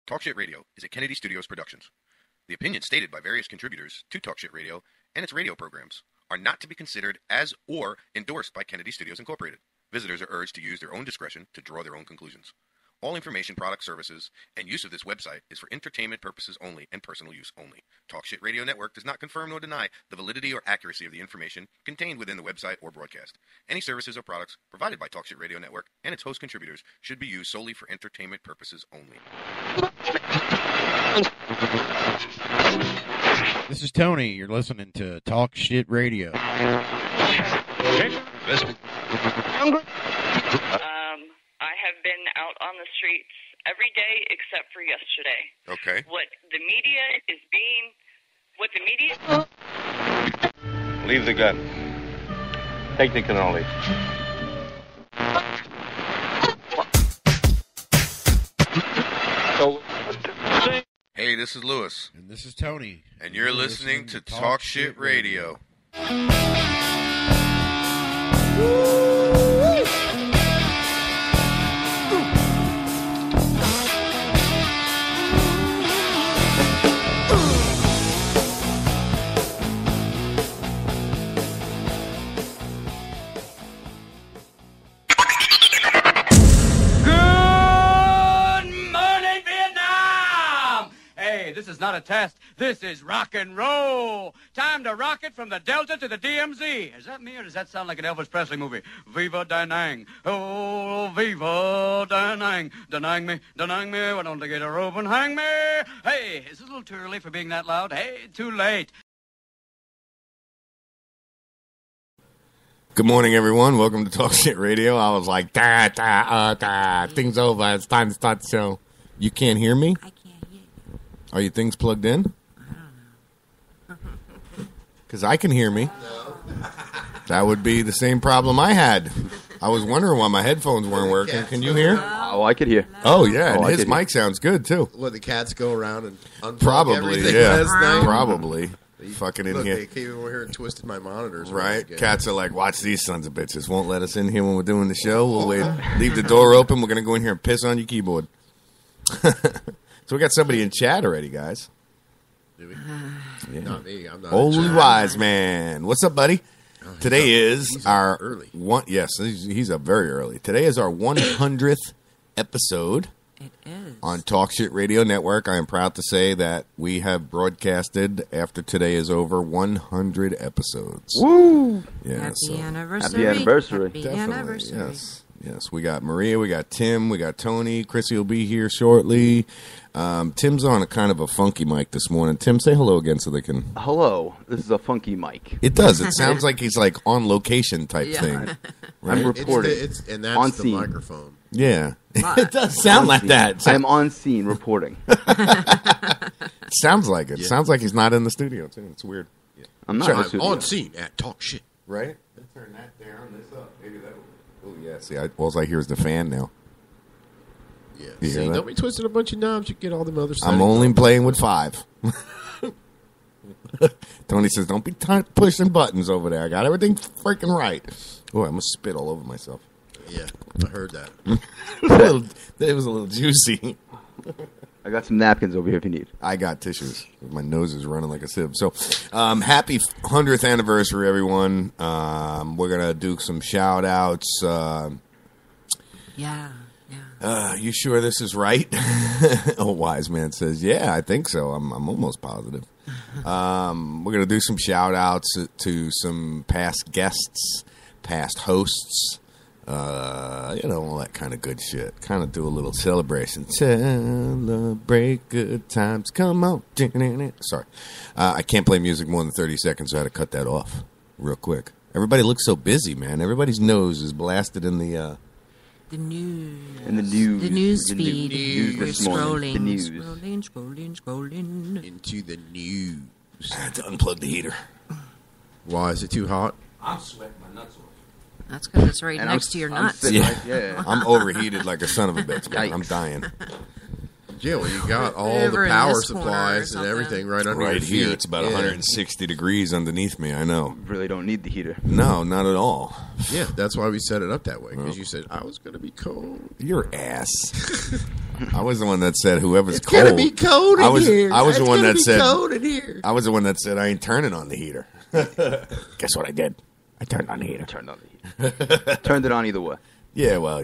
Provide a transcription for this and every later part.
Talk Shit Radio is a Kennedy Studios Productions. The opinions stated by various contributors to Talk Shit Radio and its radio programs are not to be considered as or endorsed by Kennedy Studios Incorporated. Visitors are urged to use their own discretion to draw their own conclusions. All information, products, services, and use of this website is for entertainment purposes only and personal use only. Talk Shit Radio Network does not confirm nor deny the validity or accuracy of the information contained within the website or broadcast. Any services or products provided by Talk Shit Radio Network and its host contributors should be used solely for entertainment purposes only. This is Tony. You're listening to Talk Shit Radio. I have been out on the streets every day except for yesterday. Okay. What the media is being... Leave the gun. Take the cannoli. Hey, this is Lewis. And this is Tony. And you're listening to Talk Shit Radio. This is not a test. This is rock and roll. Time to rock it from the Delta to the DMZ. Is that me or does that sound like an Elvis Presley movie? Viva Danang. Oh, Viva Danang. Danang me. Why don't they get a rope and hang me? Hey, is it a little too early for being that loud? Hey, too late. Good morning, everyone. Welcome to Talk Shit Radio. I was like, thing's over. It's time to start the show. You can't hear me? I can't hear you. Are your things plugged in? I don't know. Because I can hear me. That would be the same problem I had. I was wondering why my headphones weren't working. Can you hear? Oh, I could hear. Oh, yeah. And his mic sounds good, too. What, the cats go around and unplug Probably, everything yeah. last night? Probably. Fucking in Look, here. they came over here and twisted my monitors. Right? Cats are like, watch these sons of bitches. Won't let us in here when we're doing the show. We'll wait. Leave the door open. We're going to go in here and piss on your keyboard. So we got somebody in chat already, guys. Do we? Yeah. Not me. I'm not. Holy Wise Man. What's up, buddy? Today is our early. Yes, he's up very early. Today is our 100th episode. It is. On Talk Shit Radio Network. I am proud to say that we have broadcasted, after today is over, 100 episodes. Woo! Yeah, Happy anniversary. Happy anniversary. Happy definitely, anniversary. Yes. We got Maria, we got Tim, we got Tony. Chrissy will be here shortly. Tim's on a kind of a funky mic this morning. Tim, say hello again so they can... Hello. This is a funky mic. It does. It sounds like he's like on location type thing. Right? I'm reporting. And that's on the scene. microphone. Yeah. It does sound like that. I'm on scene reporting. Sounds like it. Yeah. Sounds like he's not in the studio, too. It's weird. Yeah. I'm not Sure. in the I'm studio. on scene at Talk Shit. Right? Let's turn that down, this up. Maybe that will... Oh, yeah. See, all I hear is the fan now. Yeah. You See, hear that? don't be twisting a bunch of knobs. You get all them other I'm only playing with 5. Tony says, don't be pushing buttons over there. I got everything freaking right. Oh, I almost spit all over myself. Yeah, I heard that. It was a little juicy. I got some napkins over here if you need. I got tissues. My nose is running like a sieve. So, happy 100th anniversary, everyone. We're going to do some shout-outs. Yeah. You sure this is right? Oh, Wise Man says, yeah, I think so. I'm almost positive. We're going to do some shout-outs to some past guests, past hosts, all that kind of good shit. Kind of do a little celebration. Celebrate good times. Come on. Sorry. I can't play music more than 30 seconds, so I had to cut that off real quick. Everybody looks so busy, man. Everybody's nose is blasted in the... The news. In the news. The news The feed. news We're this morning. scrolling. The news. Scrolling. Into the news. I had to unplug the heater. Why, is it too hot? I'm sweating my nuts off. That's because it's right And next to your I'm nuts. sitting Yeah. right- yeah. I'm overheated like a son of a bitch, man. I'm Yikes. dying. Yeah, well, you got all Over the in power this corner or supplies and something. everything right under Right your here, feet. it's about Yeah. 160 degrees underneath me. I know. Really don't need the heater. No, not at all. Yeah, that's why we set it up that way, because you said, I was going to be cold. Your ass. I was the one that said whoever's It's cold. gonna be cold in here. I was the It's one gonna that be said. cold in here. I was the one that said I ain't turning on the heater. Guess what I did? I turned on the heater. Turned on the heat. Turned it on either way. Yeah, well,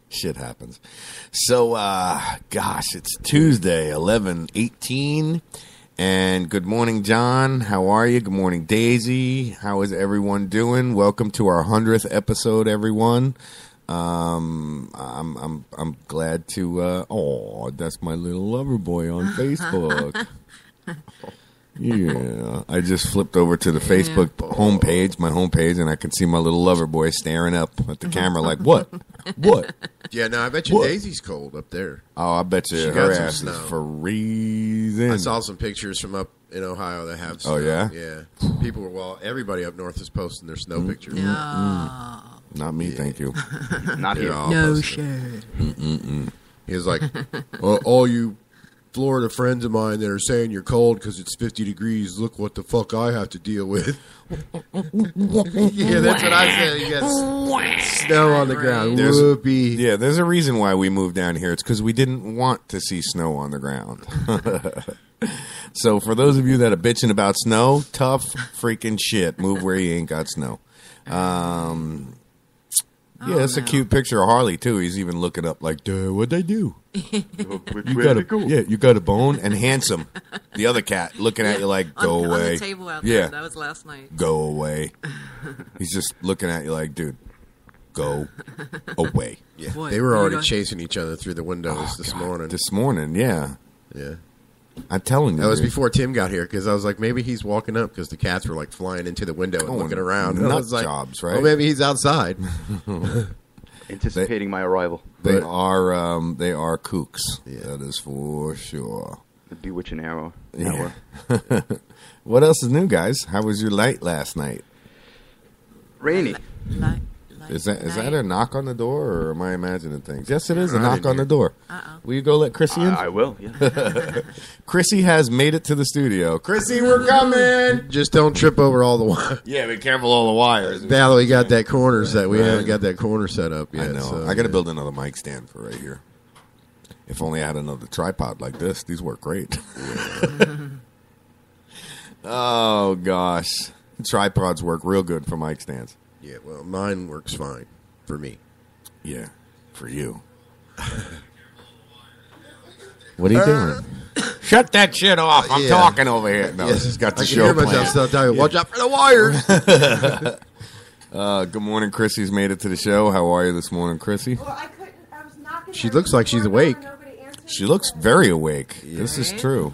shit happens. So, gosh, it's Tuesday, 11/18, and good morning, John. How are you? Good morning, Daisy. How is everyone doing? Welcome to our 100th episode, everyone. I'm glad to. That's my little lover boy on Facebook. Yeah, I just flipped over to the Facebook homepage, my homepage, and I can see my little lover boy staring up at the camera like, what? What? Yeah, no, I bet you Daisy's cold up there. Oh, I bet you She her got some ass is snow. freezing. I saw some pictures from up in Ohio that have snow. Oh, yeah? Yeah. People were, everybody up north is posting their snow pictures. Not me, thank you. Not They're here. all No posting it. shit. He was like, all you Florida friends of mine that are saying you're cold because it's 50 degrees, look what the fuck I have to deal with. Yeah, that's what I said. You got snow on the ground. There's- Whoopee. Yeah, there's a reason why we moved down here. It's because we didn't want to see snow on the ground. So for those of you that are bitching about snow, tough freaking shit. Move where you ain't got snow. Yeah, it's a cute picture of Harley too. He's even looking up like, duh, what'd they do? You got a bone, and Handsome, the other cat, looking at you like, go away. On the table out there. Yeah, That was last night. go away. He's just looking at you like, dude, go away. Yeah, Boy, they were already you got- chasing each other through the windows this morning. This morning, yeah. Yeah. I'm telling you. That was dude. before Tim got here because I was like, maybe he's walking up because the cats were like flying into the window and Going looking around. And I nut was like, jobs, right? Oh, maybe he's outside. Anticipating my arrival. They But- are kooks. Yeah. That is for sure. The bewitching arrow. Yeah. What else is new, guys? How was your night last night? Rainy. Is that a knock on the door, or am I imagining things? Yes, it is a I knock didn't on the hear. door. Will you go let Chrissy in? I will, yeah. Chrissy has made it to the studio. Chrissy, we're coming. Just don't trip over all the wires. Yeah, be careful all the wires. Now we got that corner set. We haven't got that corner set up yet. I know. So, I got to build another mic stand for right here. If only I had another tripod like this. These work great. Oh gosh, tripods work real good for mic stands. Yeah, well, mine works fine for me. Yeah, for you. What are you doing? Shut that shit off! I'm Yeah. talking over here. No, Yes, he's got the I can show hear myself planned. still telling you, watch out for the wires. Good morning, Chrissy's made it to the show. How are you this morning, Chrissy? Well, I couldn't. I was knocking. She looks like she's awake. She looks very awake. This is true.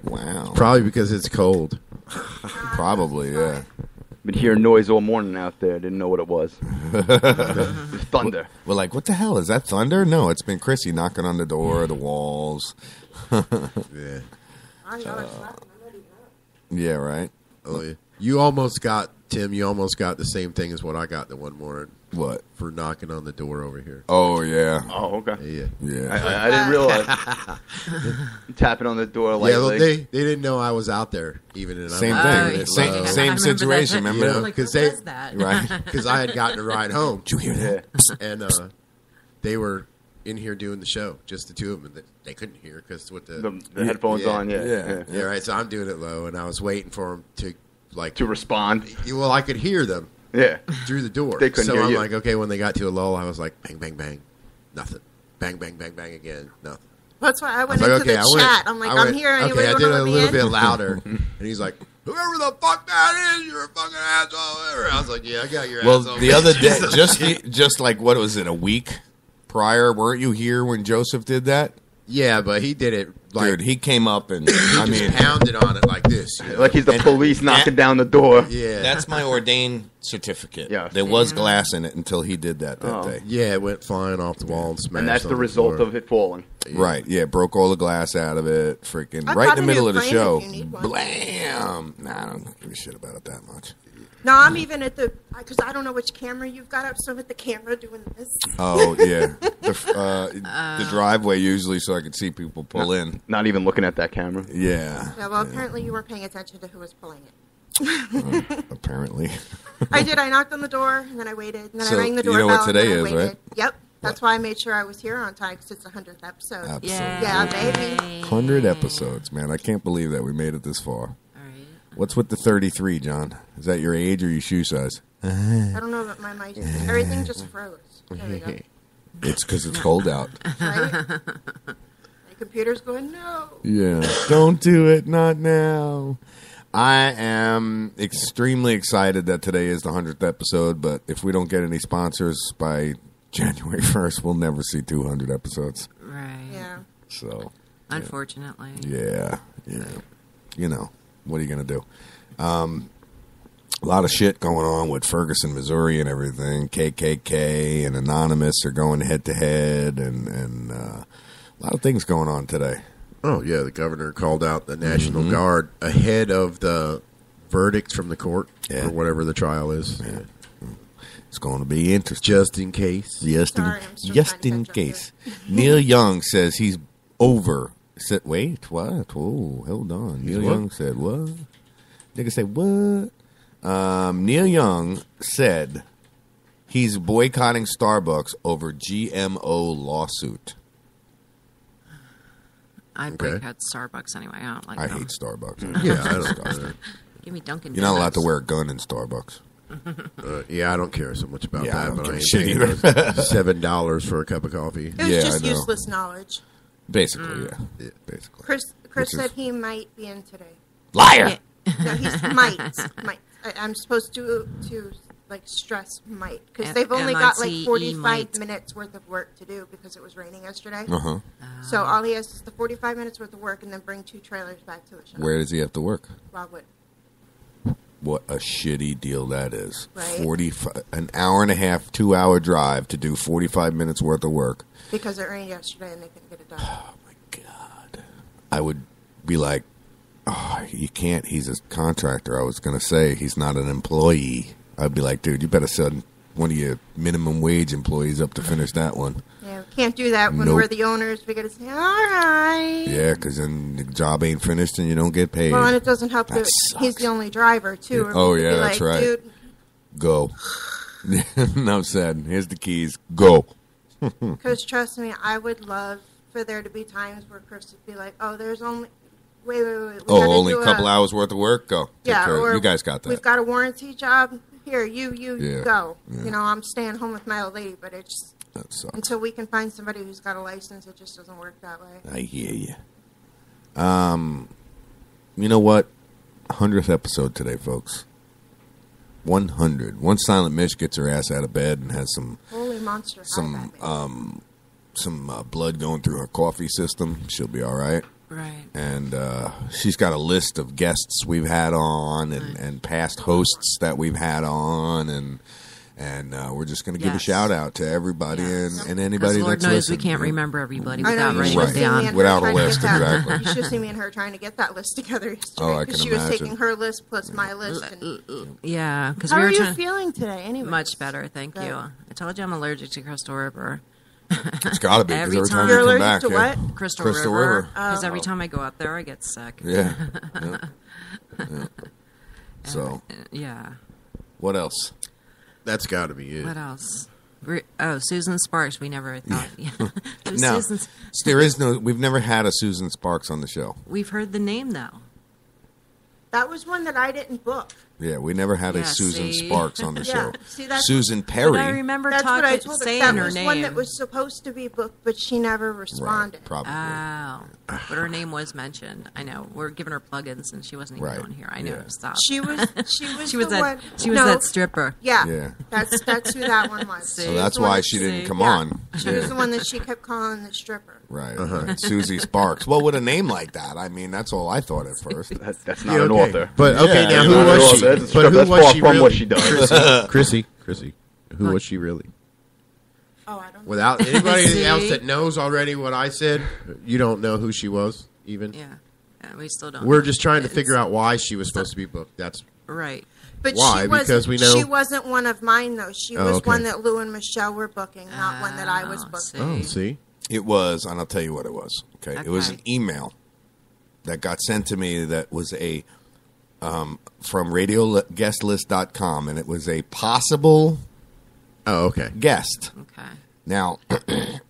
Wow. Probably because it's cold. Probably, yeah. Been hearing noise all morning out there. Didn't know what it was. It's thunder. We're like, what the hell? Is that thunder? No, it's been Chrissy knocking on the door, the walls. Yeah. Yeah, right? Oh, yeah. You almost got, Tim, you almost got the same thing as what I got the one morning What? for knocking on the door over here. Oh, yeah. Oh, okay. Yeah. Yeah. I didn't realize. Tapping on the door Yeah, lightly. well, they didn't know I was out there even. And Same I'm thing. doing it Same- low. same I remember situation, that. remember? Yeah, Like, because what they- was that? Right? Because I had gotten a ride home. Did you hear that? Yeah. And they were in here doing the show, just the two of them. And they couldn't hear because with The headphones yeah, on, yeah. yeah. Yeah, right. So I'm doing it low, and I was waiting for them to like To respond. Well, I could hear them Yeah. through the door. They couldn't so hear I'm you. like, okay. When they got to a lull, I was like, bang, bang, bang, nothing. Bang, bang, bang, bang again, nothing. That's why I I went was like, into okay, the chat. I'm like, I'm here. Anybody Okay, I want did to it let a me little in? bit louder, and he's like, whoever the fuck that is, you're a fucking asshole. I was like, yeah, I got your Well, asshole. the other day, just like, what was it, a week prior, weren't you here when Joseph did that? Yeah, but he did it like Dude, he came up and, I he mean, just pounded on it like this. You know? Like he's the police knocking down the door. Yeah, that's my ordained certificate. Yes. There was glass in it until he did that Oh. day. yeah. It went flying off the wall and smashed. And that's on the result floor. of it falling. Right, yeah, broke all the glass out of it, freaking, I right in brought the a middle new of the frame show. if you need one. Blam! Nah, I don't give a shit about it that much. No, I'm even at the because I don't know which camera you've got up. So I'm at the camera doing this. Oh, yeah. The driveway usually so I could see people pull in. Not even looking at that camera. Yeah. Yeah, well, apparently you weren't paying attention to who was pulling it. Apparently. I did. I knocked on the door and then I waited and then So, I rang the you know doorbell. what today and then I is, waited. right? Yep. That's why I made sure I was here on time, because it's the 100th episode. Absolutely. Yeah, baby. 100 episodes, man. I can't believe that we made it this far. What's with the 33, John? Is that your age or your shoe size? I don't know about my mic. Everything just froze. There we go. It's because it's cold out. Right? My computer's going, no. Yeah. Don't do it. Not now. I am extremely excited that today is the 100th episode, but if we don't get any sponsors by January 1st, we'll never see 200 episodes. Right. Yeah. So. Unfortunately. Yeah. You know, what are you going to do? A lot of shit going on with Ferguson, Missouri and everything. KKK and Anonymous are going head-to-head, and a lot of things going on today. Oh, yeah, the governor called out the National Guard ahead of the verdicts from the court or whatever the trial is. Yeah. It's going to be interesting. Just in case. Just in case. Neil Young says he's over. Wait, what? Oh, hold on. Neil Young said what? Nigga say what? Neil Young said he's boycotting Starbucks over GMO lawsuit. I boycott Starbucks anyway. I don't like them. I hate Starbucks. Yeah, I don't. Give me Dunkin' You're not allowed Donuts. to wear a gun in Starbucks. Yeah, I don't care so much about Yeah, I that, don't but I give ain't a shit paying either. $7 for a cup of coffee. It was Yeah, just I know. useless knowledge. Basically, yeah. Basically. Chris Which said is- he might be in today. Liar! No, he's might. I'm supposed to like stress might, because they've only got like MITE 45 might. minutes worth of work to do because it was raining yesterday. Uh-huh. So all he has is the 45 minutes worth of work, and then bring 2 trailers back to the show. Where does he have to work? Wildwood. What a shitty deal that is. Right. An hour and a half, 2-hour drive to do 45 minutes worth of work. Because it rained yesterday and they couldn't get it done. Oh, my God. I would be like, oh, you can't. He's a contractor. I was going to say he's not an employee. I'd be like, dude, you better send one of your minimum wage employees up to finish that one. Yeah, we can't do that when Nope. we're the owners. We got to say, all right. Yeah, because then the job ain't finished and you don't get paid. Well, and it doesn't help That that sucks. he's the only driver, too. Yeah. Oh, We'd be yeah, that's like, right. Dude, Go. Enough said. Here's the keys. Go. because trust me, I would love for there to be times where Chris would be like, oh, there's only... Wait. We Oh, gotta only do a couple hours worth of work? Go. Take Yeah, care of it. or You guys got that. We've got a warranty job. Here, you Yeah, go. yeah. You know, I'm staying home with my old lady, but it's That sucks. until we can find somebody who's got a license, it just doesn't work that way. I hear you. You know what? 100th episode today, folks. 100. Once Silent Mish gets her ass out of bed and has some Holy monster! Hi, Batman. blood going through her coffee system, she'll be all right. Right. And she's got a list of guests we've had on and past hosts that we've had on, and we're just going to give a Yes. shout out to everybody and anybody Because Lord that's knows listening. we can't remember everybody I know, without you writing should it see me and down. her Without a trying to list, get that- exactly. You should see me and her trying to get that list together yesterday. Oh, I can she was imagine. taking her list plus my list. And Yeah, because how we are were you trying. feeling today? Anyway, Much better, thank Good. you. I told you I'm allergic to Crystal River. It's got to be, because Every every time time- you You're come allergic back. to yeah. what? Crystal River. River. Because Oh. every time I go up there, I get sick. Yeah. Yeah. So, Yeah. what else? That's got to be it. What else? Susan Sparks. We never thought. Who's No, Susan? there is no. We've never had a Susan Sparks on the show. We've heard the name though. that was one that I didn't book. Yeah, we never had a Yeah, Susan see? Sparks on the Yeah, show. see, that's- Susan But I Perry. remember That's what I talking, told her. saying That her was name. one that was supposed to be booked, but she never responded. Probably. Oh, but her name was mentioned. I know. We're giving her plugins, and she wasn't even Right. on here. I know. Yeah. Stop. She was. She was. She was the that. one. She was no, that stripper. Yeah. Yeah. That's who that one was. See? So She that's was the one why that she didn't come yeah. on. She was the one that she kept calling the stripper. Right. Susie Sparks. Well, with a name like that, I mean, that's all I thought at first. That's not Yeah, an okay. author. But okay, Yeah, now you're who not an was she? author. That's But who that's was far she from really? what she does. Chrissy, who was she really? Oh, I don't know. Without anybody See? else that knows already what I said, you don't know who she was, even. Yeah. We still don't. We're know. just trying to It's- figure out why she was supposed to be booked. That's Right. But Why? she wasn't, Because we know- she wasn't one of mine though. She Oh, was okay. one that Lou and Michelle were booking, not one that I was booking. see. It was, and I'll tell you what it was. Okay, it was an email that got sent to me that was a from radioguestlist.com, and it was a possible okay guest. Okay. Now,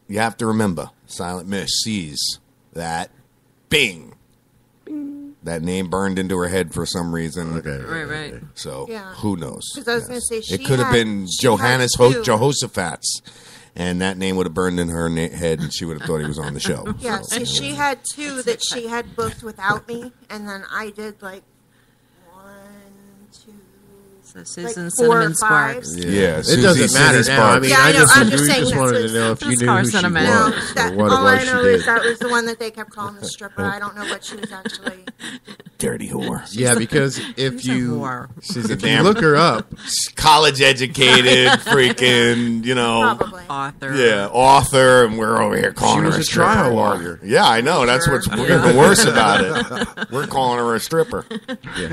you have to remember, Silent Miss sees that, bing. That name burned into her head for some reason. Okay. Right. So, Yeah. who knows? Because I was going to say, It could have been Johannes had two. Jehoshaphat's, and that name would have burned in her head, and she would have thought he was on the show. Yeah, see, she had 2 that she had booked without me, and then I did like 1, 2. So Susan like 4 or Cinnamon 5. Sparks. Yeah, It Susie doesn't matter Cinnamon now. I Sparks. mean, Yeah, I know. I'm we just saying just that's wanted what- to know if you That's knew car who she sentiment. No, was that, or what all it I was know she is did. that was the one that they kept calling the stripper. I don't know what she was actually. Dirty whore. Yeah, because if She's a you whore. She's a if you damn look her up, college educated, freaking, Probably. Author. yeah, author, and we're over here calling She was her a stripper. trial lawyer. Yeah, I know. That's Sure. what's even worse about it. We're calling her a stripper.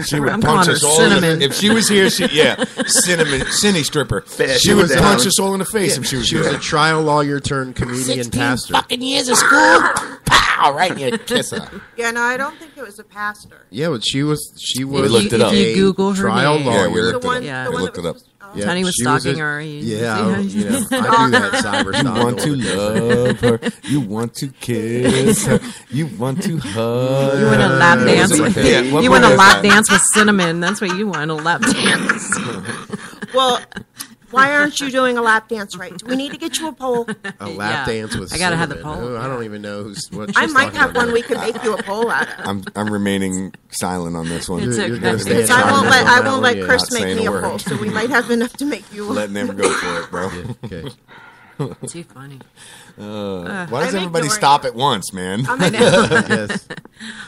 She would I'm punch calling us her all in the, Cinnamon. if she was here. Cinny stripper. She would punch us all in the face if she was she was here. a trial lawyer turned comedian pastor. fucking years of school. Pow! Right in your kisser. Yeah, no, I don't think it was a pastor. Yeah, but she was looked it up. If you Google her trial name. lawyer. Yeah, we The looked it one, up. Yeah. the We one looked that it up. was. Yeah, Tony was she was stalking a- her. Yeah, See how I she- do that cyber You stalking. want to love her. You want to kiss her. You want to hug. You want a lap dance? Yeah, what You want part a is lap that? dance with Cinnamon? That's what you want, a lap dance. Well, why aren't you doing a lap dance right? Do we need to get you a pole? A lap Yeah. dance with I gotta have the cinnamon. pole. Oh, I don't even know what she's I might talking have about. one we could make you a pole out of. I'm remaining silent on this one. It's You're okay. gonna stay Because in I won't silence let on I that won't one, let yeah. Chris Not make saying me a a word. pole, so we might have enough to make you one. Letting them go for it, bro. Okay. Too funny. Why does I'm everybody ignoring stop it. at once, man? I'm Yes.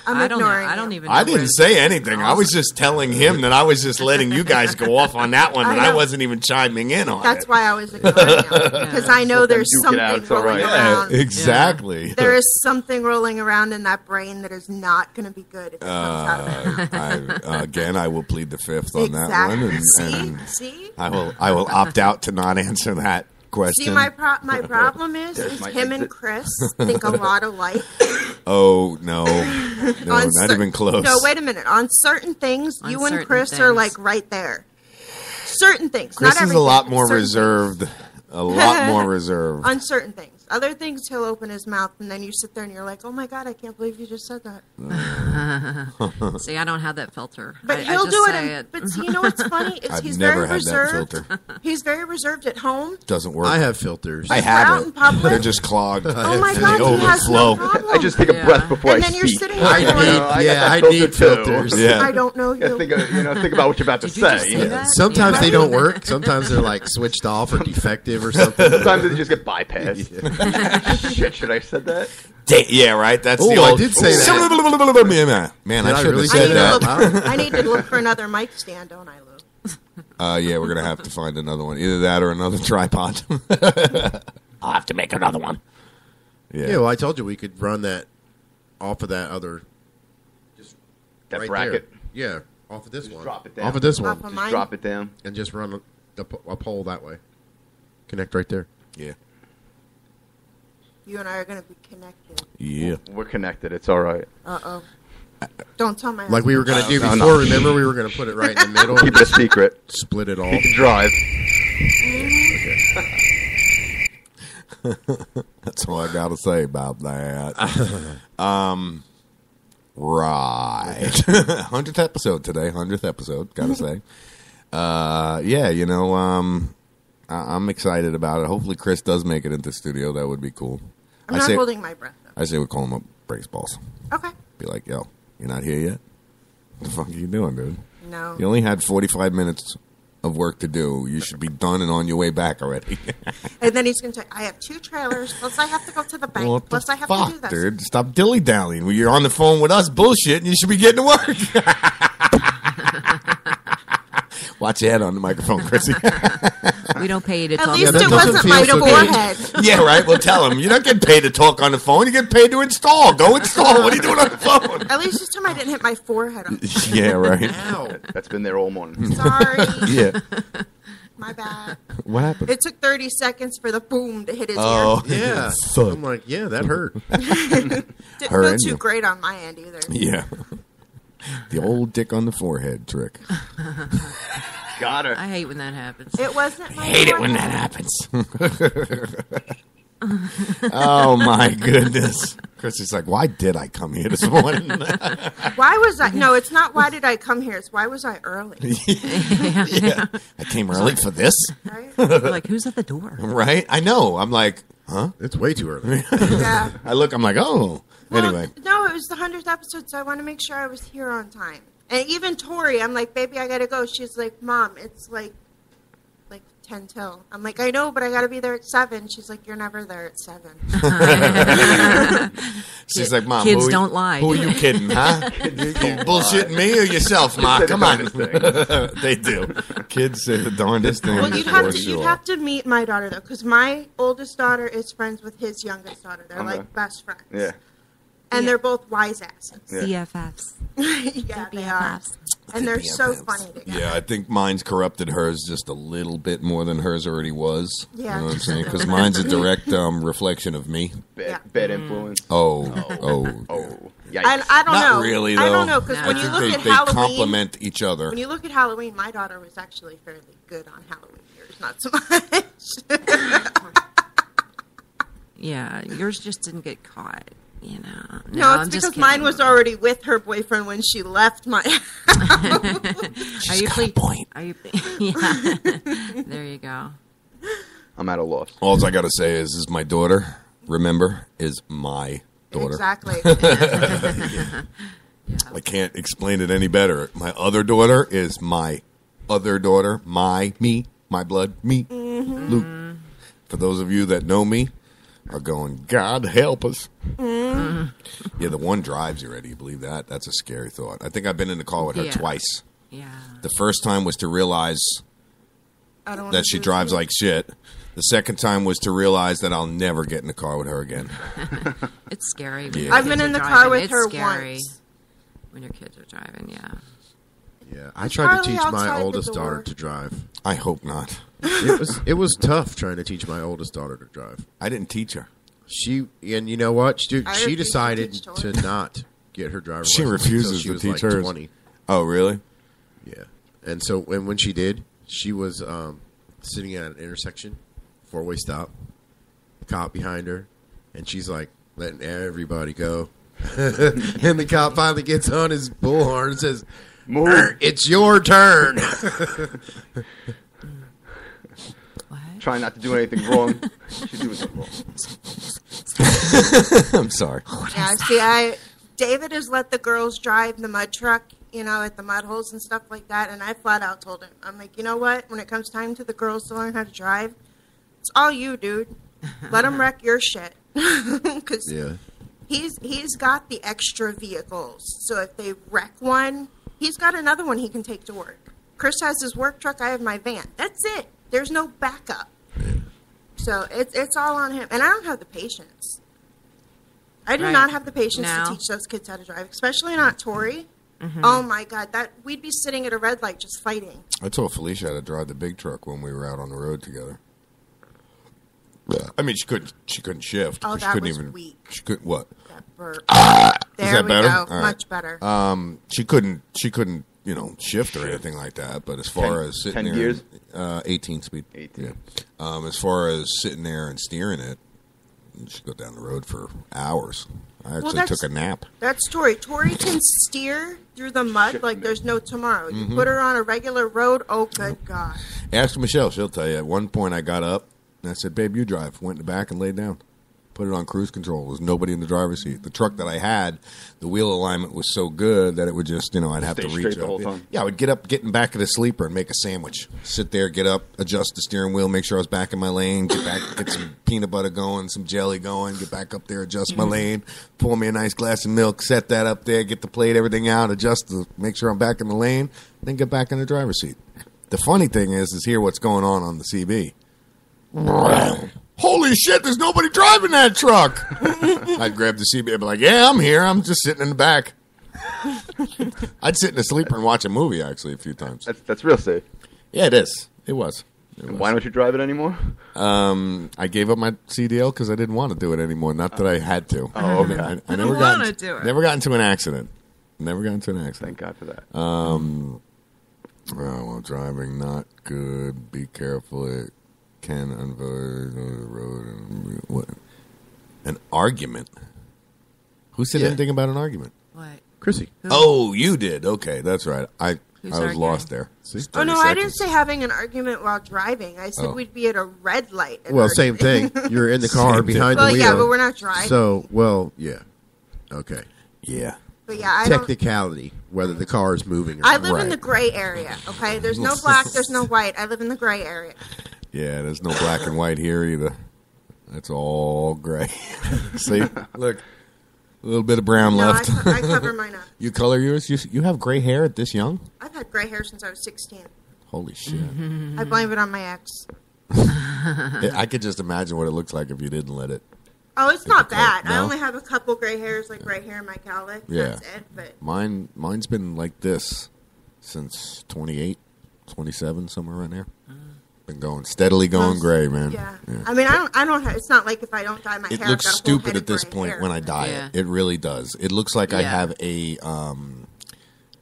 I don't know. ignoring I don't you. even know. I didn't what- say anything. I was just telling him that I was just letting you guys go off on that one, and I know. wasn't even chiming in on That's it. why I was ignoring him. Because I know there's duke it something out, it's all rolling right. around. Exactly. There is something rolling around in that brain that is not going to be good if it comes out of there. Again, I will plead the fifth on that Exactly. one, and See? I will opt out to not answer that question. See, my problem is my him and exit. Chris think a lot alike. Oh no, On not even close. No, wait a minute. On certain things, On you and certain Chris are things. like right there. Certain things, Chris not is everything. a lot more certain reserved. A lot more reserved. On certain things. Other things, he'll open his mouth, and then you sit there and you're like, oh my God, I can't believe you just said that. See, I don't have that filter. But I he'll just do it. say But you know what's funny? Is I've he's never very had that reserved. filter. He's very reserved at home. Doesn't work. I have filters. I Out in haven't. public? They're just clogged. Oh my They God, he has no overflow. problem. I just take a Yeah. breath before And I then you're speak. sitting there I going, need, I got yeah, that I filter need too. filters. Yeah. I don't know Yeah, you. think about what you're about to Did you just say. say that? Sometimes Yeah. they don't work. Sometimes they're like switched off or defective or something. Sometimes they just get bypassed. Shit, should I have said that? Yeah, right. That's Oh, the I old. did say that. Man, Did I I should really have say said that? that. I need to look for another mic stand, don't I, Lou? Yeah, we're gonna have to find another one. Either that or another tripod. I'll have to make another one. Yeah, well, I told you we could run that off of that other. That right bracket. there. Yeah, off of this one. drop it down. Off of this one. Off of mine? Drop it down. And just run a pole that way. Connect right there. Yeah. You and I are going to be connected. Yeah. We're connected. It's all right. Uh-oh. Don't tell my Like we were going to do No, before. no. Remember, we were going to put it right in the middle. Keep it a secret. Split it all. You can drive. That's all I gotta say about that. Right. 100th episode today. 100th episode. Gotta say. Yeah, you know, I'm excited about it. Hopefully, Chris does make it into the studio. That would be cool. I'm not holding my breath, though. I say we call him up, breaks balls. Okay. Be like, yo, you're not here yet? What the fuck are you doing, dude? No. You only had 45 minutes of work to do. You should be done and on your way back already. And then he's going to say, I have 2 trailers, plus I have to go to the bank, What plus the I have fuck, to do this. dude? Stop dilly-dallying. When you're on the phone with us bullshit, and you should be getting to work. Watch your head on the microphone, Chrissy. We don't pay you to At talk. least that it doesn't wasn't feel my so good. forehead. Yeah, right. Well, tell him. You're not getting paid to talk on the phone. You get paid to install. Go install. What are you doing on the phone? At least this time I didn't hit my forehead. On Yeah, right. Ow. That's been there all morning. Sorry. Yeah. My bad. What happened? It took 30 seconds for the boom to hit his Oh, Yeah. Fuck. I'm like, yeah, that hurt. ear. Didn't her feel and too you. great on my end either. Yeah. The old dick on the forehead trick. Got her. I hate when that happens. It wasn't my Hate it when that happens. Oh my goodness. Chris is like, why did I come here this morning? Why was I? No, it's not why did I come here. It's why was I early? Yeah. I came early for this. Right? Like, who's at the door? Right? I know. I'm like, huh? It's way too early. Yeah. I look, I'm like, oh. Well, Anyway. no, it was the 100th episode, so I want to make sure I was here on time. And even Tori, I'm like, baby, I gotta go. She's like, Mom, it's like 10 till. I'm like, I know, but I gotta be there at 7. She's like, you're never there at 7. She's like, Mom, kids don't lie. Who are you kidding, huh? You bullshitting me or yourself, Ma? Come on. They do. Kids say the darndest thing. Well, you'd have to meet my daughter though, because my oldest daughter is friends with his youngest daughter. They're like best friends. Yeah. And they're both wise asses. CFFs. Yeah, they are. And they're so funny together. Yeah, I think mine's corrupted hers just a little bit more than hers already was. Yeah. You know what I'm saying? Because mine's a direct reflection of me. Bad influence. Oh. Yikes. I don't know. Not really, though. I don't know, because when you think look they at Halloween... complement each other. When you look at Halloween, my daughter was actually fairly good on Halloween. Yours, not so much. Yeah, yours just didn't get caught. You know. No, it's because mine was already with her boyfriend when she left my house. Are you got a point. Are you? Yeah. There you go. I'm at a loss. All I got to say is my daughter, remember, is my daughter. Exactly. I can't explain it any better. My other daughter is my other daughter, my blood, me, Mm-hmm. Luke. For those of you that know me, are going, God help us. Mm. Yeah, the one drives already. You believe that? That's a scary thought. I think I've been in the car with her twice. Yeah. The first time was to realize that she drives like shit. The second time was to realize that I'll never get in the car with her again. It's scary. Yeah. I've been in the car with her scary once. When your kids are driving, yeah. Yeah, I tried to teach my oldest daughter to drive. I hope not. It was tough trying to teach my oldest daughter to drive. I didn't teach her. And you know what? She decided to not get her driver's She license refuses until she to was teach like hers. 20. Oh, really? Yeah. And so when she did, she was sitting at an intersection, 4-way stop, cop behind her, and she's like letting everybody go. And the cop finally gets on his bullhorn and says, Move. It's your turn. Trying not to do anything wrong. She's doing something wrong. I'm sorry. Yeah, see, David has let the girls drive the mud truck, at the mud holes and stuff like that, and I flat out told him, I'm like, you know what? When it comes time to the girls to learn how to drive, it's all you, dude. Let them wreck your shit. Because he's got the extra vehicles, so if they wreck one, he's got another one he can take to work. Chris has his work truck, I have my van. That's it. There's no backup. So it's all on him. And I don't have the patience. I do not have the patience to teach those kids how to drive, especially not Tori. Mm-hmm. Oh, my God. We'd be sitting at a red light just fighting. I told Felicia how to drive the big truck when we were out on the road together. I mean, she couldn't shift. Oh, she that couldn't was even, weak. She couldn't, what? That burp. Is that better? Go. All Much better. She couldn't, shift or anything like that. But as far as sitting 10 there, gears? 18 speed. 18. Yeah. As far as sitting there and steering it, she go down the road for hours. I actually took a nap. That's Tori. Tori can steer through the mud like there's no tomorrow. You put her on a regular road, oh, good God. Ask Michelle. She'll tell you. At one point, I got up and I said, babe, you drive. Went in the back and laid down. Put it on cruise control. There was nobody in the driver's seat. The truck that I had, the wheel alignment was so good that it would just, I'd have to reach the whole time. Yeah, I would get up, get in back of the sleeper and make a sandwich. Sit there, get up, adjust the steering wheel, make sure I was back in my lane, get back, get some peanut butter going, some jelly going, get back up there, adjust my lane, pour me a nice glass of milk, set that up there, get the plate, everything out, adjust to make sure I'm back in the lane, then get back in the driver's seat. The funny thing is hear what's going on the CB. Holy shit, there's nobody driving that truck. I'd grab the CB and be like, yeah, I'm here. I'm just sitting in the back. I'd sit in the sleeper and watch a movie, actually, a few times. That's real safe. Yeah, it is. It was. Why don't you drive it anymore? I gave up my CDL because I didn't want to do it anymore. Not that I had to. Oh, okay. I never got into an accident. Never got into an accident. Thank God for that. While driving, not good. Be careful. It can unveil the road. And what? An argument? Who said anything about an argument? What? Chrissy. Oh, you did. Okay, that's right. I was arguing? lost there. Oh, no, I didn't say having an argument while driving. I said we'd be at a red light. Well, same thing. You're in the car behind the wheel. Well, yeah, but we're not driving. So, well, yeah. Okay. Yeah. But yeah, technicality, whether the car is moving or I not. live in the gray area, okay? There's no black, there's no white. I live in the gray area. Yeah, there's no black and white here either. It's all gray. See? Look. A little bit of brown left. I cover mine up. You color yours? You have gray hair at this young? I've had gray hair since I was 16. Holy shit. I blame it on my ex. I could just imagine what it looks like if you didn't let it. Oh, it's not bad. No? I only have a couple gray hairs, like right here in my cowlick. Yeah. That's it. But Mine's been like this since 28, 27, somewhere around there. Been going steadily gray, man. Yeah. I mean, I don't have, it's not like if I don't dye my hair. It looks stupid at this point when I dye it. It really does. It looks like I have a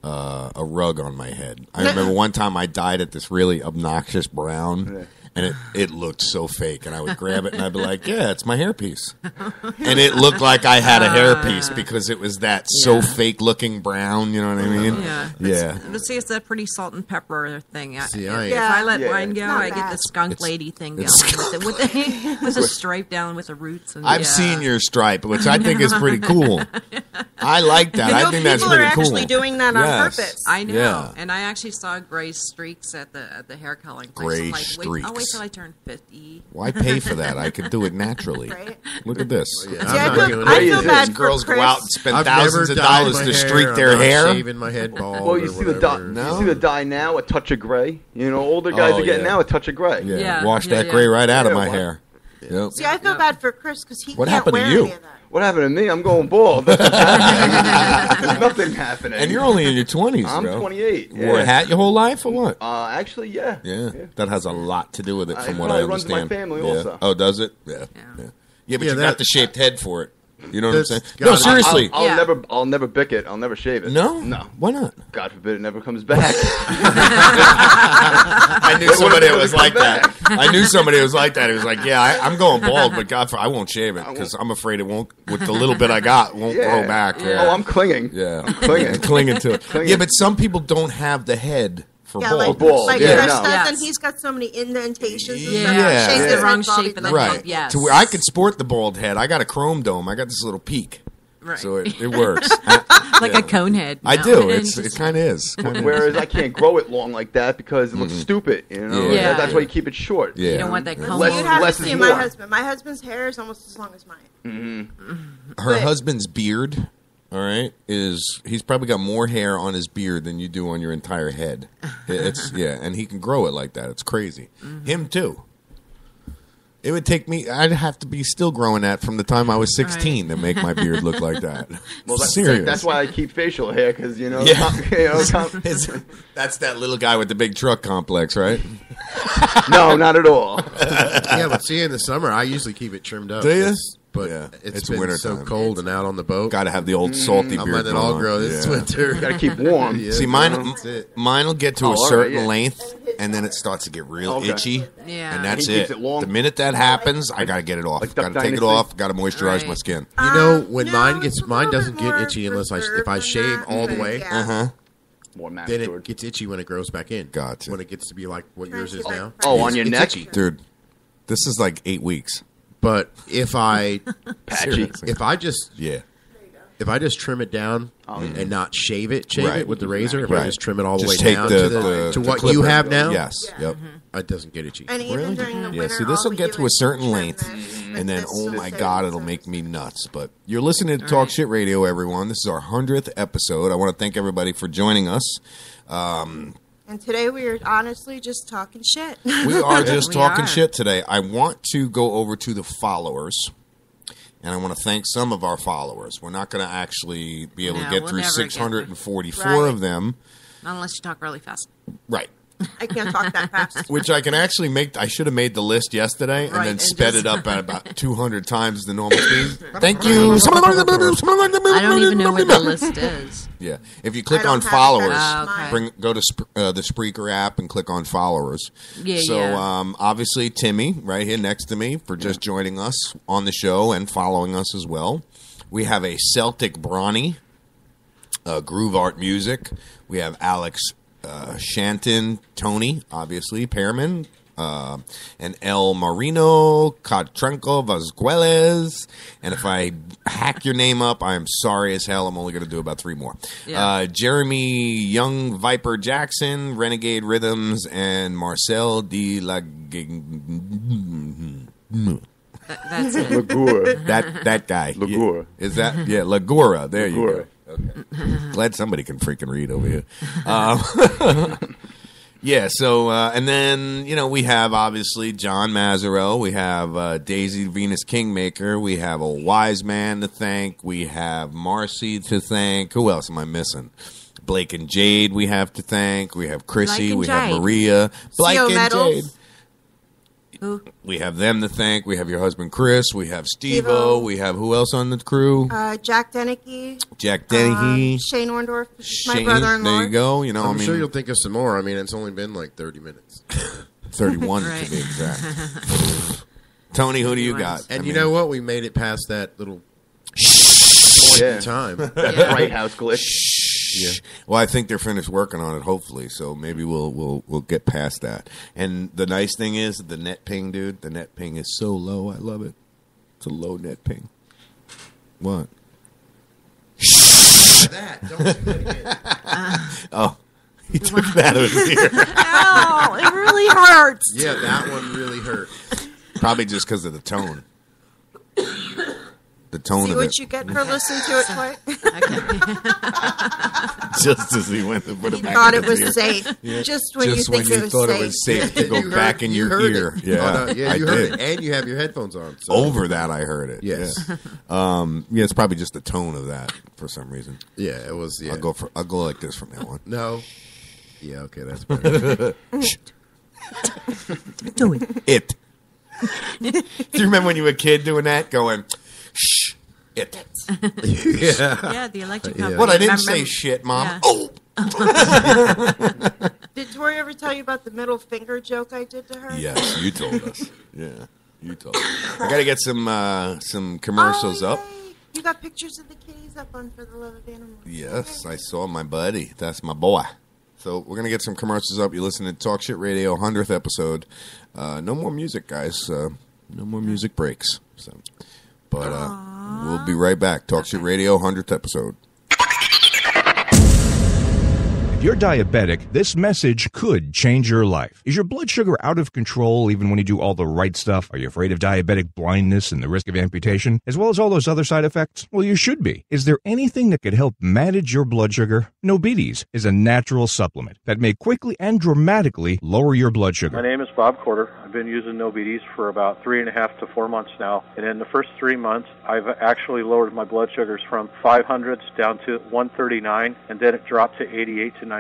rug on my head. I remember one time I dyed it this really obnoxious brown. And it looked so fake. And I would grab it and I'd be like, yeah, it's my hairpiece. And it looked like I had a hairpiece because it was that so fake looking brown, you know what I mean? Yeah. But see, it's that pretty salt and pepper thing. See, if I let mine go, I get the skunk lady thing going with the stripe down with the roots. And, I've seen your stripe, which I think is pretty cool. I like that. I think that's pretty cool. People are actually doing that on purpose. I know. Yeah. And I actually saw gray streaks at the hair coloring place. Gray streaks. Wait till I turn 50. Why pay for that? I could do it naturally. Right? Look at this. I feel bad for girls Chris. go out and spend thousands of dollars to streak their hair. Shaving my head bald. Well, you see the dye. You see the dye now, a touch of gray. You know, older guys are getting now a touch of gray. Yeah, wash that gray right out of my hair. Yep. See, I feel bad for Chris because he What can't happened wear to you? any of that. What happened to me? I'm going bald. That's what's happening. There's nothing happening. And you're only in your 20s, I'm bro. 28. Yeah. Wore a hat your whole life or what? Actually, yeah. That has a lot to do with it from what I It runs understand. my family also. Oh, does it? Yeah, but you got the shaped head for it. You know what I'm saying? No, No, seriously. I'll never bick it. I'll never shave it. No? No. Why not? God forbid it never comes back. I knew somebody that was like that. I knew somebody that was like that. He was like, yeah, I'm going bald, but I won't shave it because I'm afraid it won't, with the little bit I got, won't grow back. Oh, I'm clinging. Yeah. I'm clinging. Clinging to it. Yeah, but some people don't have the head for bald. Like Chris does, and he's got so many indentations and stuff. Yeah. Shaves the his wrong head bald. shape and then Right. yes. To where I could sport the bald head. I got a chrome dome. I got this little peak. Right. So it works. Like a cone head. I do. It kind of is. Whereas I can't grow it long like that because it looks stupid. You know, that's why you keep it short. Yeah. You don't want that cone. You'd have less to is see more. my husband. My husband's hair is almost as long as mine. Her husband's beard, all right, he's probably got more hair on his beard than you do on your entire head. And he can grow it like that. It's crazy. Him too. It would take me. I'd have to be still growing that from the time I was 16 to make my beard look like that. Well, Serious. that's why I keep facial hair because That's that little guy with the big truck complex, right? No, not at all. Yeah, but see, in the summer, I usually keep it trimmed up. Do you? But it's been winter so time. cold and out on the boat. Got to have the old salty I'm beard. letting it all grow this winter. Got to keep warm. See, mine will get to a certain length, and then it starts to get real itchy. Yeah. And that's He keeps it. it long. The minute that happens, I got to get it off. Like Got to Duck take it Dynasty? off. Got to moisturize my skin. You know, when No, mine it's a mine little doesn't bit get more itchy unless if I preserved shave than all the that, way. yeah. More Then manicured. it gets itchy when it grows back in. Gotcha. When it gets to be like what yours is now. Oh, on your It's neck? itchy. Dude, this is like 8 weeks. But if I Patchy. if I just trim it down and not shave it with the razor, if I just trim it all the way Just take down the to what clipper. you have now, Yes. Yep. it doesn't get itchy. And even during the winter, See, this will all we get do to a is certain trim length, this, and then, this oh will my save God, it. it'll make me nuts. But you're listening to Talk Shit Radio, everyone. This is our 100th episode. I want to thank everybody for joining us. And today we are honestly just talking shit. We are just We talking are. shit today. I want to go over to the followers, and I want to thank some of our followers. We're not going to actually be able to No, get we'll through never get 644 Right. of them. Unless you talk really fast. Right. I can't talk that fast. Which I can actually make. I should have made the list yesterday and then sped it up at about 200 times the normal speed. Thank you. I don't even know what the list is. Yeah, if you click on followers, okay. go to the Spreaker app and click on followers. Yeah, so yeah. Obviously Timmy right here next to me for just joining us on the show and following us as well. We have a Celtic Brawny, Groove Art Music. We have Alex Shanton, Tony, obviously, Pearman, and El Marino, Catrenco Vasquez. And if I hack your name up, I'm sorry as hell. I'm only going to do about 3 more. Yeah. Jeremy Young Viper Jackson, Renegade Rhythms, and Marcel de la... That's it. Lagura. That guy. Lagura. Is that? Yeah, Lagura. There you go. Okay. Glad somebody can freaking read over here. Yeah, so, and then, we have, obviously, John Mazzaro. We have Daisy Venus Kingmaker. We have a Wise Man to thank. We have Marcy to thank. Who else am I missing? Blake and Jade we have to thank. We have Chrissy. We have Maria. Blake and Metals. Jade. Who? We have them to thank. We have your husband Chris. We have Steve-O. We have who else on the crew? Jack Deneke. Jack Dennehy. Shane Orndorff, my Shane, brother-in-law. there you go. I'm sure you'll think of some more. I mean, it's only been like 30 minutes. 31 Right. to be exact. Tony, who do you got? And I you mean, know what? We made it past that little point in time. That Bright House glitch. Yeah. Well, I think they're finished working on it, hopefully. So maybe we'll get past that. And the nice thing is the net ping, dude. The net ping is so low. I love it. It's a low net ping. What? That. Don't do that again. Oh, he took that over here. Ow, it really hurts. Yeah, that one really hurt. Probably just because of the tone. The tone See of what it. you get for listening to it twice? Just as he went to put it He back thought in it his was ear. safe. Yeah. Just when Just you think when you it was thought safe. it was safe to go You back heard- in you your heard ear. it. Yeah, Yeah, I you heard did. it. And you have your headphones on. So. Over that, I heard it. Yes. Yeah. It's probably just the tone of that for some reason. Yeah, it was. Yeah. I'll go like this from now on. No. Yeah, okay, that's better. Do it. It. Do you remember when you were a kid doing that? Going, shh, it. Yeah. Yeah, the electric Yeah. company. What? I didn't Remember- say shit, Mom. Yeah. Oh! Did Tori ever tell you about the middle finger joke I did to her? Yes, you told us. Yeah, you told us. I got to get some commercials up. Yay. You got pictures of the kitties up on For the Love of Animals. Yes, I saw my buddy. That's my boy. So we're going to get some commercials up. You're listening to Talk Shit Radio, 100th episode. No more music, guys. No more music breaks. So, but we'll be right back. Talk Shit Radio, 100th episode. If you're diabetic, this message could change your life. Is your blood sugar out of control even when you do all the right stuff? Are you afraid of diabetic blindness and the risk of amputation, as well as all those other side effects? Well, you should be. Is there anything that could help manage your blood sugar? Nobetes is a natural supplement that may quickly and dramatically lower your blood sugar. My name is Bob Corder. I've been using Nobetes for about 3.5 to 4 months now. And in the first 3 months, I've actually lowered my blood sugars from 500s down to 139, and then it dropped to 88 to 93.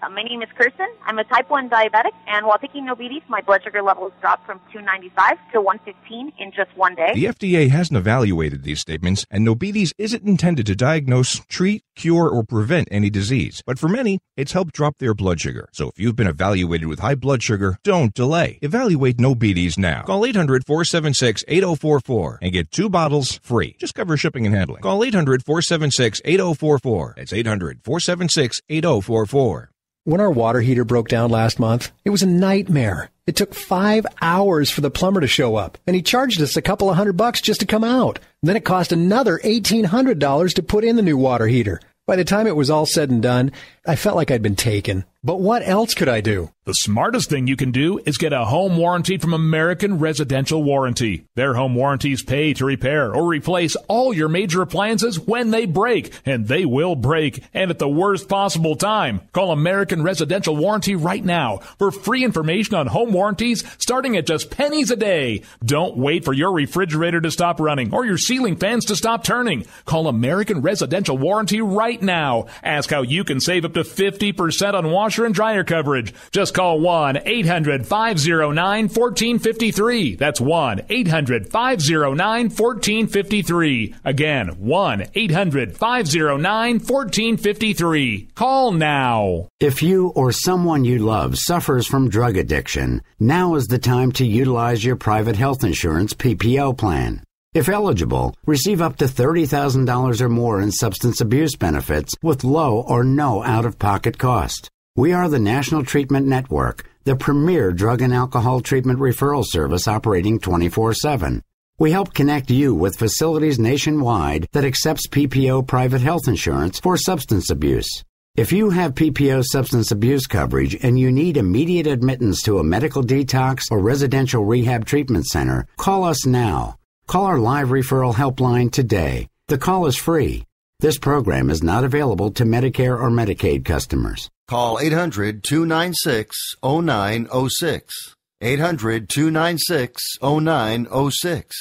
My name is Kirsten. I'm a type 1 diabetic, and while taking Nobetes, my blood sugar levels dropped from 295 to 115 in just 1 day. The FDA hasn't evaluated these statements, and Nobetes isn't intended to diagnose, treat, cure, or prevent any disease. But for many, it's helped drop their blood sugar. So if you've been evaluated with high blood sugar, don't delay. Evaluate Nobetes now. Call 800-476-8044 and get 2 bottles free. Just cover shipping and handling. Call 800-476-8044. That's 800-476-8044. When our water heater broke down last month, it was a nightmare. It took 5 hours for the plumber to show up, and he charged us a couple of $100 just to come out. Then it cost another $1,800 to put in the new water heater. By the time it was all said and done, I felt like I'd been taken. But what else could I do? The smartest thing you can do is get a home warranty from American Residential Warranty. Their home warranties pay to repair or replace all your major appliances when they break, and they will break, and at the worst possible time. Call American Residential Warranty right now for free information on home warranties starting at just pennies a day. Don't wait for your refrigerator to stop running or your ceiling fans to stop turning. Call American Residential Warranty right now. Ask how you can save up to 50% on washing washer and dryer coverage. Just call 1-800-509-1453. That's 1-800-509-1453. Again, 1-800-509-1453. Call now. If you or someone you love suffers from drug addiction, now is the time to utilize your private health insurance PPO plan. If eligible, receive up to $30,000 or more in substance abuse benefits with low or no out-of-pocket cost. We are the National Treatment Network, the premier drug and alcohol treatment referral service operating 24/7. We help connect you with facilities nationwide that accepts PPO private health insurance for substance abuse. If you have PPO substance abuse coverage and you need immediate admittance to a medical detox or residential rehab treatment center, call us now. Call our live referral helpline today. The call is free. This program is not available to Medicare or Medicaid customers. Call 800-296-0906. 800-296-0906.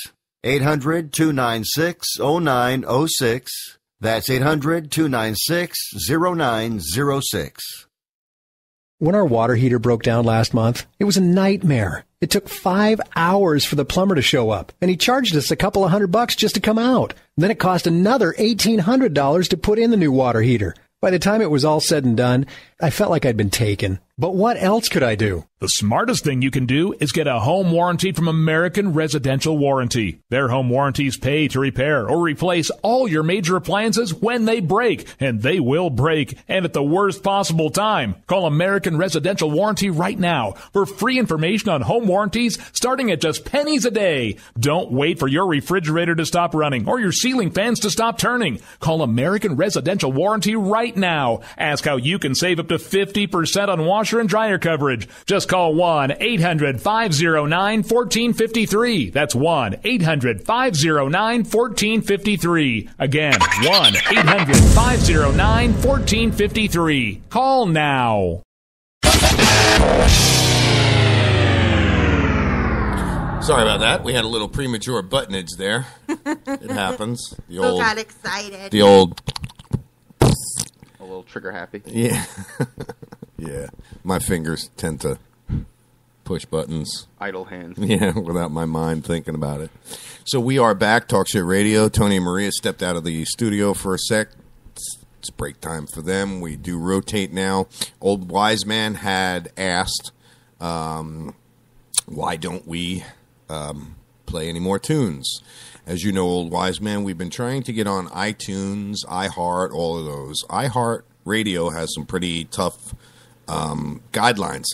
800-296-0906. That's 800-296-0906. When our water heater broke down last month, it was a nightmare. It took 5 hours for the plumber to show up, and he charged us a couple of $100 just to come out. Then it cost another $1,800 to put in the new water heater. By the time it was all said and done, I felt like I'd been taken. But what else could I do? The smartest thing you can do is get a home warranty from American Residential Warranty. Their home warranties pay to repair or replace all your major appliances when they break, and they will break, and at the worst possible time. Call American Residential Warranty right now for free information on home warranties starting at just pennies a day. Don't wait for your refrigerator to stop running or your ceiling fans to stop turning. Call American Residential Warranty right now. Ask how you can save up to 50% on washer and dryer coverage. Just call 1-800-509-1453. That's 1-800-509-1453. Again, 1-800-509-1453. Call now. Sorry about that. We had a little premature buttonage there. It happens. The Who got excited? The old... A little trigger happy. Yeah. Yeah. My fingers tend to push buttons. Idle hands. Yeah, without my mind thinking about it. So we are back, Talk Shit Radio. Tony and Maria stepped out of the studio for a sec. It's break time for them. We do rotate now. Old Wise Man had asked, why don't we play any more tunes? As you know, Old Wise Man, we've been trying to get on iTunes, iHeart, all of those. iHeart Radio has some pretty tough guidelines.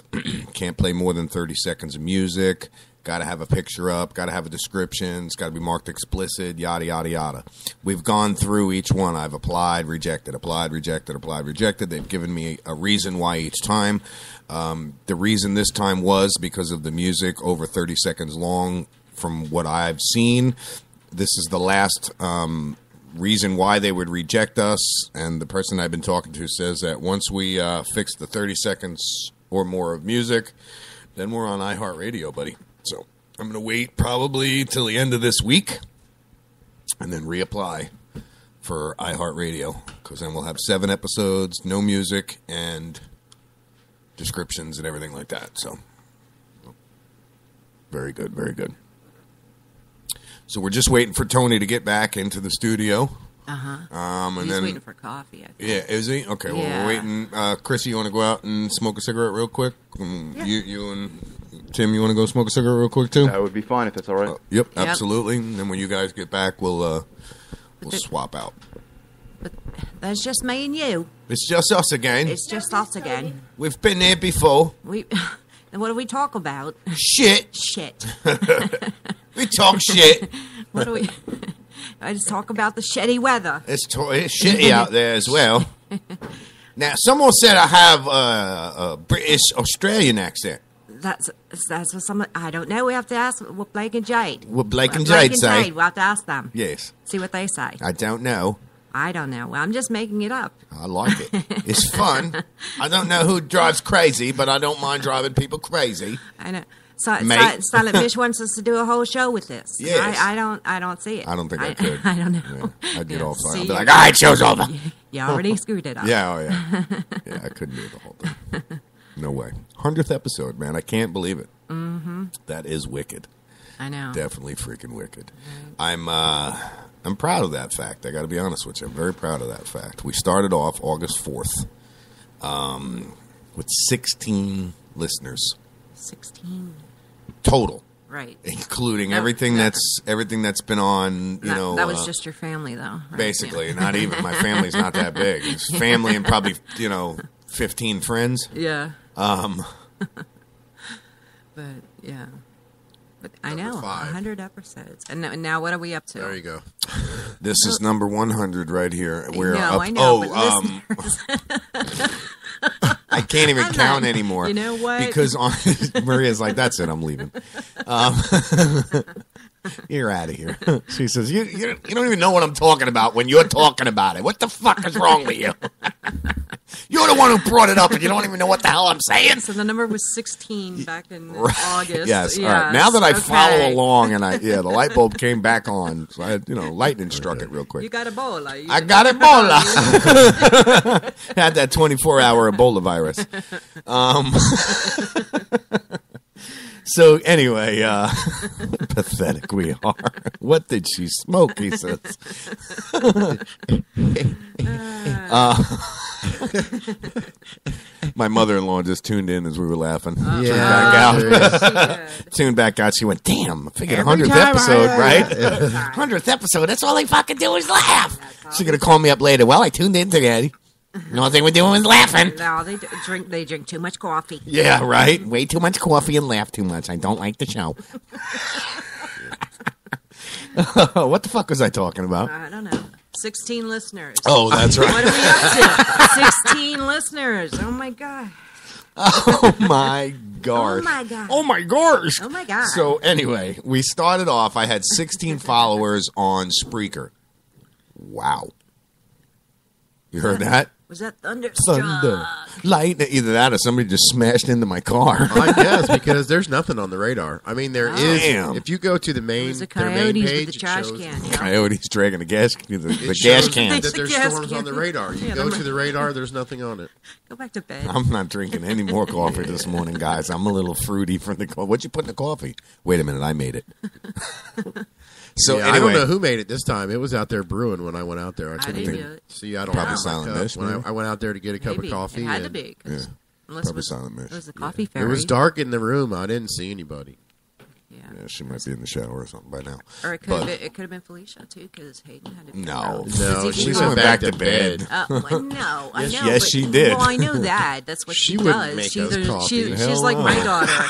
Can't play more than 30 seconds of music. Got to have a picture up. Got to have a description. It's got to be marked explicit, yada, yada, yada. We've gone through each one. I've applied, rejected, applied, rejected, applied, rejected. They've given me a reason why each time. The reason this time was because of the music over 30 seconds long from what I've seen. This is the last reason why they would reject us, and the person I've been talking to says that once we fix the 30 seconds or more of music, then we're on iHeartRadio, buddy. So I'm going to wait probably till the end of this week and then reapply for iHeartRadio, because then we'll have 7 episodes, no music, and descriptions and everything like that. So very good, very good. So we're just waiting for Tony to get back into the studio. And He's then waiting for coffee, I think. Yeah, is he? Okay, well, Yeah. we're waiting. Chrissy, you want to go out and smoke a cigarette real quick? You and Tim, you want to go smoke a cigarette real quick, too? That would be fine if it's all right. Yep, absolutely. And then when you guys get back, we'll swap out. That's just me and you. It's just us again. It's just us again. We've been there before. And what do we talk about? Shit. Shit. We talk shit. What do we... I just talk about the shitty weather. It's shitty out there as well. Now, someone said I have a British Australian accent. That's what some... I don't know. We have to ask what Blake and Jade. What Blake and Jade say. We'll have to ask them. Yes. See what they say. I don't know. I don't know. Well, I'm just making it up. I like it. It's fun. I don't know who drives crazy, but I don't mind driving people crazy. I know. Silent Fish wants us to do a whole show with this. Yes. I don't see it. I don't think I could. I don't know. Yeah, I'd get all fired. See, I'd be like, all right, show's over. You already screwed it up. Yeah, oh yeah. Yeah, I couldn't do the whole thing. No way. 100th episode, man. I can't believe it. Mm-hmm. That is wicked. I know. Definitely freaking wicked. I'm proud of that fact. I got to be honest with you. I'm very proud of that fact. We started off August 4th with 16 listeners. 16 total. Right. Including everything that's been on, that was just your family, though. Right? Basically, not even. My family's not that big. It's family and probably, 15 friends. Yeah. But yeah. But I know, 100 episodes. And now what are we up to? There you go. This is number 100 right here. We're up. I know, I can't even count anymore. You know what? Because Maria's like, that's it, I'm leaving. You're out of here. She says, you don't even know what I'm talking about when you're talking about it. What the fuck is wrong with you? You're the one who brought it up, and you don't even know what the hell I'm saying. So the number was 16 back in August. Yes. All right. Now that I follow along, and the light bulb came back on, so I had, lightning struck it real quick. You got Ebola. I got Ebola. Had that 24-hour Ebola virus. So anyway, pathetic we are. What did she smoke? He says. My mother-in-law just tuned in as we were laughing. Tuned back out. She went, damn, I figured 100th episode, right? 100th episode. That's all they fucking do is laugh. She's going to call me up later. Well, I tuned in today. The only thing we're doing is laughing. No, they drink too much coffee. Yeah, right. Way too much coffee and laugh too much. I don't like the show. What the fuck was I talking about? I don't know. 16 listeners. Oh, that's right. What are we up to? 16 listeners. Oh my god. Oh my gosh. Oh my god. Oh my gosh. Oh my god. So anyway, we started off. I had 16 followers on Spreaker. Wow. You heard that? Was that thunder? Thunder. Lightning. Either that or somebody just smashed into my car. I guess, because there's nothing on the radar. I mean, there is. Damn. If you go to the main, their main page, with the trash can. Coyotes dragging the gas can. That there's storms on the radar. You go to the radar, there's nothing on it. Go back to bed. I'm not drinking any more coffee this morning, guys. I'm a little fruity from the coffee. What'd you put in the coffee? Wait a minute, I made it. So anyway, I don't know who made it this time. It was out there brewing when I went out there. I couldn't didn't even do it. see. I don't Probably have Silent my Mish, cup. When I went out there to get a cup of coffee. It had to be. Unless probably Silent Mish. It was the coffee fairy. It was dark in the room. I didn't see anybody. Yeah, she might be in the shower or something by now. Or it could have been Felicia too, because Hayden had to. No, she went back to bed. No, I know. Yes, she did. Well, I know that. That's what she wouldn't does. make us coffee. She's like my daughter.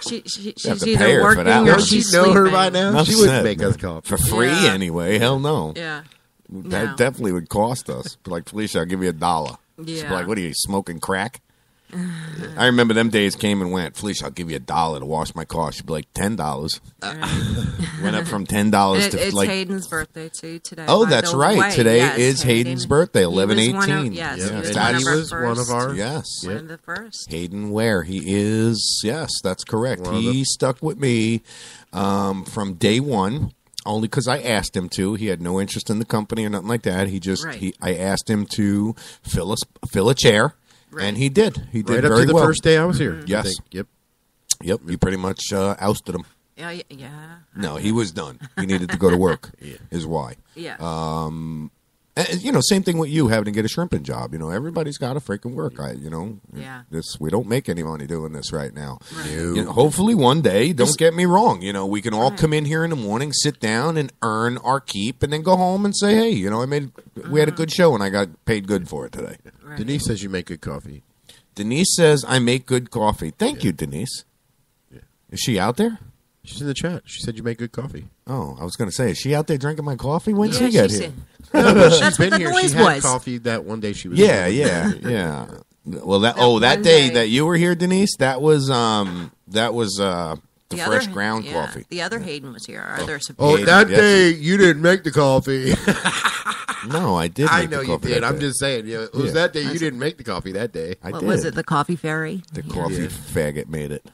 She's have to pay either her for working that or one. she's know sleeping. her by now. Enough She wouldn't said. make us coffee For free anyway. Hell no. Yeah. That definitely would cost us. Like, Felicia, I'll give you $1. She'd be Yeah. like, what are you, smoking crack? I remember them days came and went. Felicia, I'll give you $1 to wash my car. She'd be like, $10. Went up from $10 to It's like. Hayden's birthday too today. Oh, by that's the right. way. Today Yes, is Hayden's birthday, 11/18. Yes, Yes, he was that's- one of our first. Yes. One of the first. Hayden Ware. He is, yes, that's correct. He stuck with me from day one, only because I asked him to. He had no interest in the company or nothing like that. He just, I asked him to fill a chair, and he did. He did right up very to the well. first day I was here. Yes. I think. Yep. You pretty much ousted him. Yeah. No, he was done. He needed to go to work. Is why. Yeah. Same thing with you having to get a shrimping job. Everybody's got to freaking work. Yeah. We don't make any money doing this right now. Right. Hopefully one day, don't get me wrong, we can all come in here in the morning, sit down and earn our keep and then go home and say, hey, we had a good show and I got paid good for it today. Right. Denise says you make good coffee. Denise says I make good coffee. Thank you, Denise. Yeah. Is she out there? She's in the chat. She said you make good coffee. Oh, I was going to say, is she out there drinking my coffee? When'd she get here? No, but she's That's been what the here. She noise had was. coffee that one day she was Yeah. Well, that day that you were here, Denise, that was the fresh ground coffee. The other Hayden was here. That day you didn't make the coffee. No, I did. I make know the you coffee did. that I'm day. just saying. It was that day you didn't make the coffee that day. I What did. was it? The coffee fairy? The coffee faggot made it.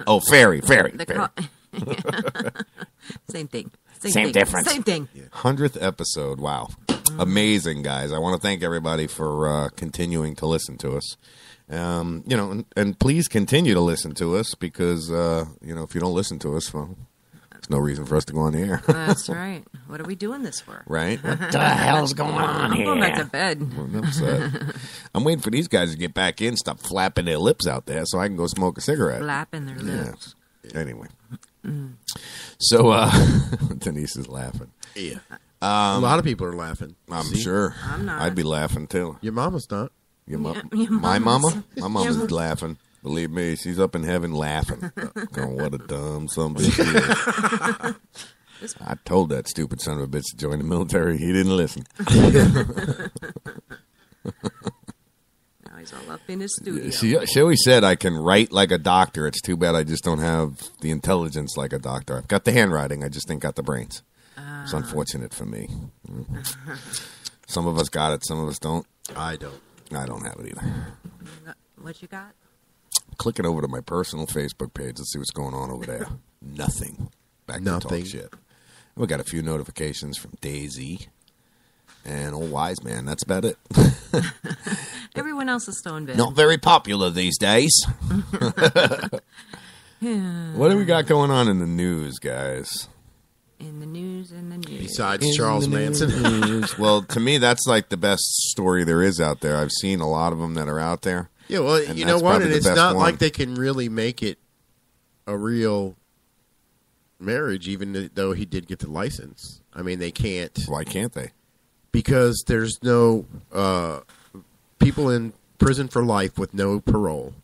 Oh, fairy. Same thing. Same difference. Same thing. 100th episode. Wow. Amazing, guys. I want to thank everybody for continuing to listen to us. And please continue to listen to us because, if you don't listen to us, well, there's no reason for us to go on the air. That's right. What are we doing this for? Right? What the hell's going on here? I'm going back to bed. I'm upset. I'm waiting for these guys to get back in, stop flapping their lips out there so I can go smoke a cigarette. Flapping their lips. Yeah. Anyway. So, Denise is laughing. Yeah. A lot of people are laughing. I'm sure. I'm not. I'd be laughing, too. Your mama's not. My mama? My mama's laughing. Believe me, she's up in heaven laughing. Going, what a dumb son of a bitch. I told that stupid son of a bitch to join the military. He didn't listen. Now he's all up in his studio. She always said I can write like a doctor. It's too bad I just don't have the intelligence like a doctor. I've got the handwriting. I just ain't got the brains. It's unfortunate for me. Some of us got it. Some of us don't. I don't. I don't have it either. What you got? Clicking over to my personal Facebook page. Let's see what's going on over there. Nothing. Back to talk shit. We got a few notifications from Daisy and old Wise Man. That's about it. Everyone else is still in bed. Not very popular these days. What do we got going on in the news, guys? In the news. Besides Charles Manson. Well, to me, that's like the best story there is out there. I've seen a lot of them that are out there. Yeah, well, you know what? And it's not like they can really make it a real marriage, even though he did get the license. I mean, they can't. Why can't they? Because there's no people in prison for life with no parole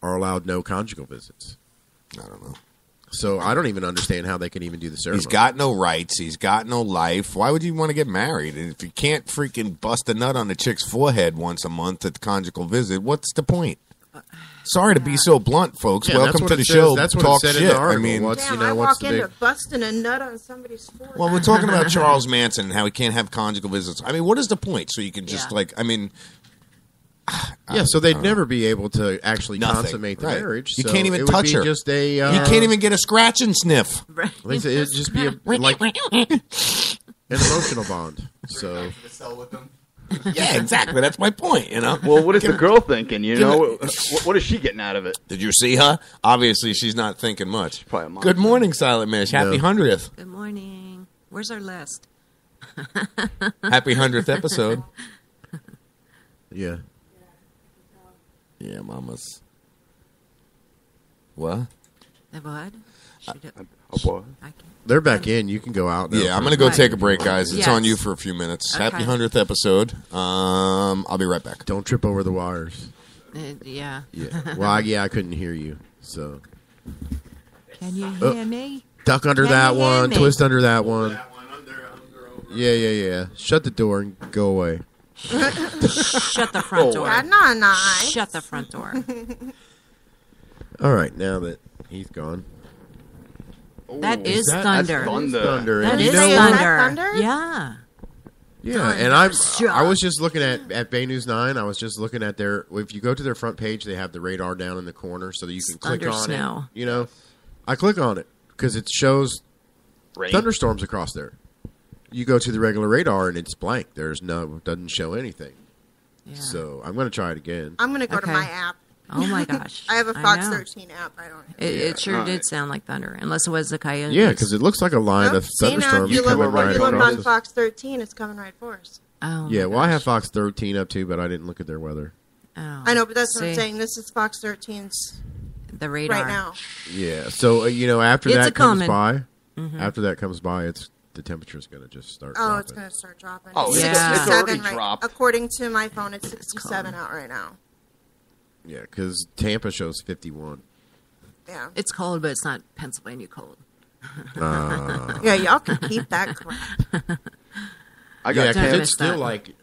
are allowed no conjugal visits. I don't know. So I don't even understand how they can even do the ceremony. He's got no rights. He's got no life. Why would you want to get married? And if you can't freaking bust a nut on the chick's forehead once a month at the conjugal visit, what's the point? Sorry to be so blunt, folks. Yeah, Welcome to the show. That's what Talk it said shit. in the article. I mean, I walk into busting a nut on somebody's forehead. Well, we're talking about Charles Manson and how he can't have conjugal visits. I mean, what is the point? So you can just so they'd never be able to actually consummate the marriage. You so can't even it would touch be her. Just a, you can't even get a scratch and sniff. Right. It'd just be an emotional bond. So. Yeah, exactly. That's my point. Well, what is the girl thinking? What is she getting out of it? Did you see her? Obviously, she's not thinking much. Good morning, Silent Mish. Happy 100th. Good morning. Where's our list? Happy 100th episode. Yeah. Yeah, mamas. What? What? What? They're back in. You can go out now. Yeah, I'm going to go take a break, guys. It's Yes. on you for a few minutes. Okay. Happy 100th episode. I'll be right back. Don't trip over the wires. Yeah. Yeah. Well, I couldn't hear you. So. Can you hear me? Duck under Can that you hear one. me? Twist under that one. Yeah. Shut the door and go away. Shut the front door. That's not nice. Shut the front door. All right, now that he's gone. That is thunder. That's thunder. That And is you know what? thunder. Yeah. Yeah, and I was just looking at Bay News 9. I was just looking at if you go to their front page, they have the radar down in the corner so that you can click on snow. it. I click on it because it shows thunderstorms across there. You go to the regular radar and it's blank. It doesn't show anything. Yeah. So I'm going to try it again. I'm going to go to my app. Oh my gosh! I have a Fox 13 app. I don't. It sure did sound like thunder, unless it was the coyotes. Yeah, because it looks like a line of thunderstorms coming right You look across. on Fox 13, it's coming right for us. Oh. Yeah, well, I have Fox 13 up too, but I didn't look at their weather. Oh. I know, but that's what I'm saying. This is Fox 13's the radar right now. Yeah, so after It's that comes a-comin'. by, Mm-hmm. the temperature's going to just start. Oh, dropping. it's going to start dropping. Oh, it's yeah. 67 It's already right. dropped. According to my phone, it's 67 out right now. Yeah, because Tampa shows 51. Yeah. It's cold, but it's not Pennsylvania cold. Yeah, y'all can keep that crap. Because it's still like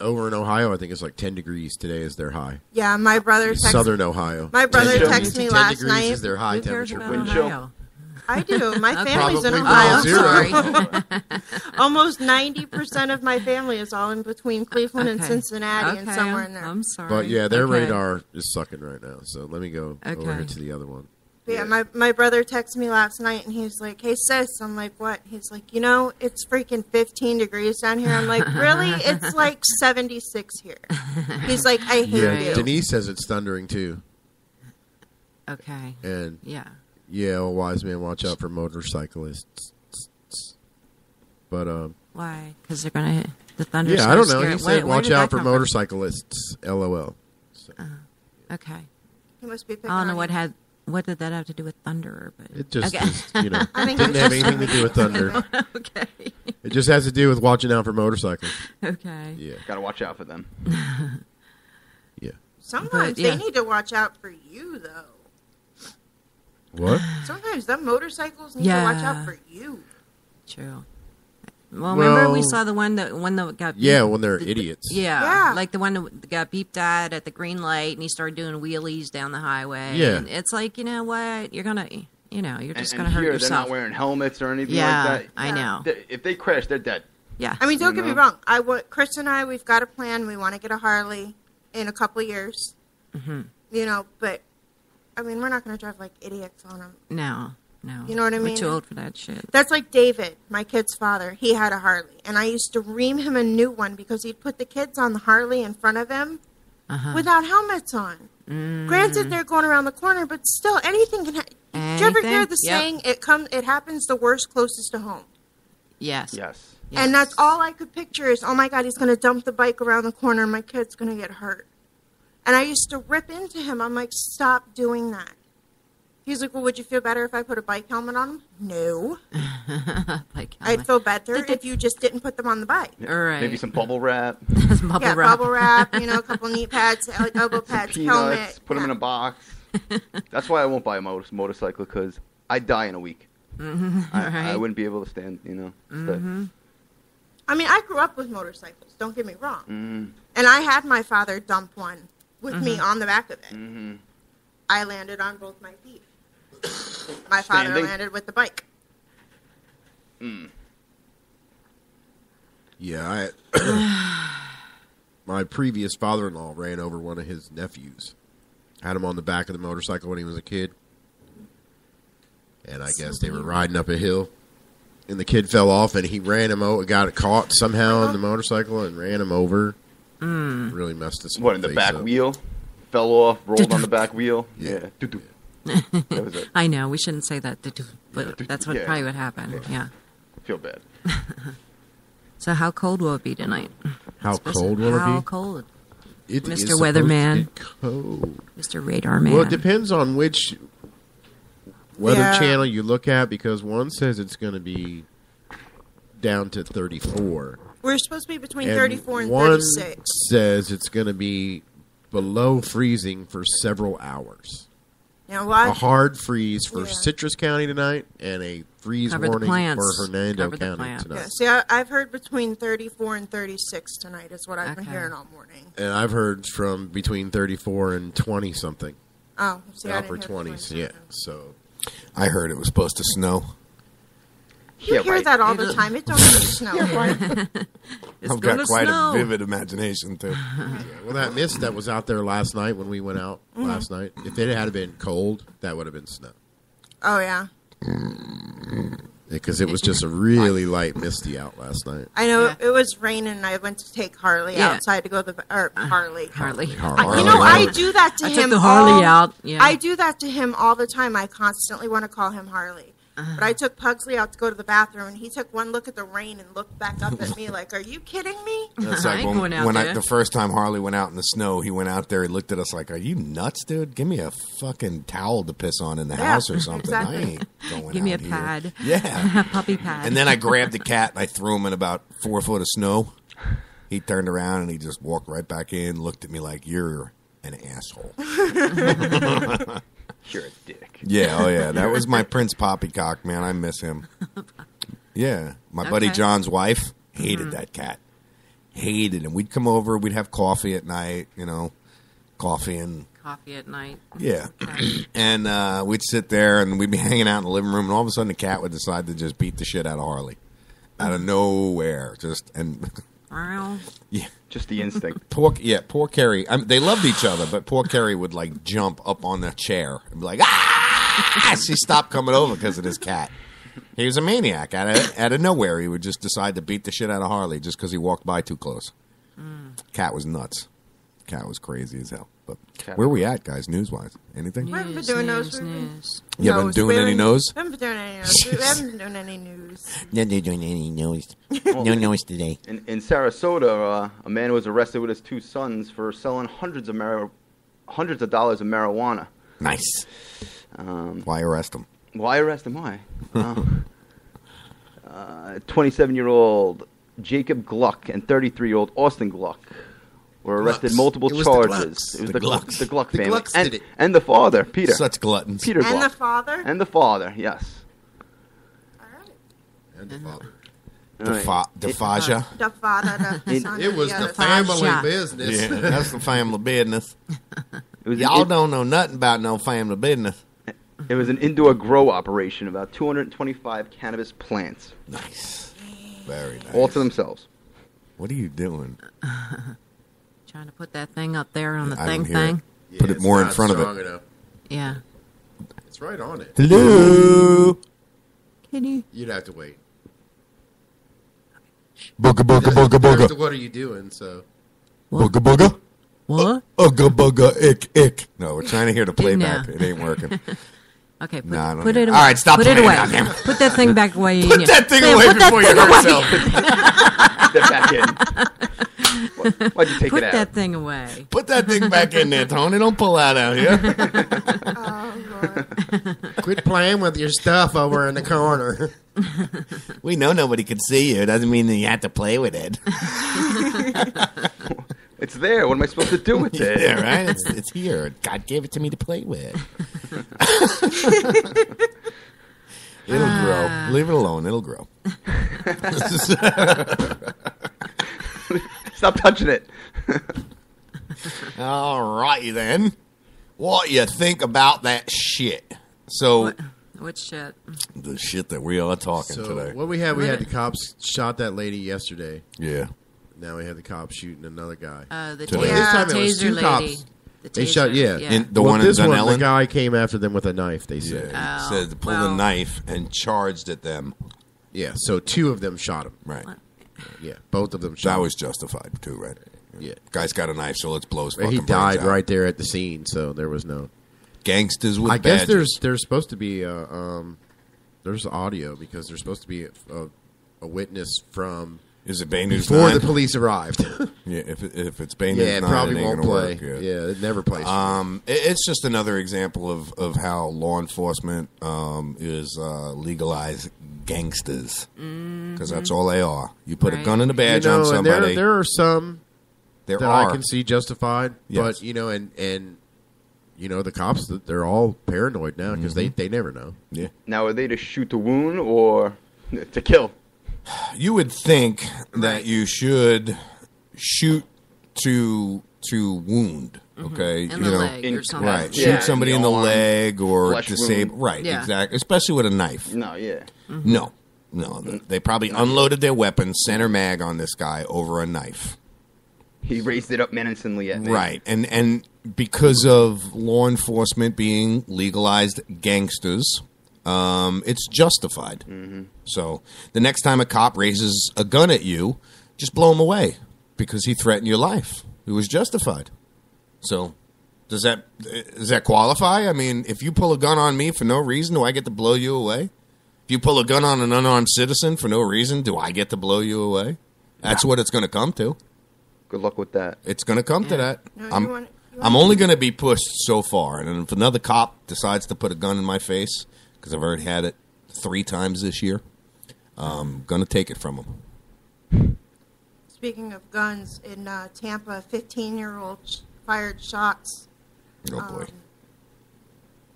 over in Ohio. I think it's like 10 degrees today is their high. Yeah, my brother texted Southern Ohio. My brother 10 texted me 10 last degrees night. is their high Who cares temperature. about Ohio? I do. My Okay. family's in Probably Ohio. sorry. Almost 90% of my family is all in between Cleveland and Okay. Cincinnati and Okay, somewhere in there. I'm sorry. But yeah, their Okay. radar is sucking right now. So let me go over Okay. here to the other one. But yeah, my brother texted me last night and he's like, "Hey sis," I'm like, "What?" He's like, "You know, it's freaking 15 degrees down here." I'm like, "Really? It's like 76 here." He's like, "I hate Yeah, you." Denise says it's thundering too. Okay. And Yeah. yeah, oh, wise man, watch out for motorcyclists. But Why? Because they're gonna hit the thunder. yeah, I don't know. He said, "Watch out for motorcyclists." LOL. So, Okay. He must be picking I don't know on what did that have to do with thunder, but it just okay. is, you know, I think didn't it's have just anything to do with thunder. Okay. It just has to do with watching out for motorcycles. Okay. Yeah. Gotta watch out for them. Yeah. Sometimes But, yeah. they need to watch out for you, though. What? Sometimes them motorcycles need to watch Yeah. out for you. True. Well, remember we Well, saw the one that got yeah, beeped- when they're idiots. Yeah, like the one that got beeped at the green light, and he started doing wheelies down the highway. Yeah. And it's like, you know what, you're gonna, you're just and gonna hurt here, yourself. they're not wearing helmets or anything Yeah, like that. I know. If they crash, they're dead. Yeah. I mean, don't You get me know? wrong. Chris and I, we've got a plan. We want to get a Harley in a couple of years. Mm-hmm. You know, but I mean, we're not going to drive like idiots on them. No. You know what I mean? We're too old for that shit. That's like David, my kid's father. He had a Harley, and I used to ream him a new one because he'd put the kids on the Harley in front of him without helmets on. Granted, they're going around the corner, but still, anything can happen. Did you ever hear the saying, it happens the worst closest to home? Yes. Yes. And that's all I could picture is, oh my God, he's going to dump the bike around the corner and my kid's going to get hurt. And I used to rip into him. I'm like, stop doing that. He's like, well, would you feel better if I put a bike helmet on him? No. I'd feel better if you just didn't put them on the bike. All right. Maybe some bubble wrap. Bubble wrap, a couple knee pads, like elbow pads, Peanuts, helmet. put them in a box. That's why I won't buy a motorcycle, because I'd die in a week. I wouldn't be able to stand, stay. I mean, I grew up with motorcycles, don't get me wrong. Mm-hmm. And I had my father dump one with me on the back of it. Mm-hmm. I landed on both my feet. My father Standing? landed with the bike. Yeah, my previous father-in-law ran over one of his nephews. Had him on the back of the motorcycle when he was a kid. And I guess they were riding up a hill. And the kid fell off, and he ran him over, got it caught somehow on the motorcycle and ran him over. Really messed us up. What, in the back wheel? Fell off, rolled on the back wheel? Yeah. That was it. I know, we shouldn't say that, but that's what Yeah. probably would happen. Yeah. Feel bad. So how cold will it be tonight? How cold will it be? How cold? It is Mr. supposed Weatherman. to get cold. Mr. Radar Man. Well, it depends on which weather Yeah. channel you look at, because one says it's going to be down to 34. We're supposed to be between And 34 and one 36. says it's going to be below freezing for several hours. Now, A what? hard freeze for Yeah. Citrus County tonight, and a freeze Cover the warning plants. for Hernando Cover the County plants. tonight. Yeah, see, I've heard between 34 and 36 tonight is what I've been Okay. hearing all morning. And I've heard from between 34 and 20 something. Oh, see, I Upper didn't hear 20s, yeah. So I heard it was supposed to snow. You hear that all the time. It don't even snow. It's I've got gonna quite snow. a vivid imagination, too. well, that mist that was out there last night when we went out last night, if it had been cold, that would have been snow. Oh, yeah. Because it was just a really light misty out last night. I know it was raining and I went to take Harley Yeah. outside to go to the Harley. Harley. You know, I do that to I him. took the Harley all- out. Yeah. I do that to him all the time. I constantly want to call him Harley. But I took Pugsley out to go to the bathroom, and he took one look at the rain and looked back up at me like, "Are you kidding me?" That's I like ain't going out when there. the first time Harley went out in the snow, he went out there, he looked at us like, "Are you nuts, dude? Give me a fucking towel to piss on in the Yeah, house or something. exactly. I ain't going Give me a out here." pad. Yeah. Puppy pad. And then I grabbed the cat and I threw him in about 4 foot of snow. He turned around and he just walked right back in, looked at me like, "You're an asshole." You're a dick. Yeah, oh yeah. That was my Prince Poppycock, man. I miss him. Yeah. My buddy Okay. John's wife hated that cat. Hated him. We'd come over, we'd have coffee at night, coffee and Coffee at night. yeah. And we'd sit there and we'd be hanging out in the living room, and all of a sudden the cat would decide to just beat the shit out of Harley. Out of nowhere. Yeah. Just the instinct. Poor Carrie. They loved each other, but poor Carrie would like jump up on the chair and be like, ah! She stopped coming over because of this cat. He was a maniac. Out of nowhere, he would just decide to beat the shit out of Harley just because he walked by too close. Cat was nuts. Cat was crazy as hell. But where are we at, guys, news-wise? Anything? We haven't been doing those. You haven't been doing any nose? We haven't been doing any news. We haven't been doing any news. Not doing any news. No news today. In Sarasota, a man was arrested with his 2 sons for selling hundreds of dollars of marijuana. Nice. Why arrest him? Why arrest him? Why? 27-year-old Jacob Gluck and 33-year-old Austin Gluck were arrested multiple charges. It was the Glucks. The Gluck family. Glucks did it. And the father, Peter. Such gluttons. Peter Gluck. And the father? And the father, yes. And the father. The father. The father, the son. It was the family business. Yeah, that's the family business. Y'all don't know nothing about no family business. It was an indoor grow operation, about 225 cannabis plants. Nice. Very nice. All to themselves. What are you doing? Trying to put that thing up there on the I thing don't hear thing. it. Put it more in front of it. Enough. Yeah. It's right on it. Hello. Kitty. You'd have to wait. Booga booga booga booga. What are you doing? So. Booga booga. What? Ugga booga ick. No, we're trying to hear the playback. No. It ain't working. Okay, put it away. All right, stop put it playing away. now, damn it. Put that thing back away. Put that thing away before you hurt yourself. Put that back in. Why'd you take Put it out? that thing away. Put that thing back in there, Tony. Don't pull that out here. Quit playing with your stuff over in the corner. We know nobody can see you. It doesn't mean that you have to play with it. It's there. What am I supposed to do with it? Yeah, right? It's here. God gave it to me to play with. It'll grow. Leave it alone. It'll grow. Stop touching it. All righty then. What you think about that shit? So, what shit? The shit that we are talking So today. what we had the cops shot that lady yesterday. Yeah. Now we had the cops shooting another guy. The Well, this time it was taser 2 lady. cops. The They taser, shot, yeah. yeah. The one in this one, Dunellen? the guy came after them with a knife, they said. Yeah, he said to pull a knife and charged at them. Yeah, so 2 of them shot him. Right. Yeah, both of them shot him. That was justified, too, right? Yeah. Guy's got a knife, so let's blow his But fucking he died brains out. right there at the scene, so there was no... Gangsters with I guess badges. there's supposed to be there's audio because there's supposed to be a witness from... Is it Bay News before 9? the police arrived. Yeah, if it's Bay News 9, it probably it ain't won't gonna play. work. Yeah, it never plays. It's just another example of how law enforcement is legalized gangsters, because that's all they are. You put a gun and a badge on somebody. And there are some that I can see justified, Yes. but and the cops, they're all paranoid now because they never know. Yeah. Now, are they to shoot to wound or to kill? You would think that you should shoot to wound. Okay, In the leg or something. right? Yeah, Shoot somebody in the arm, leg or flesh disable. wound. Right, Yeah. exactly. Especially with a knife. No, yeah. No. They probably unloaded their weapon, center mag on this guy over a knife. He raised it up menacingly at me. Right, and because of law enforcement being legalized gangsters, it's justified. So the next time a cop raises a gun at you, just blow him away because he threatened your life. It was justified. So does that qualify? I mean, if you pull a gun on me for no reason, do I get to blow you away? If you pull a gun on an unarmed citizen for no reason, do I get to blow you away? That's what it's going to come to. Good luck with that. It's going to come to that. No, I'm only going to be pushed so far, and if another cop decides to put a gun in my face, because I've already had it 3 times this year, I'm going to take it from him. Speaking of guns, in Tampa, a 15-year-old fired shots. Oh, boy.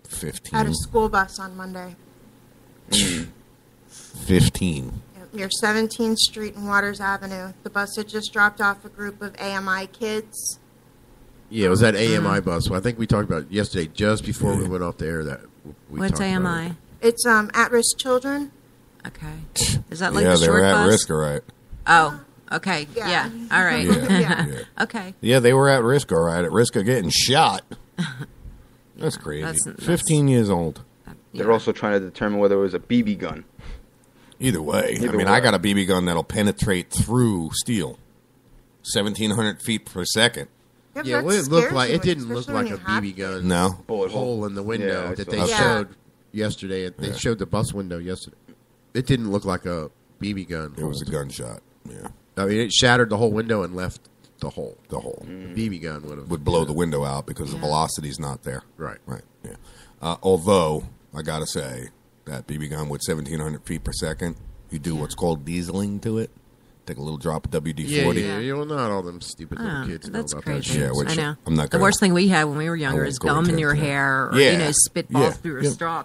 15. At a school bus on Monday. 15. Near 17th Street and Waters Avenue. The bus had just dropped off a group of AMI kids. Yeah, it was that AMI bus. Well, I think we talked about it yesterday, just before we went off the air. That we What's talked about AMI? it. It's at-risk children. Okay. Is that like yeah, the they short were at bus? risk, all right. Oh, okay. Yeah. All right. Yeah. Okay. Yeah, they were at risk, all right. At risk of getting shot. That's crazy. That's- 15 years old. They're also trying to determine whether it was a BB gun. Either way. Either I mean, way. I got a BB gun that'll penetrate through steel. 1,700 feet per second. Yeah, well, it looked like it didn't look like a BB gun. No. Bullet hole in the window Yeah, that I they saw that. showed yesterday. They Yeah. showed the bus window yesterday. It didn't look like a BB gun. It was a gunshot. Yeah. I mean, it shattered the whole window and left the hole. The hole. BB gun would have Would blow the window out because the velocity's not there. Right. Right. Yeah. Although, I got to say, that BB gun with 1,700 feet per second, you do what's called dieseling to it. Take a little drop of WD-40. Yeah, you know, not all them stupid little kids know That's about crazy. that shit. Yeah, which I know. I'm not The gonna- worst thing we had when we were younger won't is go gum into in your it. hair, or Yeah. spitballs Yeah. through a Yep. straw.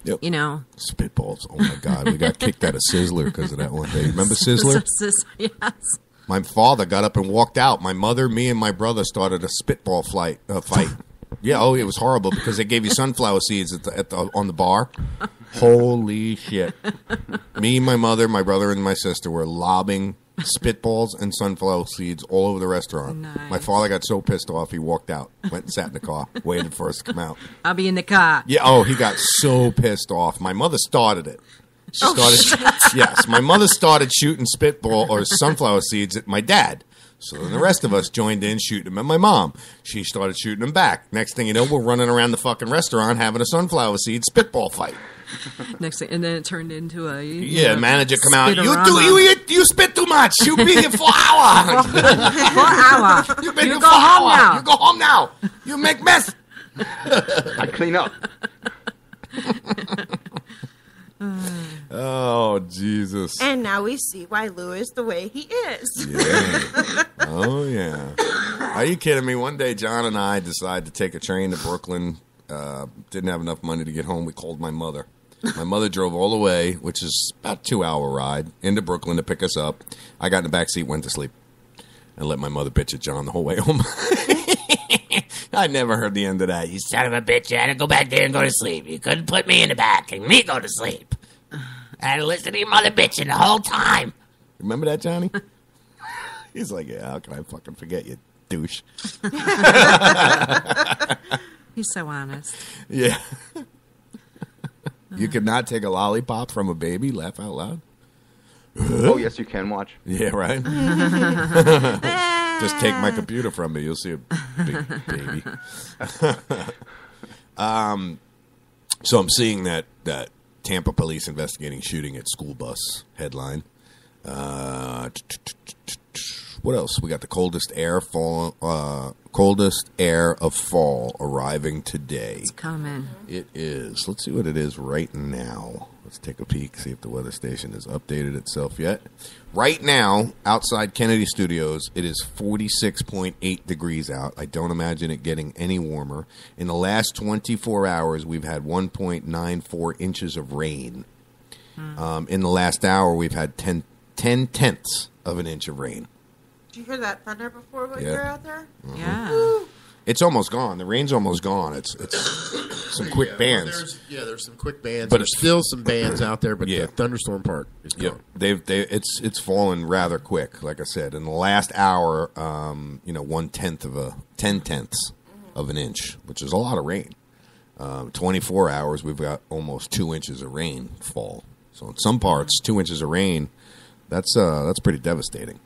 Yep. You know. Spitballs. Oh, my God. We got kicked out of Sizzler because of that one day. Remember Sizzler? Yes. My father got up and walked out. My mother, me, and my brother started a spitball fight. Yeah, it was horrible because they gave you sunflower seeds on the bar. Holy shit! Me, my mother, my brother, and my sister were lobbing spitballs and sunflower seeds all over the restaurant. Nice. My father got so pissed off he walked out, went and sat in the car, waited for us to come out. I'll be in the car. Yeah. He got so pissed off. My mother started it. She started. Yes, my mother started shooting spitball or sunflower seeds at my dad. So then the rest of us joined in shooting them at my mom. She started shooting them back. Next thing you know, we're running around the fucking restaurant having a sunflower seed spitball fight. Next thing, and then it turned into a Manager come out. spitorama. You spit too much. You be here for hour. For hour. You been You here go for home hour. now. You go home now. You make mess. I clean up. Oh Jesus. And now we see why Lou is the way he is. Yeah. Oh, yeah. Are you kidding me? One day, John and I decided to take a train to Brooklyn. Didn't have enough money to get home. We called my mother. My mother drove all the way, which is about a 2-hour ride, into Brooklyn to pick us up. I got in the back seat, went to sleep, and let my mother bitch at John the whole way home. I never heard the end of that. You son of a bitch, you had to go back there and go to sleep. You couldn't put me in the back and me go to sleep. I had to listen to your mother bitching the whole time. Remember that, Johnny? He's like, yeah, how can I fucking forget you, douche? He's so honest. Yeah. You could not take a lollipop from a baby, laugh out loud. Oh, yes, you can. Watch. Yeah, right? Just take my computer from me. You'll see a big baby. So I'm seeing that Tampa police investigating shooting at school bus headline. What else? We got the coldest air of fall arriving today. It's coming. It is. Let's see what it is right now. Let's take a peek, see if the weather station has updated itself yet. Right now, outside Kennedy Studios, it is 46.8 degrees out. I don't imagine it getting any warmer. In the last 24 hours, we've had 1.94 inches of rain. In the last hour, we've had 10 tenths of an inch of rain. Did you hear that thunder before when Yeah. you were out there? Yeah. Woo. It's almost gone. The rain's almost gone. It's some quick bands. There's some quick bands. But There's still some bands out there, but Yeah. the thunderstorm part is gone. It's fallen rather quick. Like I said, in the last hour, 10 tenths of an inch, which is a lot of rain. 24 hours, we've got almost 2 inches of rain fall. So in some parts, 2 inches of rain, that's pretty devastating.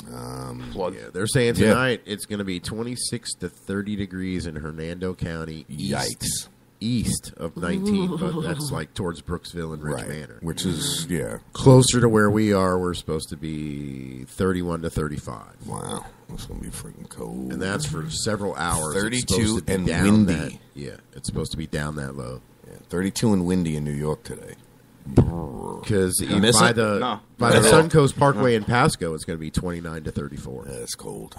Yeah, they're saying tonight it's going to be 26 to 30 degrees in Hernando County. Yikes. East of 19, but that's like towards Brooksville and Rich Manor. Which is, Closer to where we are, we're supposed to be 31 to 35. Wow. That's going to be freaking cold. And that's for several hours. 32 and down windy. It's supposed to be down that low. Yeah, 32 and windy in New York today. Because by the Suncoast Parkway in Pasco, it's going to be 29 to 34. Yeah, it's cold.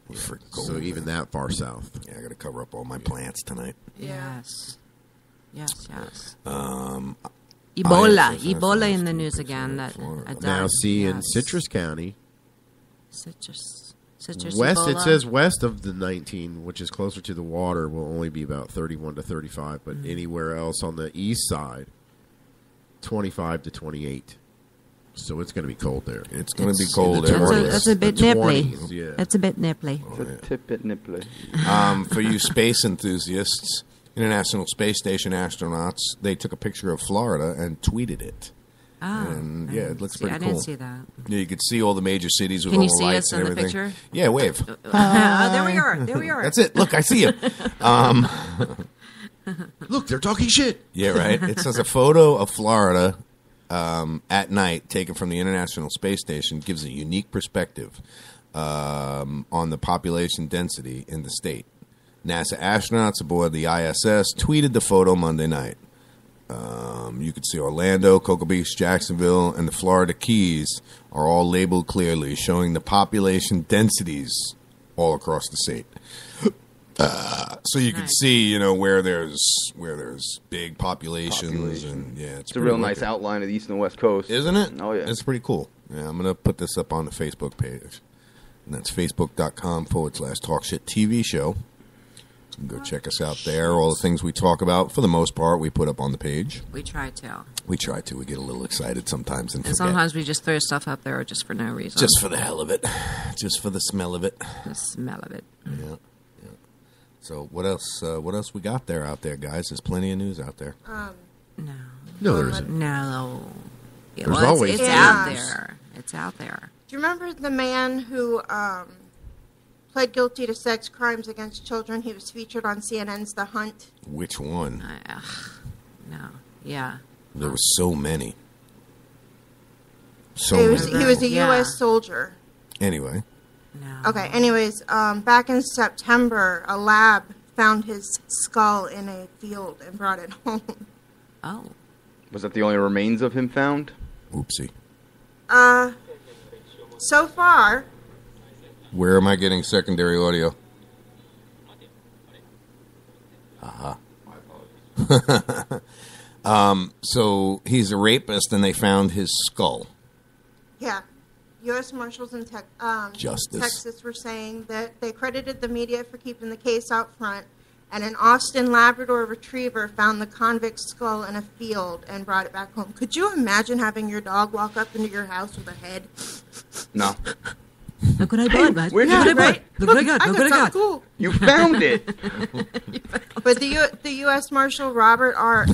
It's freaking cold. So even that far south. Yeah, I got to cover up all my plants tonight. Yes. Ebola Ebola in the news again. Now, see, in Citrus County, Citrus West, Ebola. it says west of the 19, which is closer to the water, will only be about 31 to 35. But anywhere else on the east side, 25 to 28. So it's going to be cold there. It's going to be cold there. That's a bit nipply. Yeah. That's a bit nipply. It's a bit nipply. For you space enthusiasts, International Space Station astronauts, they took a picture of Florida and tweeted it. Oh, and yeah, it looks pretty cool. I didn't see that. Yeah, you could see all the major cities with Can all you the see lights us and in the everything. picture? Yeah, wave. There we are. There we are. That's it. Look, I see you. Look, they're talking shit. Yeah, right. It says a photo of Florida at night taken from the International Space Station gives a unique perspective on the population density in the state. NASA astronauts aboard the ISS tweeted the photo Monday night. You could see Orlando, Cocoa Beach, Jacksonville, and the Florida Keys are all labeled clearly, showing the population densities all across the state. So you can see, where there's big populations, and it's a real nice outline of the east and west coast, isn't it? Oh yeah, it's pretty cool. Yeah, I'm gonna put this up on the Facebook page, and that's facebook.com/Talk Shit TV Show. So you can go check us out there. All the things we talk about, for the most part, we put up on the page. We try to. We get a little excited sometimes and forget. Sometimes we just throw stuff up there just for no reason. Just for the hell of it. Just for the smell of it. The smell of it. Yeah. So what else? What else we got out there, guys? There's plenty of news out there. No, there isn't. No. There's always it's out there. It's out there. Do you remember the man who pled guilty to sex crimes against children? He was featured on CNN's The Hunt. Which one? No. Yeah. There were so many. He was a U.S. soldier. Anyway. No. Okay. Anyways, back in September, a lab found his skull in a field and brought it home. Oh. Was that the only remains of him found? Oopsie. So far. Where am I getting secondary audio? So he's a rapist, and they found his skull. Yeah. U.S. Marshals in Texas were saying that they credited the media for keeping the case out front, and an Austin Labrador Retriever found the convict's skull in a field and brought it back home. Could you imagine having your dog walk up into your house with a head? No. Look what I got, man. Where'd Look you what I got. Look what I got. Look what I got. Cool. You found it. But the U.S. Marshal Robert R.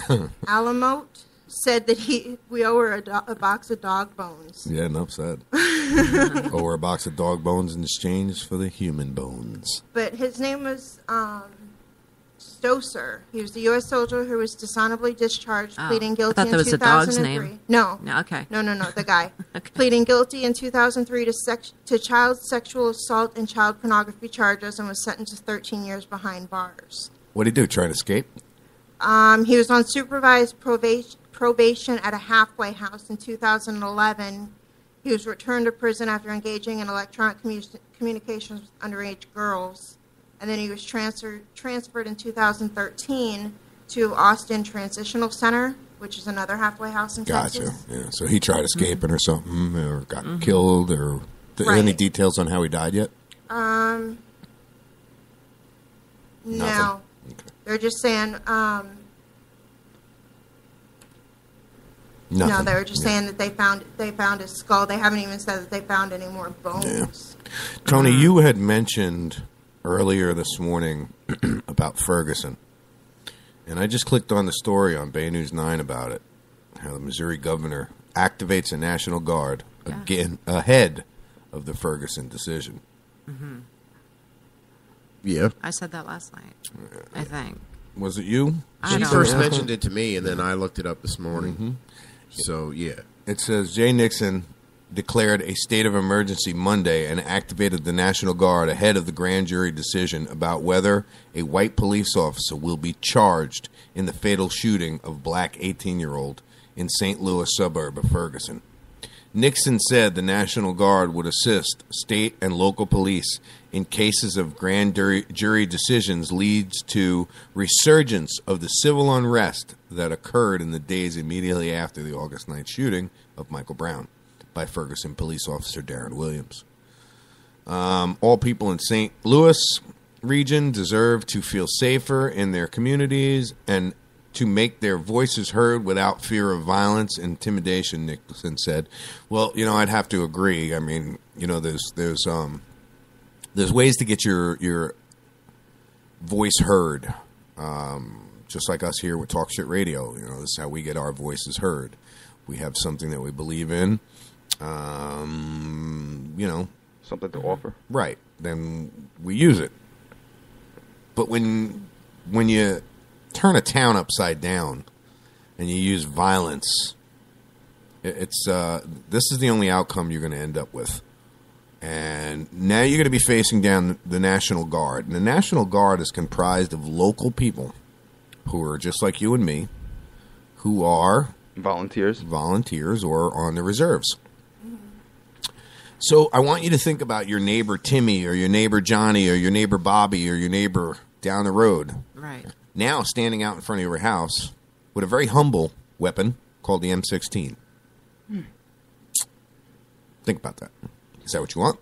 Alamote said that we owe her a box of dog bones. Yeah, enough said. Owe her a box of dog bones in exchange for the human bones. But his name was Stoser. He was the U.S. soldier who was dishonorably discharged, pleading guilty in 2003. I thought that was the dog's name. No. No, okay. No, the guy. Okay. Pleading guilty in 2003 to child sexual assault and child pornography charges and was sentenced to 13 years behind bars. What did he do, try to escape? He was on supervised probation at a halfway house in 2011. He was returned to prison after engaging in electronic communications with underage girls. And then he was transferred in 2013 to Austin Transitional Center, which is another halfway house in Texas. Gotcha. Yeah. So he tried escaping or something, or got killed, or any details on how he died yet? No. Okay. They're just saying. Nothing. No, they were just saying that they found his skull. They haven't even said that they found any more bones. Yeah. Tony, you had mentioned earlier this morning about Ferguson, and I just clicked on the story on Bay News 9 about it, how the Missouri governor activates a National Guard again ahead of the Ferguson decision. Mm-hmm. Yeah. I said that last night, I think. Was it you? She first mentioned it to me, and then I looked it up this morning. Mm-hmm. So, yeah. It says Jay Nixon declared a state of emergency Monday and activated the National Guard ahead of the grand jury decision about whether a white police officer will be charged in the fatal shooting of black 18-year-old in St. Louis suburb of Ferguson. Nixon said the National Guard would assist state and local police in cases of grand jury decisions leads to resurgence of the civil unrest that occurred in the days immediately after the August 9th shooting of Michael Brown by Ferguson police officer Darren Williams. All people in St. Louis region deserve to feel safer in their communities and to make their voices heard without fear of violence, intimidation, Nicholson said. Well, I'd have to agree. I mean, there's ways to get your voice heard. Just like us here with Talk Shit Radio, this is how we get our voices heard. We have something that we believe in, something to offer. Right. Then we use it. But when you turn a town upside down and you use violence, this is the only outcome you're going to end up with. And now you're going to be facing down the National Guard. And the National Guard is comprised of local people who are just like you and me, who are volunteers or on the reserves. So I want you to think about your neighbor Timmy or your neighbor Johnny or your neighbor Bobby or your neighbor down the road. Right. Now standing out in front of your house with a very humble weapon called the M16. Think about that. Is that what you want?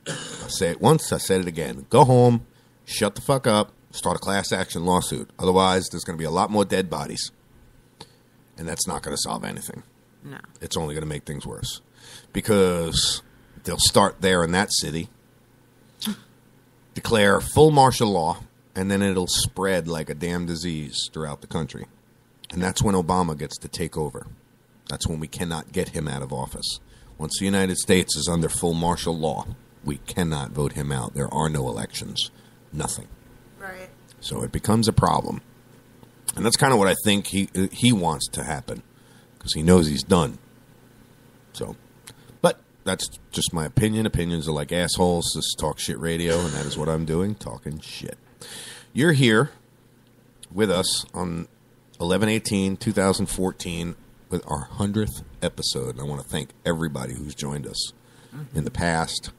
I say it once, I said it again. Go home, shut the fuck up, start a class action lawsuit. Otherwise, there's going to be a lot more dead bodies. And that's not going to solve anything. No. It's only going to make things worse. Because they'll start there in that city, declare full martial law, and then it'll spread like a damn disease throughout the country. And that's when Obama gets to take over. That's when we cannot get him out of office. Once the United States is under full martial law, we cannot vote him out. There are no elections. Nothing. Right. So it becomes a problem. And that's kind of what I think he wants to happen. Because he knows he's done. So, but that's just my opinion. Opinions are like assholes. This is Talk Shit Radio, and that is what I'm doing, talking shit. You're here with us on 11/18/2014 with our 100th episode. And I want to thank everybody who's joined us in the past.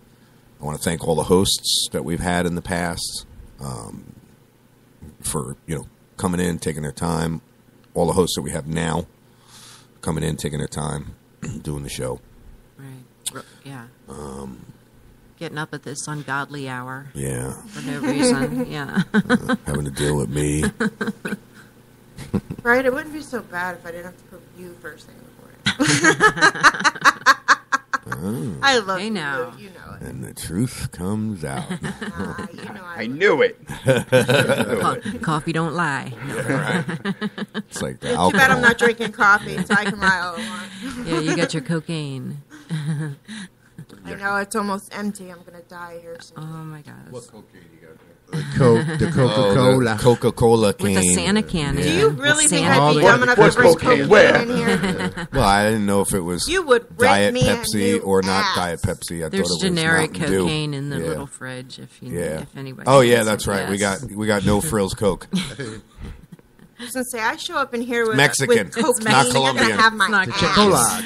I want to thank all the hosts that we've had in the past for, coming in, taking their time. All the hosts that we have now coming in, taking their time, doing the show. Right. Yeah. Getting up at this ungodly hour. Yeah. For no reason. Yeah. Having to deal with me. Right, it wouldn't be so bad if I didn't have to put you first thing in the morning. I love you. Now. You know it. And the truth comes out. I knew it. Coffee don't lie. No. Right. It's like the Too alcohol. bad I'm not drinking coffee, so I can lie all I want. Yeah, you got your cocaine. I know, it's almost empty. I'm going to die here soon. Oh, my God. What cocaine you got there? The Coca-Cola. The Coca-Cola cane. With the Santa can. Do you really think Santa I'd be dumb enough to bring cocaine in here? Well, I didn't know if it was You would rip Diet me a Pepsi new or not ass. Diet Pepsi. I There's thought it generic was Mountain Dew. cocaine in the Yeah. little fridge if anybody. Oh yeah, wants that's it, right. yes. We got no frills Coke. I was going to say, I show up in here with Mexican. with cocaine. Not You're Colombian. gonna have my Not ass. Chicola.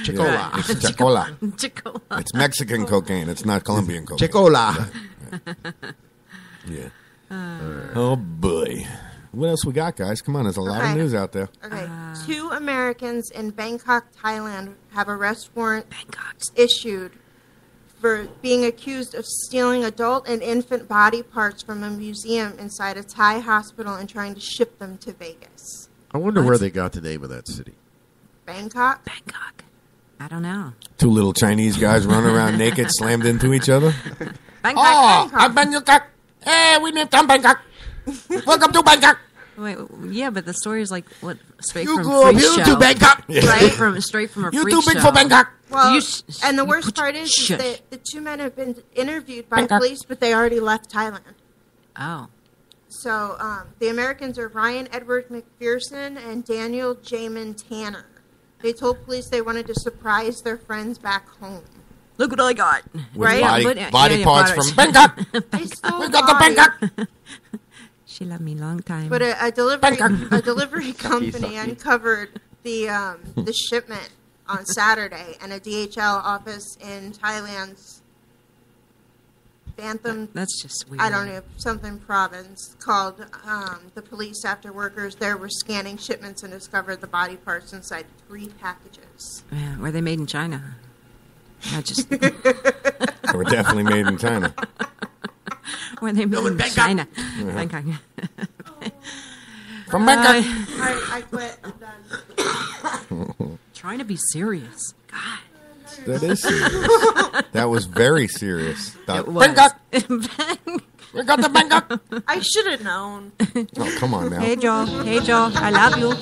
It's Chicola. Chicola. It's Mexican cocaine. It's not Colombian cocaine. Chicola. Yeah. Oh boy. What else we got, guys? Come on, there's a lot of news out there. Okay, 2 Americans in Bangkok, Thailand, have arrest warrants issued for being accused of stealing adult and infant body parts from a museum inside a Thai hospital and trying to ship them to Vegas. I wonder where they got the name of that city. Bangkok? Bangkok. I don't know. 2 little Chinese guys running around naked, slammed into each other. Bangkok. I'm Bangkok. Hey, we need some Bangkok. Welcome to Bangkok. Wait, yeah, but the story is like what straight You from go freak up here show. to Bangkok. Straight from a You freak too big show. for Bangkok. Well, and the worst part is shush. that the 2 men have been interviewed by Bangkok. police, but they already left Thailand. Oh. So the Americans are Ryan Edward McPherson and Daniel Jamin Tanner. They told police they wanted to surprise their friends back home. Look what I got. With Right? body parts from Bangkok. They stole We got the bodies. Bangkok. She loved me long time. But a delivery company uncovered the shipment on Saturday, and a DHL office in Thailand's Bantam. That's just weird. I don't know, something province called the police after workers there were scanning shipments and discovered the body parts inside 3 packages. Yeah, were they made in China? Not just. They were definitely made in China. Or they made in China. Bangkok. From Bangkok. I quit. I'm done. Trying to be serious. God. That is serious. That was very serious. It was. Bangkok. We got the Bangkok. I should have known. Oh, come on now. Hey, Joe. Hey, Joe. I love you.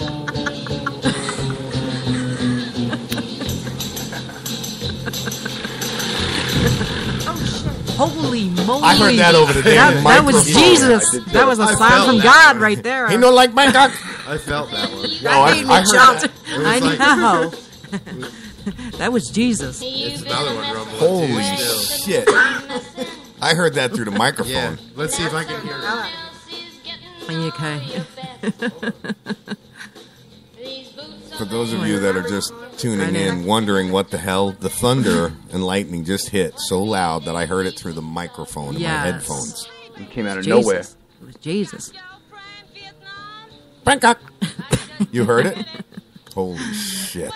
Holy moly. I heard that over the damn That was microphone. Jesus. That was a sign from God right there. He know like Bangkok. I felt that one. That made me jump. I like- know. That was Jesus. It's another one, Rumble. Holy shit. I heard that through the microphone. Yeah, let's see if I can hear it. Okay. For those of you that are just tuning in, wondering what the hell, the thunder and lightning just hit so loud that I heard it through the microphone in my headphones. It came out of Jesus. nowhere. It was Jesus. Bangkok. You heard it? Holy shit.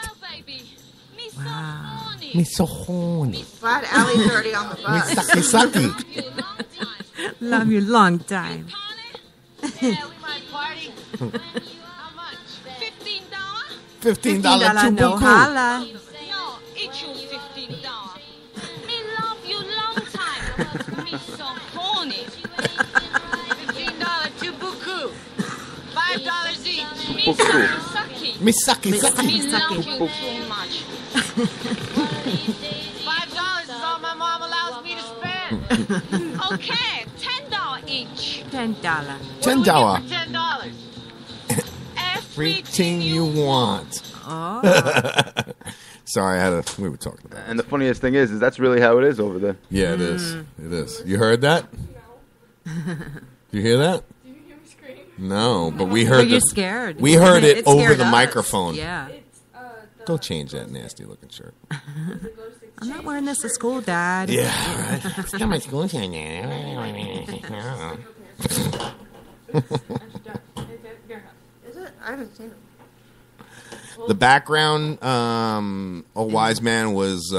Wow. Me so horny. Glad Allie's already on the Me bus. sucky sucky. Love you long time. $15 $15 no holla. Each you $15. Me love you long time. Me so horny. $15 to buku. $5 each. Me Buku. sucky. Me sucky Me sucky. love you so much. $5 is all my mom allows me to spend. Okay, $10 each. $10. $10. $10. Everything you want. Oh. Sorry, we were talking about it. And the funniest thing is that's really how it is over there. Yeah, it is. It is. You heard that? You hear that? No, but we heard But you're the- scared. We heard it over scared the us. microphone. Yeah. Go change that nasty looking shirt. I'm not wearing this to school, Dad. Yeah, right. Is it? I haven't seen it. The background, A Wise Man was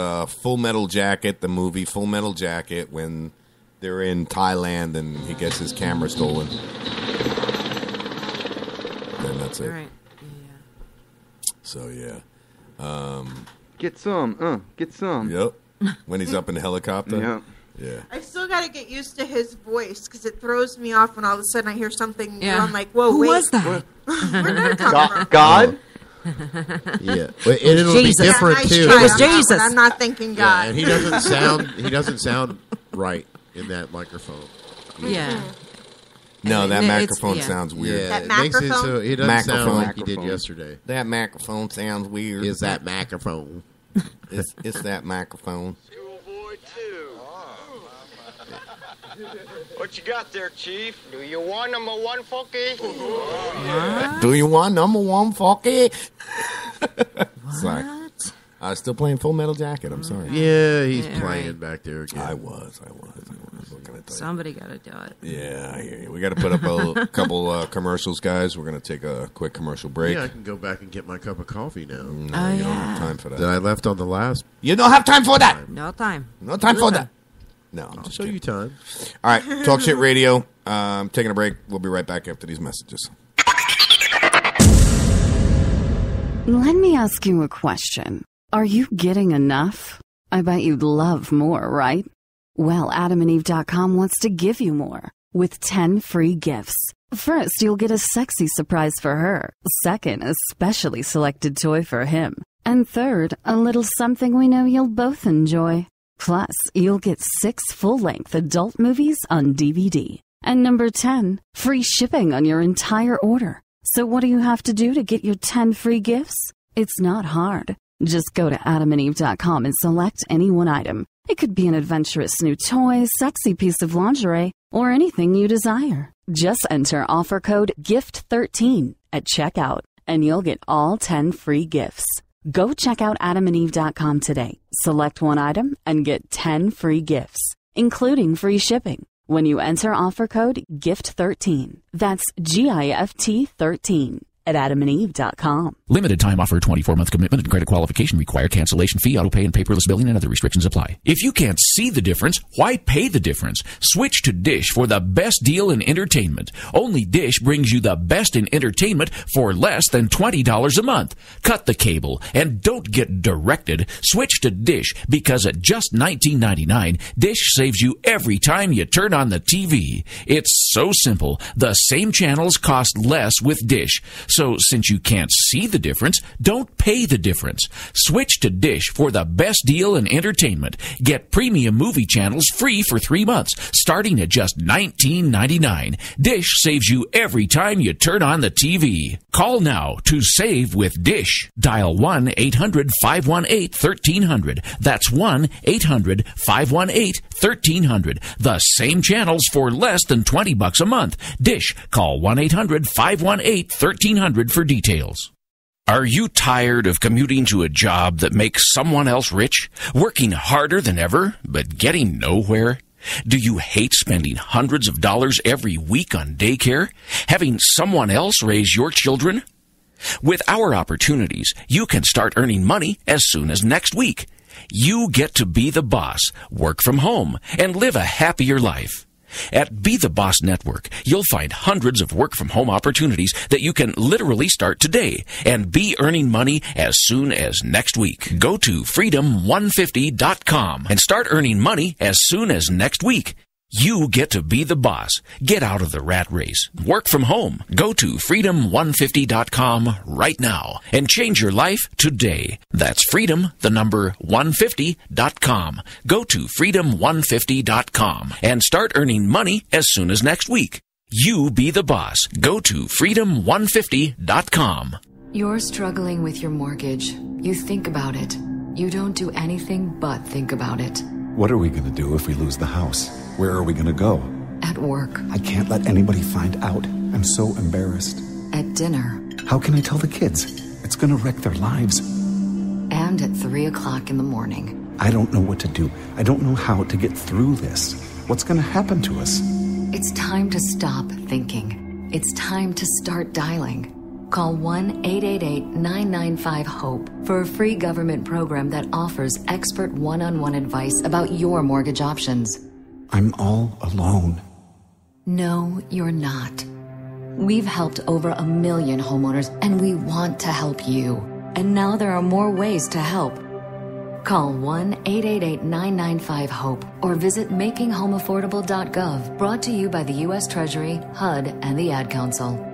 Full Metal Jacket, the movie Full Metal Jacket, when they're in Thailand and he gets his camera stolen. And that's it. Right. So, yeah. Get some. Get some. Yep. When he's up in the helicopter. Yeah. Yeah. I still got to get used to his voice because it throws me off when all of a sudden I hear something new. Yeah. I'm like, whoa, Who wait. was that? Where'd that come from? God? Yeah, but it'll be Jesus. different Nice too. try It was on that one. Jesus. I'm not thinking God. Yeah, and he doesn't sound right in that microphone. Yeah. No, that It's- microphone yeah. sounds weird. Yeah, That it makes it microphone? so he doesn't sound Microphone. like he did yesterday. That microphone sounds weird. Is that microphone? It's that microphone. What you got there, Chief? Do you want number one, Funky? Do you want number one, Funky? Sorry. I was still playing Full Metal Jacket. I'm sorry. Yeah, he's Yeah, playing right. back there again. I was. What can I tell you? Somebody got to do it. Yeah, I hear you. We got to put up a couple commercials, guys. We're going to take a quick commercial break. Yeah, I can go back and get my cup of coffee now. No, you don't have time for that. That I left on the last. You don't have time for that. No time. No time for that. No, I'm I'll just show kidding. you time. All right, Talk Shit Radio. Taking a break. We'll be right back after these messages. Let me ask you a question. Are you getting enough? I bet you'd love more, right? Well, AdamandEve.com wants to give you more with 10 free gifts. First, you'll get a sexy surprise for her. Second, a specially selected toy for him. And third, a little something we know you'll both enjoy. Plus, you'll get 6 full-length adult movies on DVD. And number 10, free shipping on your entire order. So what do you have to do to get your 10 free gifts? It's not hard. Just go to AdamandEve.com and select any one item. It could be an adventurous new toy, sexy piece of lingerie, or anything you desire. Just enter offer code GIFT13 at checkout, and you'll get all 10 free gifts. Go check out AdamandEve.com today. Select one item and get 10 free gifts, including free shipping, when you enter offer code GIFT13. That's GIFT13 at AdamandEve.com. Limited time offer, 24-month commitment and credit qualification required. Cancellation fee, auto pay, and paperless billing and other restrictions apply. If you can't see the difference, why pay the difference? Switch to Dish for the best deal in entertainment. Only Dish brings you the best in entertainment for less than $20 a month. Cut the cable and don't get directed. Switch to Dish because at just $19.99, Dish saves you every time you turn on the TV. It's so simple. The same channels cost less with Dish. So since you can't see the difference, don't pay the difference. Switch to Dish for the best deal in entertainment. Get premium movie channels free for 3 months, starting at just $19.99. Dish saves you every time you turn on the TV. Call now to save with Dish. Dial 1-800-518-1300. That's 1-800-518-1300. The same channels for less than $20 a month. Dish. Call 1-800-518-1300 for details. Are you tired of commuting to a job that makes someone else rich? Working harder than ever, but getting nowhere? Do you hate spending hundreds of dollars every week on daycare? Having someone else raise your children? With our opportunities, you can start earning money as soon as next week. You get to be the boss, work from home, and live a happier life. At Be the Boss Network, you'll find hundreds of work-from-home opportunities that you can literally start today and be earning money as soon as next week. Go to freedom150.com and start earning money as soon as next week. You get to be the boss. Get out of the rat race. Work from home. Go to freedom150.com right now and change your life today. That's freedom150.com. Go to freedom150.com and start earning money as soon as next week. You be the boss. Go to freedom150.com. You're struggling with your mortgage. You think about it. You don't do anything but think about it. What are we going to do if we lose the house? Where are we going to go? At work. I can't let anybody find out. I'm so embarrassed. At dinner. How can I tell the kids? It's going to wreck their lives. And at 3 o'clock in the morning. I don't know what to do. I don't know how to get through this. What's going to happen to us? It's time to stop thinking. It's time to start dialing. Call 1-888-995-HOPE for a free government program that offers expert one-on-one advice about your mortgage options. I'm all alone. No, you're not. We've helped over 1 million homeowners, and we want to help you. And now there are more ways to help. Call 1-888-995-HOPE or visit makinghomeaffordable.gov, brought to you by the U.S. Treasury, HUD, and the Ad Council.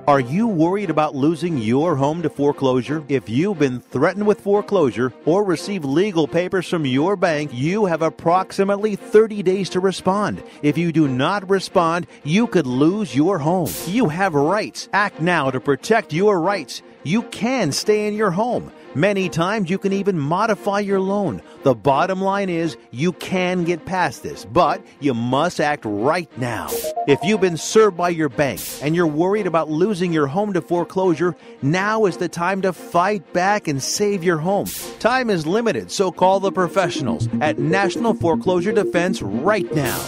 Are you worried about losing your home to foreclosure? If you've been threatened with foreclosure or received legal papers from your bank, you have approximately 30 days to respond. If you do not respond, you could lose your home. You have rights. Act now to protect your rights. You can stay in your home. Many times you can even modify your loan. The bottom line is you can get past this, but you must act right now. If you've been served by your bank and you're worried about losing your home to foreclosure, now is the time to fight back and save your home. Time is limited, so call the professionals at National Foreclosure Defense right now.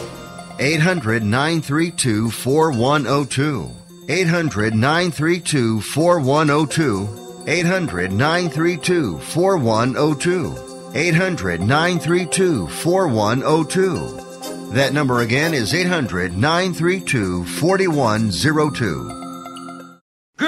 800-932-4102. 800-932-4102. 800-932-4102. 800-932-4102. That number again is 800-932-4102. Good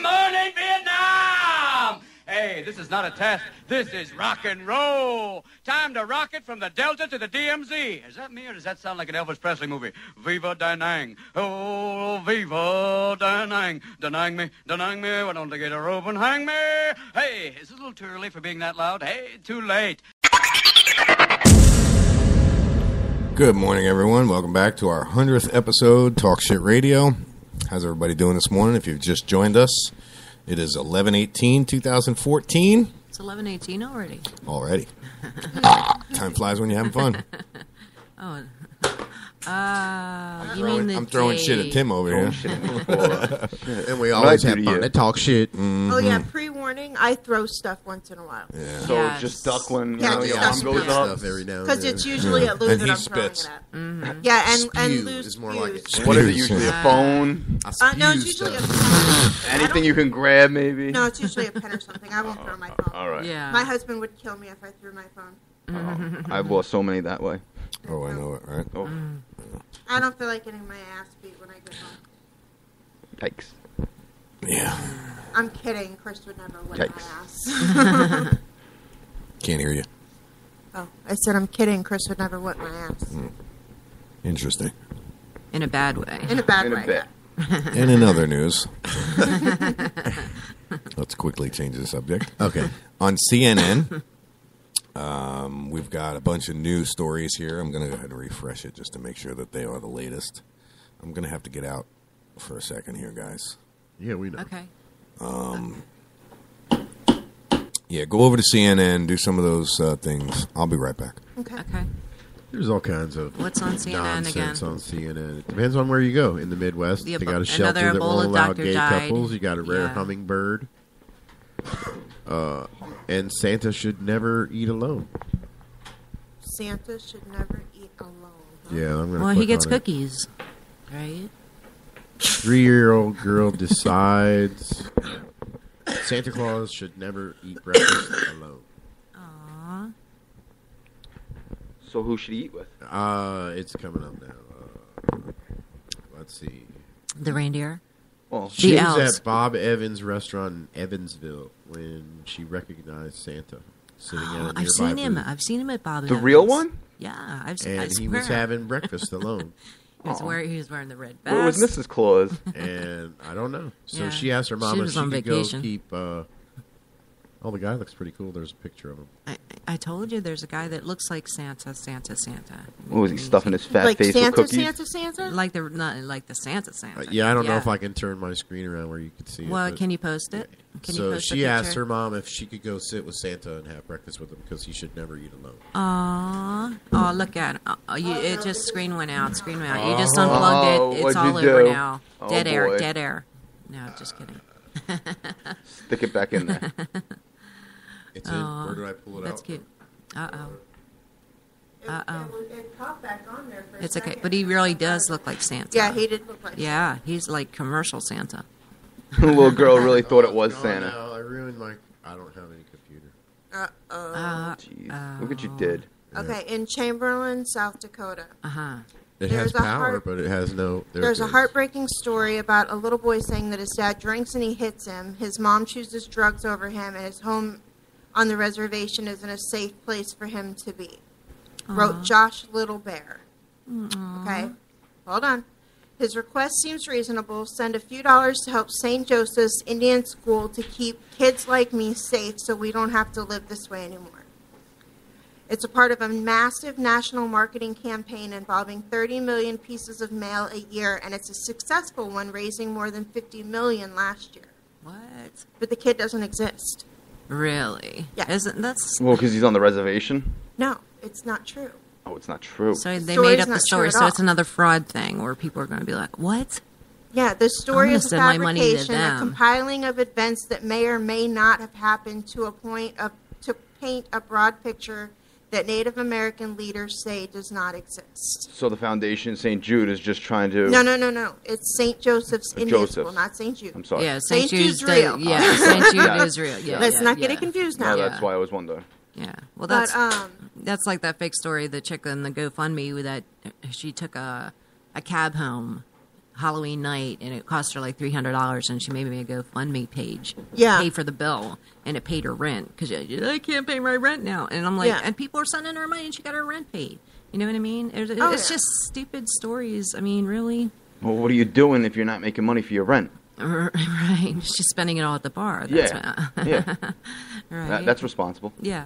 morning, Vietnam! Hey, this is not a test. This is rock and roll. Time to rock it from the Delta to the DMZ. Is that me, or does that sound like an Elvis Presley movie? Viva Da Nang. Oh, Viva Da Nang. Da Nang me. Why don't they get a rope and hang me? Hey, is it a little too early for being that loud? Hey, too late. Good morning, everyone. Welcome back to our 100th episode, Talk Shit Radio. How's everybody doing this morning? If you've just joined us, it is 11/18/2014. It's 11:18 already. Already. Time flies when you're having fun. I'm throwing shit at Tim over here. And we always have fun to talk shit. Oh, yeah, pre-warn morning, I throw stuff once in a while. Yeah. So just duck when Yeah, your just arm duck goes up. Stuff every now and Because then. it's usually at Lou's And that he I'm throwing spits. it at. Mm-hmm. Yeah, and Spew Lou's is more like it. What is it Spews, usually? yeah. A phone? No, it's usually a Anything you can grab, maybe? No, it's usually a pen or something. I won't throw my phone. All right. Yeah. My husband would kill me if I threw my phone. I've lost so many that way. Oh, I know it, right? Oh. I don't feel like getting my ass beat when I get home. Yikes. Yeah. I'm kidding. Chris would never whip Yikes. my ass. Can't hear you. Oh, I said I'm kidding. Chris would never whip my ass. Interesting. In a bad way. In a bad In a way. bit. And in other news, let's quickly change the subject. Okay. On CNN, we've got a bunch of news stories here. I'm going to go ahead and refresh it just to make sure that they are the latest. I'm going to have to get out for a second here, guys. Yeah, we know. Okay. Yeah, go over to CNN, do some of those things. I'll be right back. Okay. Okay. There's all kinds of What's on CNN nonsense again? on CNN. It depends on where you go. In the Midwest, The they Ebo- got a shelter another that won't Ebola allow doctor gay died. couples. You got a rare Yeah. hummingbird. And Santa should never eat alone. Santa should never eat alone. Huh? Yeah, I'm gonna. Well, he click gets on it. cookies, right? 3-year-old girl decides Santa Claus should never eat breakfast alone. Aww. So who should he eat with? It's coming up now. Let's see. The reindeer. Well, She The was elves. at Bob Evans' restaurant in Evansville when she recognized Santa sitting at a nearby I've seen him. booth. I've seen him at Bob. The real one? Yeah, I've seen. I And he swear. was having breakfast alone. He was wearing the red vest. Where was Mrs. Claus? And I don't know. So Yeah. she asked her mom She if was she on could vacation. go keep. Oh, the guy looks pretty cool. There's a picture of him. I told you there's a guy that looks like Santa. What was he stuffing his fat Like face Santa, with cookies? Santa? Like the not like the Santa. Yeah, I don't know if I can turn my screen around where you can see it. Well, but- can you post it? Can you So post a she asked picture? her mom if she could go sit with Santa and have breakfast with him because he should never eat alone. Aww. Oh, look at it. It just screen went out. Screen went out. You just Oh. unplugged it. It's What'd all you over do? now. Oh, Dead air. boy. Dead air. No, just kidding. Stick it back in there. It's in. Where did I pull it That's out? cute. Uh-oh. Uh-oh. It popped back on there for a It's okay. second. But he really does look like Santa. Yeah, he did look like Yeah, he's like commercial Santa. The little girl really thought it was Oh, Santa. no, I ruined my. I don't have any computer. Uh-oh. Jeez. Look what you did. Okay, in Chamberlain, South Dakota. Uh-huh. It There's has a power, heart- but it has no. There's a heartbreaking story about a little boy saying that his dad drinks and he hits him. His mom chooses drugs over him, and his home on the reservation isn't a safe place for him to be. Wrote Josh Little Bear. Okay, hold on. His request seems reasonable. Send a few dollars to help St. Joseph's Indian School to keep kids like me safe so we don't have to live this way anymore. It's a part of a massive national marketing campaign involving 30 million pieces of mail a year, and it's a successful one, raising more than 50 million last year. What? But the kid doesn't exist. Really? Yeah. Isn't that's Well, because he's on the reservation. No, it's not true. Oh, it's not true. so they story's made up the not true story, at so all. it's another fraud thing where people are going to be like, "What?" Yeah, the story gonna is a send my money to fabrication, a them. compiling of events that may or may not have happened to a point of to paint a broad picture that Native American leaders say does not exist. So the foundation, St. Jude, is just trying to. No. It's St. Joseph's Indian Joseph's. School, not St. Jude. I'm sorry. Yeah, St. Jude's real. Yeah, St. Jude Yeah. is real. Yeah, Let's yeah, not get yeah. it confused No, now. that's why I was wondering. Yeah. Well, But that's like that fake story. The chick in the GoFundMe that she took a cab home Halloween night, and it cost her like $300, and she made me a GoFundMe page. Yeah. Pay for the bill, and it paid her rent because I can't pay my rent now. And I'm like, Yeah. and people are sending her money, and she got her rent paid. You know what I mean? It's Oh, yeah. just stupid stories. I mean, really. Well, what are you doing if you're not making money for your rent? Right. She's spending it all at the bar. That's Yeah. what- Yeah. Right. That's responsible. Yeah.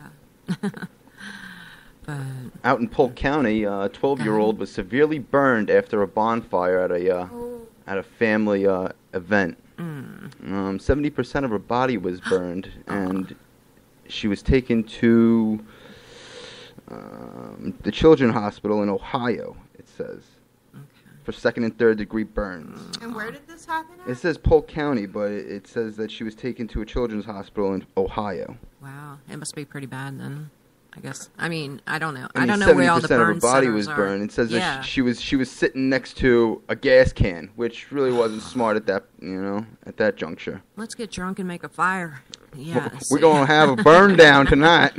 But Out in Polk County, a 12-year-old was severely burned after a bonfire at a family event. 70% of her body was burned, and she was taken to the Children's Hospital in Ohio, it says, for 2nd and 3rd degree burns. And where did this happen at? It says Polk County, but it says that she was taken to a children's hospital in Ohio. Wow, it must be pretty bad then. I guess. I mean, I don't know. I don't know 70% where all the burn of her body centers was are. burned. It says Yeah. that she was sitting next to a gas can, which really wasn't smart at that juncture. Let's get drunk and make a fire. Yeah. We're gonna have a burn down tonight.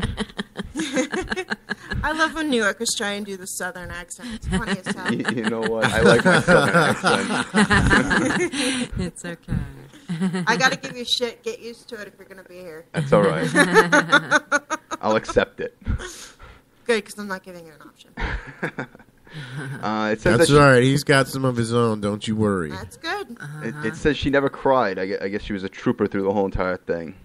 I love when New Yorkers try and do the Southern accent. It's funny as hell. You know what? I like my Southern accent. It's okay. I gotta give you shit. Get used to it if you're gonna be here. That's all right. I'll accept it. Good, because I'm not giving you an option. It says That's that all right. He's got some of his own. Don't you worry. That's good. It says she never cried. I guess she was a trooper through the whole entire thing.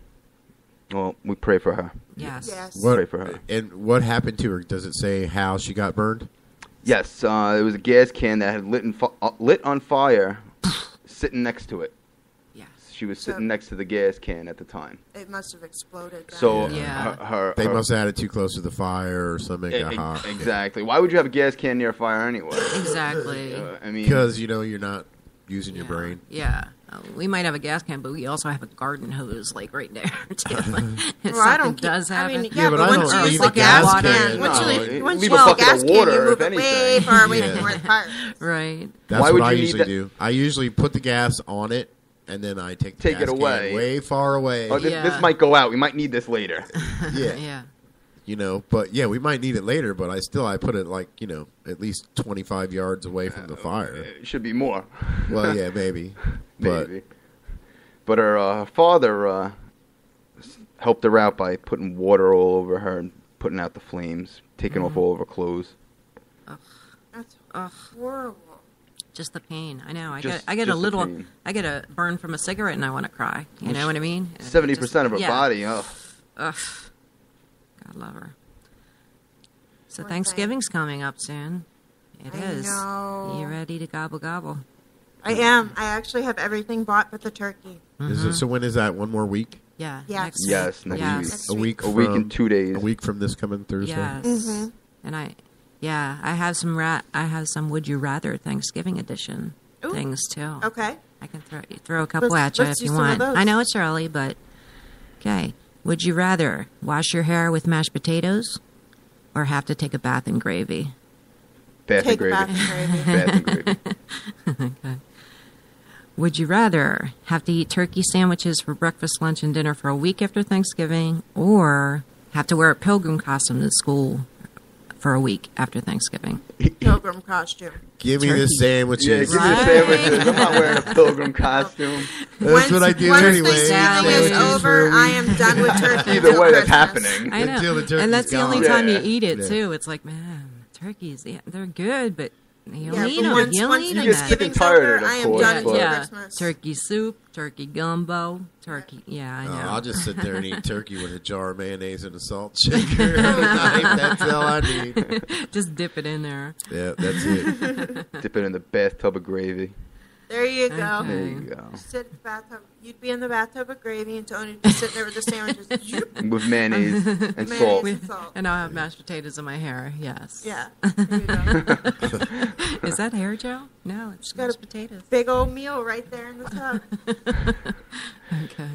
Well, we pray for her. Yes. Pray for her. And what happened to her? Does it say how she got burned? Yes, it was a gas can that had lit on fire, sitting next to it. Yes. She was sitting next to the gas can at the time. It must have exploded. So then. They must have had it too close to the fire or something got hot. Exactly. Why would you have a gas can near a fire anyway? Exactly. I mean, because you're not using your brain. Yeah. We might have a gas can, but we also have a garden hose, like, right there, too. Like, if Well, I something don't does happen. I mean, yeah, but once you use the gas can, once you use the gas can, you move it way far away from where the fire is. Right. That's Why what would I you need usually that- do. I usually put the gas on it, and then I take the Take gas it away. can way far away. Oh, this might go out. We might need this later. Yeah. Yeah. But yeah, we might need it later, but I put it like, at least 25 yards away from the fire. It should be more. Well, yeah, maybe. Maybe. But her father helped her out by putting water all over her and putting out the flames, taking off all of her clothes. That's horrible. Just the pain. I know. I Just get a the little. pain. I get a burn from a cigarette, and I want to cry. You know what I mean? 70% of her Yeah. body. Ugh. Ugh. God love her. So Thanksgiving's coming up soon. It is. know. You ready to gobble gobble? I am. I actually have everything bought but the turkey. Is it, so when is that? 1 more week? Yeah. Yes. Yes, next Yes. week. Next A week. A week from- and 2 days. A week from this coming Thursday. Yes. Mhm. And I have some Would You Rather Thanksgiving edition things too. Okay. I can throw a couple Let's- at you let's if do you some of want. those. I know it's early, but okay. Would you rather wash your hair with mashed potatoes or have to take a bath in gravy? Bath and Take a gravy. bath in gravy. Bath and gravy. Okay. Would you rather have to eat turkey sandwiches for breakfast, lunch, and dinner for a week after Thanksgiving, or have to wear a pilgrim costume to school for a week after Thanksgiving? Pilgrim costume. Give me the Turkey. sandwiches. Yeah, give me the sandwiches. I'm not wearing a pilgrim costume. That's what I do once anyway. Thanksgiving is Sandwiches for over, a I week. am done with turkey. Either until way, that's Christmas. happening. I know. Until the turkey's And that's the only gone. time you Yeah. eat it, Yeah. too. It's like, man, turkeys, they're good, but you'll Yeah, eat but them. once You'll eat once them. get sick and tired of it, I of am course, done until but- Yeah. Christmas. Turkey soup, turkey gumbo, turkey. Yeah, I Oh, know. I'll just sit there and eat turkey with a jar of mayonnaise and a salt shaker every night. That's all I need. Just dip it in there. Yeah, that's it. Dip it in the bathtub of gravy. There you go. Okay. There you go. Sit in the bathtub. You'd be in the bathtub of gravy, and Tony'd be sitting there with the sandwiches. With mayonnaise and Mayonnaise salt. and salt. And I'll have mashed potatoes in my hair. Yes. Yeah. There you go. Is that hair, Joe? No, it's got mashed a potatoes. Big old meal right there in the tub. Okay.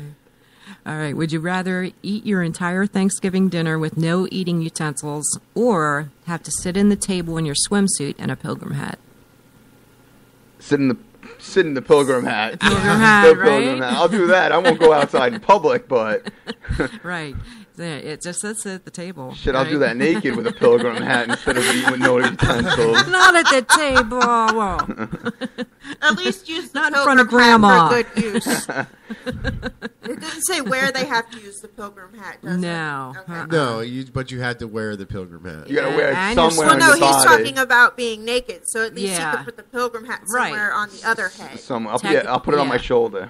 All right. Would you rather eat your entire Thanksgiving dinner with no eating utensils or have to sit in the table in your swimsuit and a pilgrim hat? Sit in the pilgrim hat. Pilgrim hat, The pilgrim right? hat. I'll do that. I won't go outside in public, but Right. Yeah, it just sits at the table. shit, I'll do right? that naked with a pilgrim hat instead of eating with no utensils. Not at the table. Whoa. At least use the Not in front of pilgrim hat Grandma. for good use. It doesn't say where they have to use the pilgrim hat, does No. it? Okay. No, but you had to wear the pilgrim hat. You gotta wear it And somewhere Well, on no, your he's body. talking about being naked, so at least Yeah. you could put the pilgrim hat Right. somewhere on the other head. I'll put it on my Yeah. shoulder.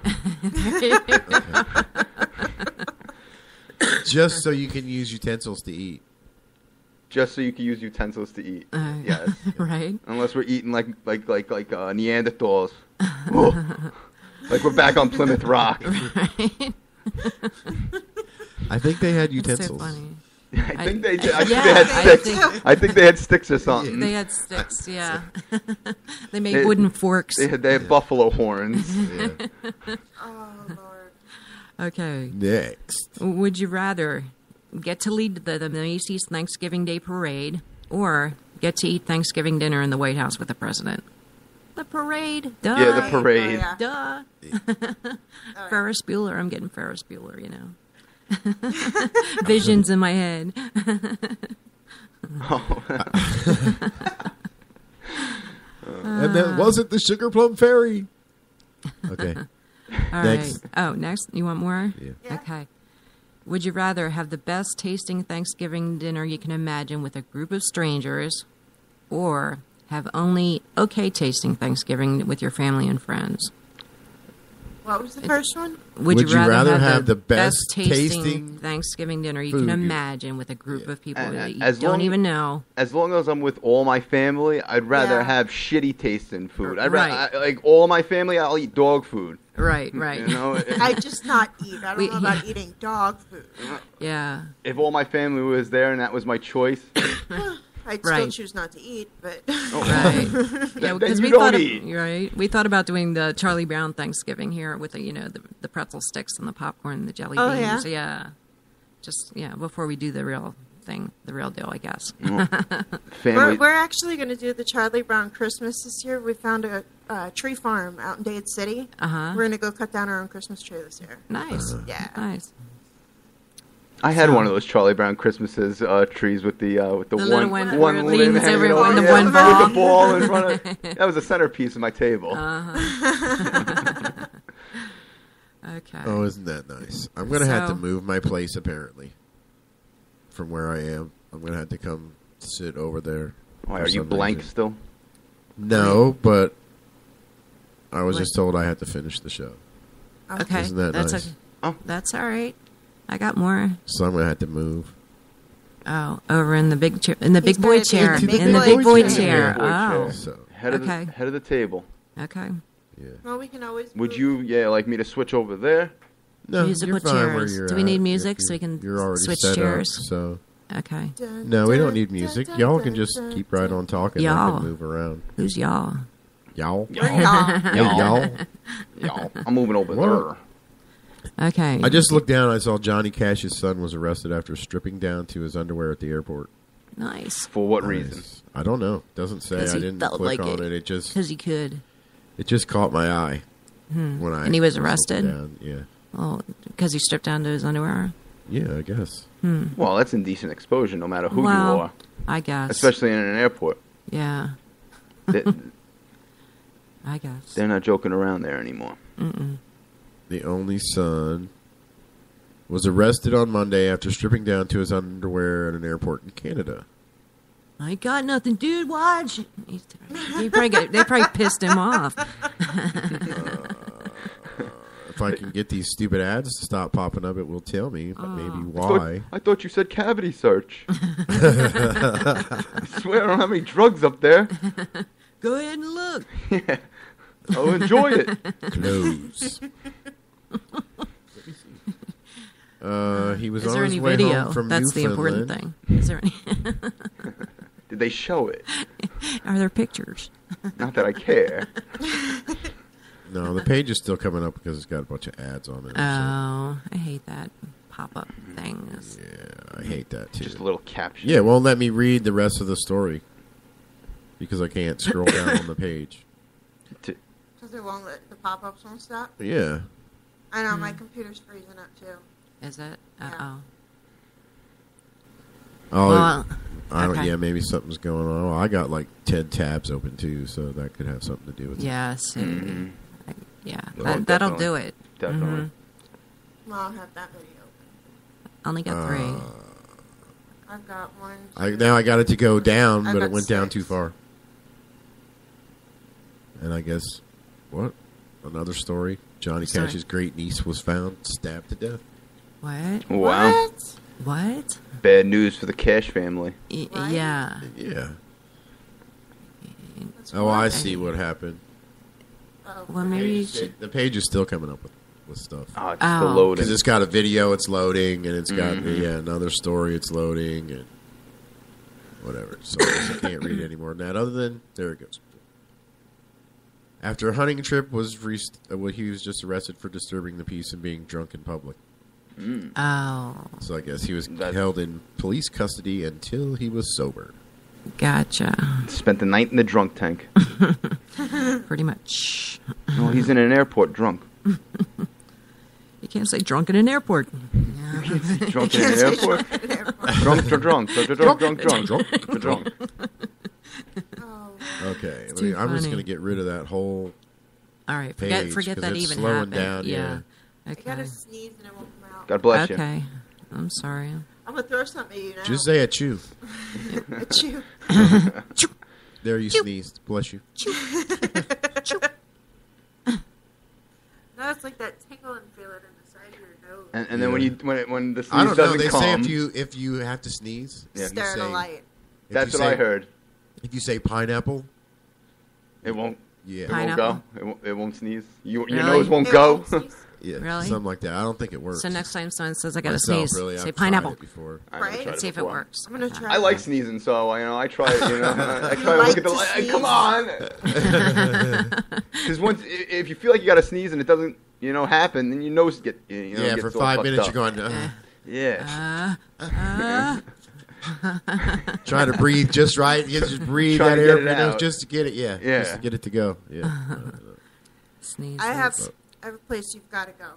Just so you can use utensils to eat. Just so you can use utensils to eat. Yes. Right. Unless we're eating like Neanderthals. Whoa. Like we're back on Plymouth Rock. Right. I think they had It's so utensils. funny. I I think they did. I think Yeah, they had I sticks. think- I think they had sticks or something. They had sticks, yeah. They made wooden forks. They had buffalo horns. Oh, Lord. Okay. Next. Would you rather get to lead the Macy's Thanksgiving Day Parade or get to eat Thanksgiving dinner in the White House with the president? The parade. Duh. Yeah, the parade. Oh, Duh. Ferris Bueller. I'm getting Ferris Bueller, you know. Visions in my head. And then was it the Sugar Plum Fairy? Okay. All Next. right. Oh, next? You want more? Yeah. Okay. Would you rather have the best tasting Thanksgiving dinner you can imagine with a group of strangers or have only okay tasting Thanksgiving with your family and friends? What was the first one? Would you rather have the best tasting tasting Thanksgiving dinner you food can you- imagine with a group of people that you as don't long- even know? As long as I'm with all my family, I'd rather Yeah. have shitty tasting food. I'd Right. rather like all my family. I'll eat dog food. Right, right. You know, I just not eat. I don't know about eating dog food. Yeah. if all my family was there and that was my choice, I'd still Right. choose not to eat, but Right. Yeah, then because you we don't thought of, eat. right. We thought about doing the Charlie Brown Thanksgiving here with the pretzel sticks and the popcorn and the jelly Oh, beans. yeah? Just before we do the real thing, the real deal, I guess. we're actually going to do the Charlie Brown Christmas this year. We found a tree farm out in Dade City. Uh-huh. We're going to go cut down our own Christmas tree this year. Nice. Yeah. Nice. I had one of those Charlie Brown Christmases trees with the little one one where it limb leans hanging over over, and the yeah, one with ball. the ball in front of. That was the centerpiece of my table. Okay. Oh, isn't that nice? I'm going to have to So- move my place, apparently, from where I am. I'm going to have to come sit over there. Why for are you some blank reason. still? No, but I was What? just told I had to finish the show. Okay. Isn't that that's nice? okay. Oh, that's all right. I got more. So I'm going to have to move. Oh, over in the big chair, in the big boy gonna be chair, in the big in the boy big boy chair. chair. Big boy Oh, chair. So, Head of Okay. the head of the table. okay. Well, we can always. Would move. you, like me to switch over there? no, Musical you're fine where chairs. you're Do we at. need music If so we can You're already switch set chairs? Up, so Okay. no, we don't need music. Y'all can just keep right on talking. I Y'all. can move around. Who's y'all? Y'all. Y'all. Y'all. I'm moving over What? there. Okay. I just looked down. I saw Johnny Cash's son was arrested after stripping down to his underwear at the airport. Nice. For what reason? I don't know. Doesn't say. 'Cause I he didn't felt click like on it. it. Because he could. It just caught my eye when I. And he was looking arrested? down. Yeah. Oh, because he stripped down to his underwear. Yeah, I guess. Well, that's indecent exposure, no matter who Well, you are, I guess. especially in an airport. Yeah, They, I guess. they're not joking around there anymore. The only son was arrested on Monday after stripping down to his underwear at an airport in Canada. I got nothing, dude. Watch. They probably pissed him off. If I can get these stupid ads to stop popping up, it will tell me maybe I why. thought you said cavity search. I swear I don't have any drugs up there. Go ahead and look. Yeah. I'll enjoy it. Close. He was Is on there his any way video? home from That's the important Newfoundland. thing. Is there any? Did they show it? Are there pictures? Not that I care. No, the page is still coming up because it's got a bunch of ads on it. Oh, I hate that pop-up things. Yeah, I hate that too. Just a little caption. Yeah, it won't let me read the rest of the story because I can't scroll down on the page. Because it won't let the pop-ups won't stop. Yeah. I know my computer's freezing up too. Is it? Uh-oh. Oh, Well, I don't. okay. Yeah, maybe something's going on. Oh, I got like 10 tabs open too, so that could have something to do with it. Yeah, see. Yeah, Oh, that'll definitely. do it. Definitely. Mhm. Well, I'll have that video. Only got 3. I've got one. Now I got it to go down, I've but it got went down 6. too far. And I guess, what? Another story. Johnny Sorry. Cash's great niece was found stabbed to death. What? Wow. What? Bad news for the Cash family. Yeah. Yeah. Oh, I see what happened. Oh. Well, maybe you should. The page is still coming up with. with stuff. Oh, it's still loading. Because it's got a video, it's loading, and it's got another story, it's loading, and whatever. So I guess I can't read any more than that. Other than there it goes. After a hunting trip, he was just arrested for disturbing the peace and being drunk in public. Oh. So I guess he was held in police custody until he was sober. Gotcha. Spent the night in the drunk tank. Pretty much. Well, he's in an airport drunk. You can't say drunk in an airport. Drunk in an airport? Drunk. Okay, It's too I'm just funny. going to get rid of that whole All right, page, forget 'cause that it's even slowing happened. down. Yeah. I Okay. gotta sneeze and it won't come out. God bless you. Okay. I'm sorry. I'm gonna throw something at you now. Just say achoo. Achoo. There you sneezed. Bless you. No, it's like that tingling feeling in the side of your nose. And then when the sneeze I don't know. doesn't They come, say if you have to sneeze, Stare at a light. That's what I heard. If you say pineapple, it won't. Yeah, It won't go. It won't sneeze. Your Really? nose won't It go. won't sneeze? Yeah, Really? something like that. I don't think it works. So next time someone says I gotta Myself, sneeze, really, say I've pineapple. tried it before. I haven't Right? tried it See if it before. works. I'm gonna try. I like sneezing, so I try it. I try to like look at the to light. sneeze? Come on. Because once, if you feel like you got to sneeze and it doesn't, happen, then your nose gets for all 5 fucked minutes up. you're going. Yeah. Trying to breathe just right. You just breathe Trying that to air get from it your nose out. just to get it. Yeah. Yeah. Just to get it to go. Yeah. Sneeze. I have a place you've got to go.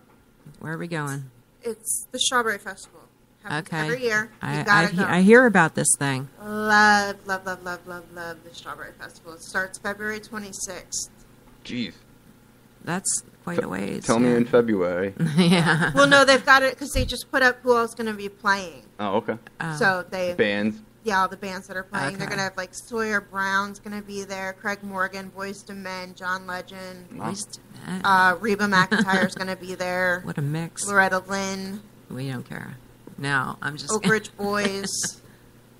Where are we going? It's the Strawberry Festival. Happens Okay. every year. You I gotta go. hear about this thing. Love the Strawberry Festival. It starts February 26th. Jeez. That's quite a ways. Tell me in February. Yeah. Well, no, they've got it because they just put up who else going to be playing. Oh, okay. So they Bands. Yeah, all the bands that are playing. They're Okay. gonna have like Sawyer Brown's gonna be there, Craig Morgan, Boyz II Men, John Legend, Boyz II Men. Reba McEntire's gonna be there. What a mix. Loretta Lynn, We don't care. No, I'm just. Oak Ridge Boys,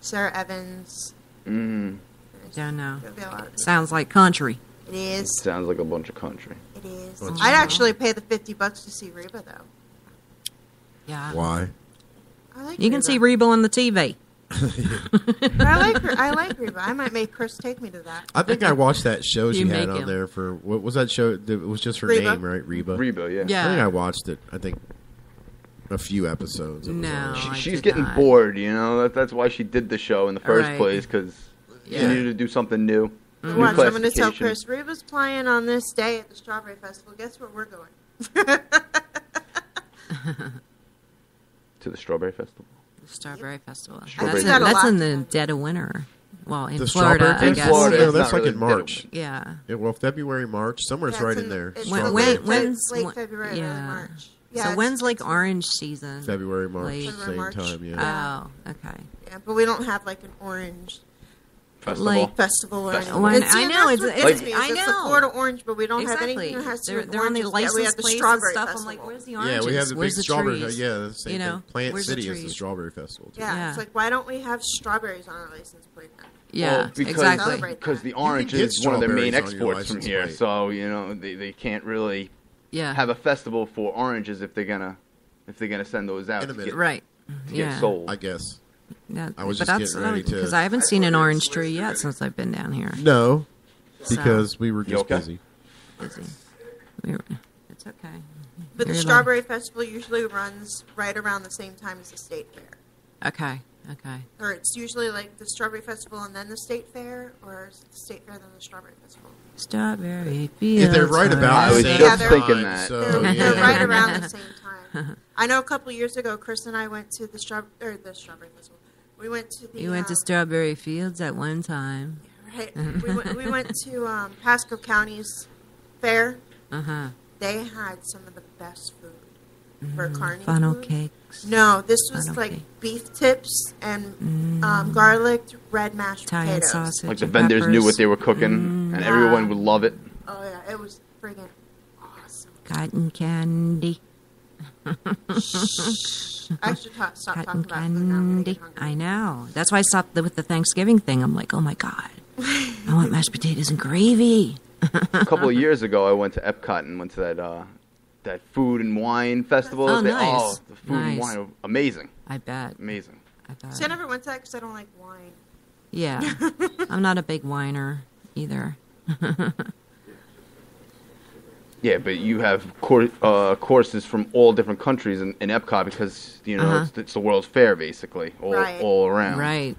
Sarah Evans. Mm. Don't know. There'll be a lot of Sounds like country. It is. Sounds like a bunch of country. It is. Bunch I'd of- actually pay the $50 to see Reba though. Yeah. Why? I like You can see Reba on the TV. But I like Reba. I might make Chris take me to that. I think I watched that show she You had make on him. there for what was that show? It was just her Reba. name, right? Reba. Reba, yeah. Yeah. I think I watched it. I think a few episodes. It was No. on. I She's did getting not. bored, That's why she did the show in the first Right. place, because she Yeah. needed to do something new. New Watch, I'm going to tell classification. Chris, Reba's playing on this day at the Strawberry Festival. Guess where we're going? To the Strawberry Festival. Strawberry Festival. Strawberry That's, Festival. in the dead of winter. Well, in The Florida, Strawberry I guess. Festival? Florida, No, it's that's not like really in dead of March. Yeah. Well, February, March, somewhere's Yeah, right it's in there. it's When- Strawberry. when's- late February, early yeah. March. So it's- when's like orange season? February, March, Late. same March. time. Yeah. Oh, okay. Yeah, but we don't have like an orange Festival. Like- festival or Festival. anything. Well, I know, That's it's- what gets it's- me, I is it's the know. Florida orange, but we don't have Exactly. anything that has to do They're, with they're on the oranges. Yeah, we have licensed the places and Strawberry stuff. Festival. I'm like, where's the Yeah, oranges? we have the Where's big strawberry. trees? Yeah, the same You know, thing. Plant where's the City is the trees? Strawberry Festival. Too. Yeah, Yeah. it's like, why don't we have strawberries on our license plate then? Yeah, Well, because, exactly. Celebrate Because the that. orange get is one of their main strawberries on your exports from license here, plate. so they can't really Yeah. have a festival for oranges if they're gonna send those out In a to minute. get, Right. to Yeah. get sold. I guess. Yeah, I was but just that's getting ready to- because I haven't seen an orange tree yet since I've been down here. No, So- because we were You just okay? busy. Busy. It's okay. But the Very Strawberry Festival usually runs right around the same time as the State Fair. low. Okay. Okay. Or it's usually like the Strawberry Festival and then the State Fair, or is it the State Fair then the Strawberry Festival? Strawberry Yeah, fields. they're right about I the was same just time, thinking that. So, They're, yeah. they're right around the same time. I know a couple years ago, Chris and I went to the Strawberry Festival. We went to the. You went to Strawberry Fields at one time. Right. We went to Pasco County's fair. Uh-huh. They had some of the best food for carny Funnel food. cakes. No, this was Funnel like cake. beef tips and garlic red mashed Italian potatoes. sausage. Like the and vendors knew peppers. what they were cooking, and everyone would love it. Oh yeah, it was friggin' awesome. Cotton candy. I should stop talking Cotton about food now. I'm gonna candy. get hungry. I know. That's why I stopped with the Thanksgiving thing. I'm like, oh my God. I want mashed potatoes and gravy. A couple of years ago, I went to Epcot and went to that that food and wine festival. Oh, nice. The food and wine are amazing. I bet. Amazing. I bet. See, I never went to that because I don't like wine. Yeah. I'm not a big whiner either. Yeah, but you have courses from all different countries in Epcot because, it's the World's Fair, basically, all around. Right.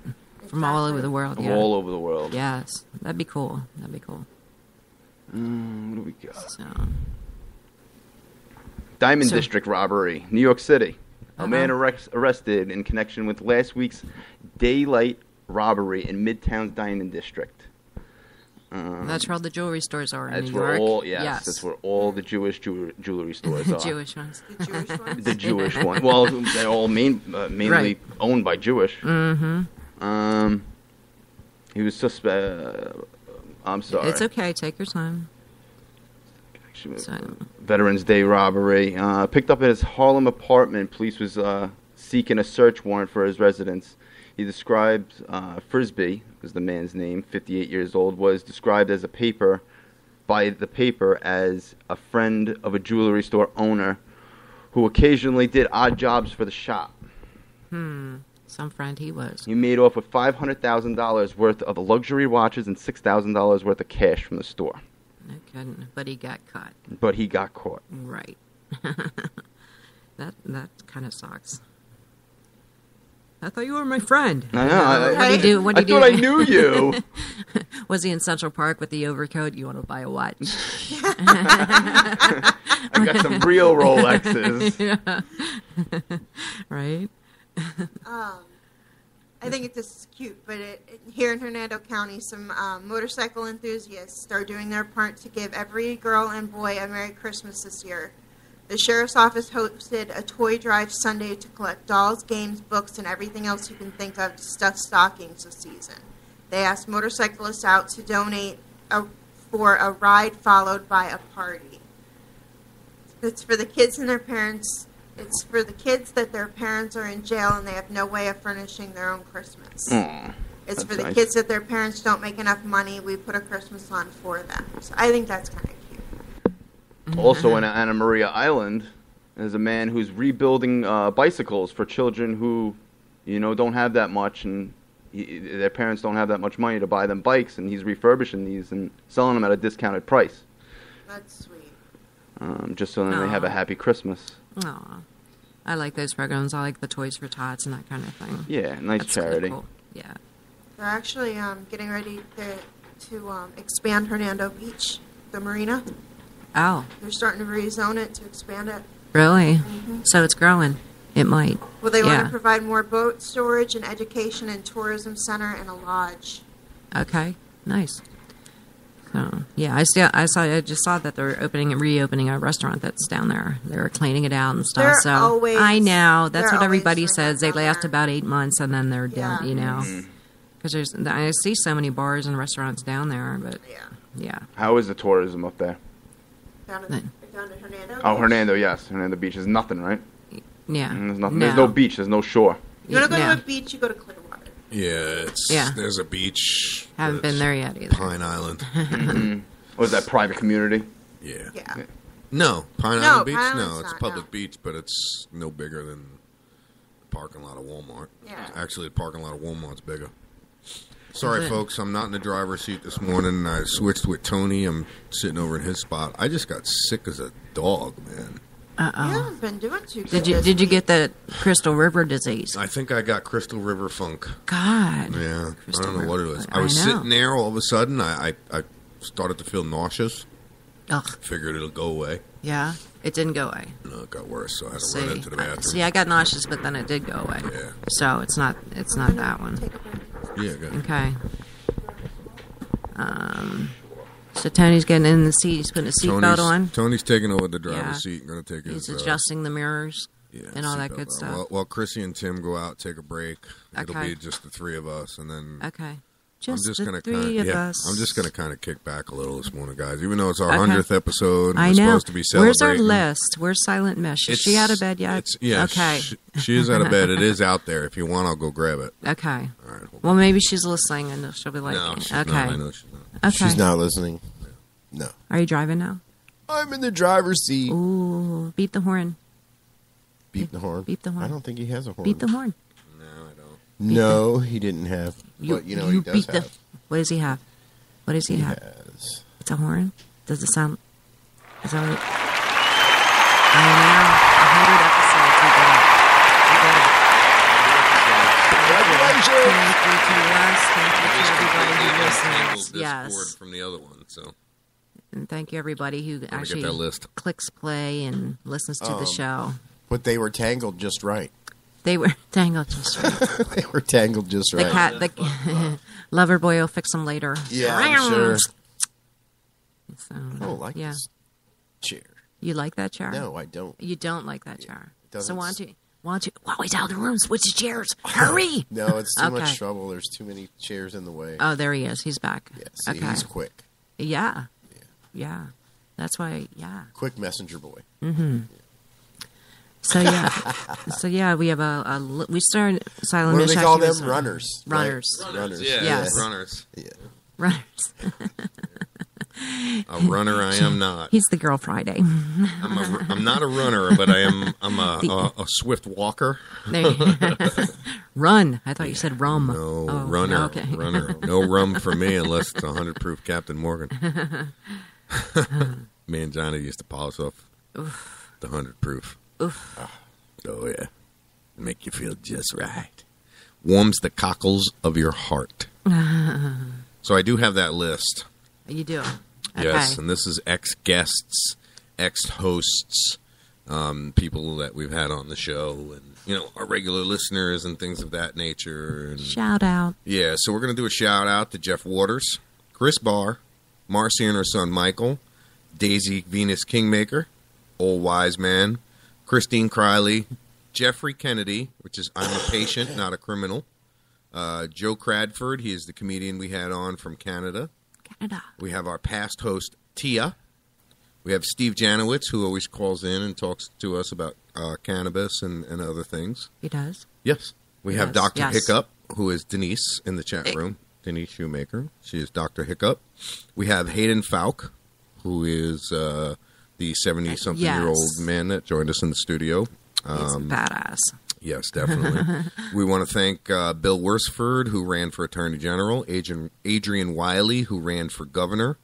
From all over the world, yeah. All over the world. Yes. That'd be cool. What do we got? So. Diamond District robbery, New York City. A man arrested in connection with last week's daylight robbery in Midtown's Diamond District. That's where all the jewelry stores are in New where York. Yes, that's where all the Jewish jewelry stores are. Jewish ones. The Jewish ones? The Jewish one. Well, they're all mainly owned by Jewish. Mm-hmm. He was suspect. I'm sorry. It's okay. Take your time. Veterans Day robbery. Picked up at his Harlem apartment. Police was seeking a search warrant for his residence. He described Frisbee, was the man's name, 58 years old, was described as by the paper as a friend of a jewelry store owner who occasionally did odd jobs for the shop. Some friend he was. He made off with $500,000 worth of luxury watches and $6,000 worth of cash from the store. No kidding. But he got caught. But he got caught. Right. That kind of sucks. I thought you were my friend. I know. What do you do? I thought I knew you. Was he in Central Park with the overcoat? You want to buy a watch? I got some real Rolexes. Yeah. Right? I think this is cute, but here in Hernando County, some motorcycle enthusiasts are doing their part to give every girl and boy a Merry Christmas this year. The Sheriff's Office hosted a toy drive Sunday to collect dolls, games, books, and everything else you can think of to stuff stockings this season. They asked motorcyclists out to donate for a ride followed by a party. It's for the kids and their parents. It's for the kids that their parents are in jail and they have no way of furnishing their own Christmas. It's for the kids that their parents don't make enough money. We put a Christmas on for them. So I think that's kind of cute. Also in Anna Maria Island, there's a man who's rebuilding bicycles for children who, don't have that much, and their parents don't have that much money to buy them bikes, and he's refurbishing these and selling them at a discounted price. That's sweet. Just so that they have a happy Christmas. Aw. I like those programs. I like the Toys for Tots and that kind of thing. Yeah, nice That's charity. Cool. Yeah. They're actually getting ready to expand Hernando Beach, the marina. Oh. They're starting to rezone it to expand it. Really? Mm-hmm. So it's growing. It might. Well, they want to provide more boat storage and education and tourism center and a lodge. Okay. Nice. So yeah, I just saw that they're reopening a restaurant that's down there. They're cleaning it out and stuff. They're so always, I know that's what always everybody says. They last about 8 months and then they're done. Because I see so many bars and restaurants down there, but yeah. How is the tourism up there? Down at Hernando? Oh, Hernando, yes. Hernando Beach is nothing, right? Yeah. There's nothing. There's no beach. There's no shore. You want to go to a beach, you go to Clearwater. Yeah, there's a beach. Haven't been there yet either. Pine Island. Was that private community? Yeah. Yeah. No, Pine Island Beach? Pine No, Island's it's a not, public beach, but it's no bigger than the parking lot of Walmart. Yeah. Actually, the parking lot of Walmart's bigger. Sorry, folks, I'm not in the driver's seat this morning. I switched with Tony. I'm sitting over in his spot. I just got sick as a dog, man. You haven't been doing too good. Did you get the Crystal River disease? I think I got Crystal River funk. God. Yeah, Crystal I don't know what it was. I I was know. sitting there, all of a sudden, I started to feel nauseous. Ugh. Figured it'll go away. Yeah, it didn't go away. No, it got worse, so I had to run into the bathroom. See, I got nauseous, but then it did go away. Yeah. So it's not that one. Yeah, good. Okay. So Tony's getting in the seat. He's putting a seatbelt on. Tony's taking over the driver's seat and going to take He's his... adjusting the mirrors and all that good on. stuff. While Chrissy and Tim go out, take a break. It'll Okay. be just the three of us, and then... Okay. I'm just the gonna three of us. I'm just going to kind of kick back a little this morning, guys. Even though it's our Okay. 100th episode, and I we're know. supposed to be celebrating. Where's our list? Where's Silent Mesh? Is she out of bed yet? Yeah. Okay. She is out of bed. It is out there. If you want, I'll go grab it. Okay. All right. Well, maybe she's listening and she'll be like, No, she's okay. not. I know she's not. Okay. She's not listening. No. Are you driving now? I'm in the driver's seat. Ooh, beat the horn. Beat the horn? Beat the horn. I don't think he has a horn. Beat the horn. No, I don't. No, he didn't have. But, he does beat have. What does he have? What does he have? Has. It's a horn? Does it sound... Is that what it... I know. 100 episodes. We did it. Congratulations! Thank you to us. Thank you to everybody who listens. Yes. From the other one, so. And thank you everybody who Let me actually get that list. clicks play and listens to the show. But they were tangled just right. They were tangled just right. They were tangled just The right. cat, the lover boy will fix them later. Yeah, I'm sure. So, I don't like yeah. this chair. You like that chair? No, I don't. You don't like that chair. doesn't So why don't you while he's out of the room, switch the chairs. Hurry! No, it's too Okay. much trouble. There's too many chairs in the way. Oh, there he is. He's back. Yeah, see, okay. he's quick. Yeah. Yeah. That's why, yeah. Quick messenger boy. Mm-hmm. So yeah, we have we started Silent What do Niche they call actually them? was- Runners. Runners. Right? Runners. Yeah, Yes. runners. Yeah. Runners. A runner I am not. He's the Girl Friday. I'm not a runner, but I'm a swift walker. Run. I thought you said rum. No, Oh, runner. okay. Runner. No rum for me unless it's 100 proof Captain Morgan. Me and Johnny used to polish off Oof. the 100 proof. Oof. Oh, yeah. Make you feel just right. Warms the cockles of your heart. So I do have that list. You do. Yes, Okay. and this is ex-guests, ex-hosts, people that we've had on the show, and, our regular listeners and things of that nature. And, Shout out. yeah, so we're going to do a shout-out to Jeff Waters, Chris Barr, Marcy and her son Michael, Daisy Venus Kingmaker, Old Wise Man, Christine Criley, Jeffrey Kennedy, which is I'm a patient, not a criminal, Joe Cradford, he is the comedian we had on from Canada. We have our past host, Tia. We have Steve Janowitz, who always calls in and talks to us about cannabis and other things. He does? Yes. We have Yes, Dr. yes. Hiccup, who is Denise in the chat room. Denise Shoemaker. She is Dr. Hiccup. We have Hayden Falk, who is the 70-something-year-old man that joined us in the studio. He's badass. Yes, definitely. We want to thank Bill Worsford, who ran for Attorney General, Adrian Wiley, who ran for Governor.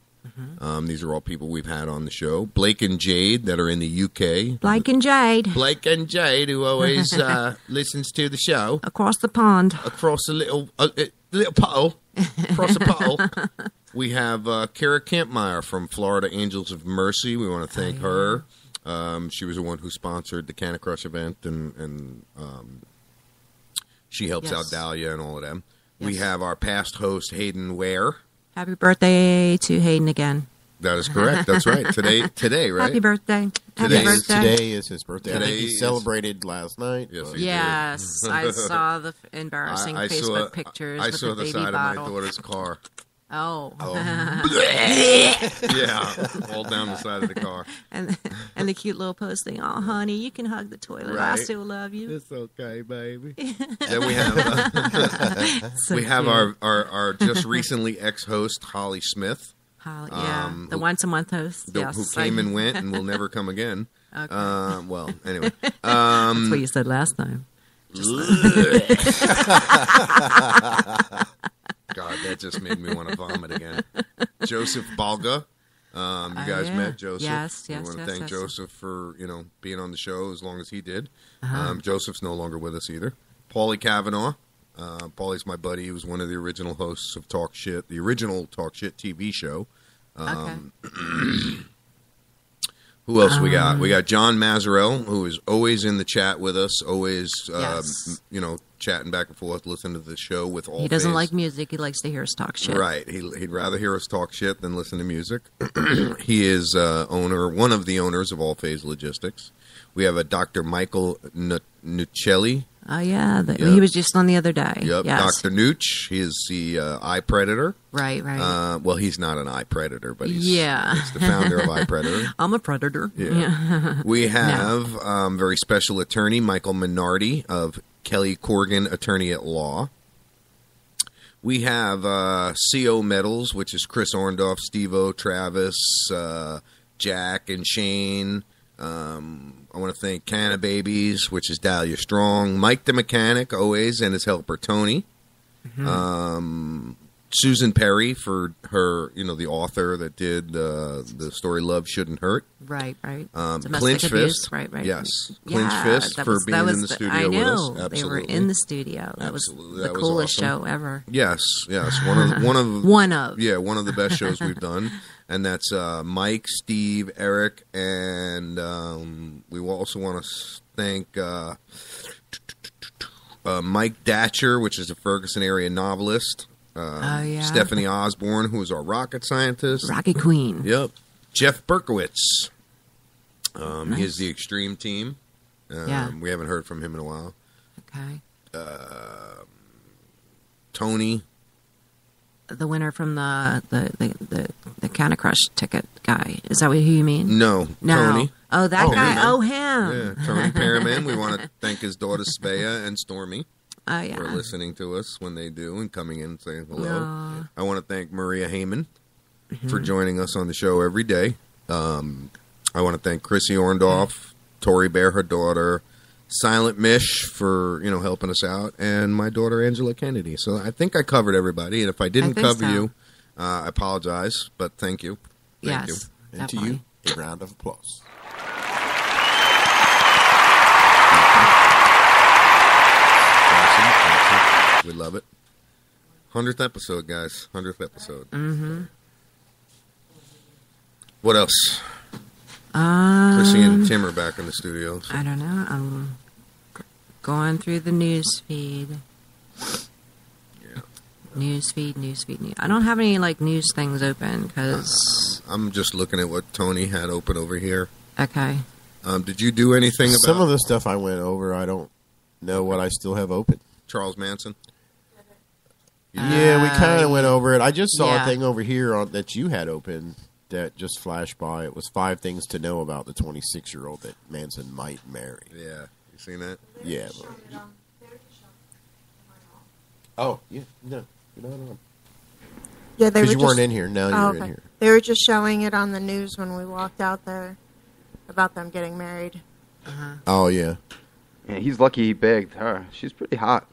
These are all people we've had on the show. Blake and Jade, that are in the UK. Blake and Jade. Blake and Jade, who always listens to the show. Across the pond. Across a little puddle. Across a puddle. We have Kara Campmeyer from Florida Angels of Mercy. We want to thank her. She was the one who sponsored the Canna Crush event, and she helps out Dahlia and all of them. Yes. We have our past host, Hayden Ware. Happy birthday to Hayden again. That is correct. That's right. Today, right? Happy birthday. Today Today is his birthday. I think Today he is- celebrated last night. Yes, but- he Yes, I saw the embarrassing I Facebook saw, pictures I with saw the the baby side bottle. of my daughter's car. Oh. Yeah, all down the side of the car. and the cute little posting. Oh, honey, you can hug the toilet. I Right. still love you. It's okay, baby. Then we have So we have cute. our just recently ex-host Holly Smith. Holly, yeah, the who- once a month host. Yes, who came and went and will never come again. Okay. Well, anyway. That's what you said last time. God, that just made me want to vomit again. Joseph Balga. You guys yeah. met Joseph. Yes, We yes, want to yes, thank yes. Joseph for, being on the show as long as he did. Uh-huh. Joseph's no longer with us either. Paulie Kavanaugh. Paulie's my buddy. He was one of the original hosts of Talk Shit, the original Talk Shit TV show. Who else we got? We got John Mazarell, who is always in the chat with us, always, Yes. chatting back and forth, listening to the show with all He doesn't phase. like music. He likes to hear us talk shit. Right. He'd rather hear us talk shit than listen to music. He is one of the owners of All Phase Logistics. We have a Dr. Michael Nuccelli. Oh, yeah. Yep. He was just on the other day. Yep. Yes. Dr. Nooch. He is the eye predator. Right, right. Well, he's not an eye predator, but he's the founder of Eye Predator. I'm a predator. Yeah. We have very special attorney Michael Minardi of Kelly Corrigan Attorney at Law. We have CO Metals, which is Chris Orndorff, Steve-O, Travis, Jack and Shane. I want to thank Canna Babies, which is Dahlia Strong. Mike the Mechanic, always, and his helper, Tony. Susan Perry for her, the author that did the story Love Shouldn't Hurt. Right. Clinch abuse. Fist. Right. Yes. Clinch Fist for being in the studio I know. with us. Absolutely. They were in the studio. That was the coolest show ever. Yes. One of one of the best shows we've done. And that's Mike, Steve, Eric, and we also want to thank Mike Datcher, which is a Ferguson area novelist. Stephanie Osborne, who is our rocket scientist. Rocket Queen. Yep. Jeff Berkowitz. He is the Extreme Team. We haven't heard from him in a while. Okay. Tony. The winner from the Canna Crush ticket guy. Is that who you mean? No. Tony. Oh, that guy. Him. Oh, him. Yeah, Tony Perriman. We want to thank his daughters Spaya and Stormy. For listening to us when they do and coming in and saying hello. I want to thank Maria Heyman for joining us on the show every day. I want to thank Chrissy Orndorff, Tori Bear, her daughter, Silent Mish for helping us out, and my daughter Angela Kennedy. So I think I covered everybody, and if I didn't cover you, I apologize, but thank you. Thank you. And to you, a round of applause. We love it. 100th episode, guys. 100th episode. What else? Chrissy and Tim are back in the studio. I don't know. I'm going through the news feed. News feed. I don't have any news things open because I'm just looking at what Tony had open over here. Okay. Did you do anything about some of the stuff I went over? I don't know what I still have open. Charles Manson? Yeah, we kind of went over it. I just saw a thing over here that you had open that just flashed by. It was 5 things to know about the 26-year-old that Manson might marry. Yeah. You seen that? Yeah. Oh, yeah. No, you're not on. Yeah, because you weren't in here. Now you're in here. They were just showing it on the news when we walked out there about them getting married. Oh, yeah. Yeah, he's lucky he begged her. She's pretty hot.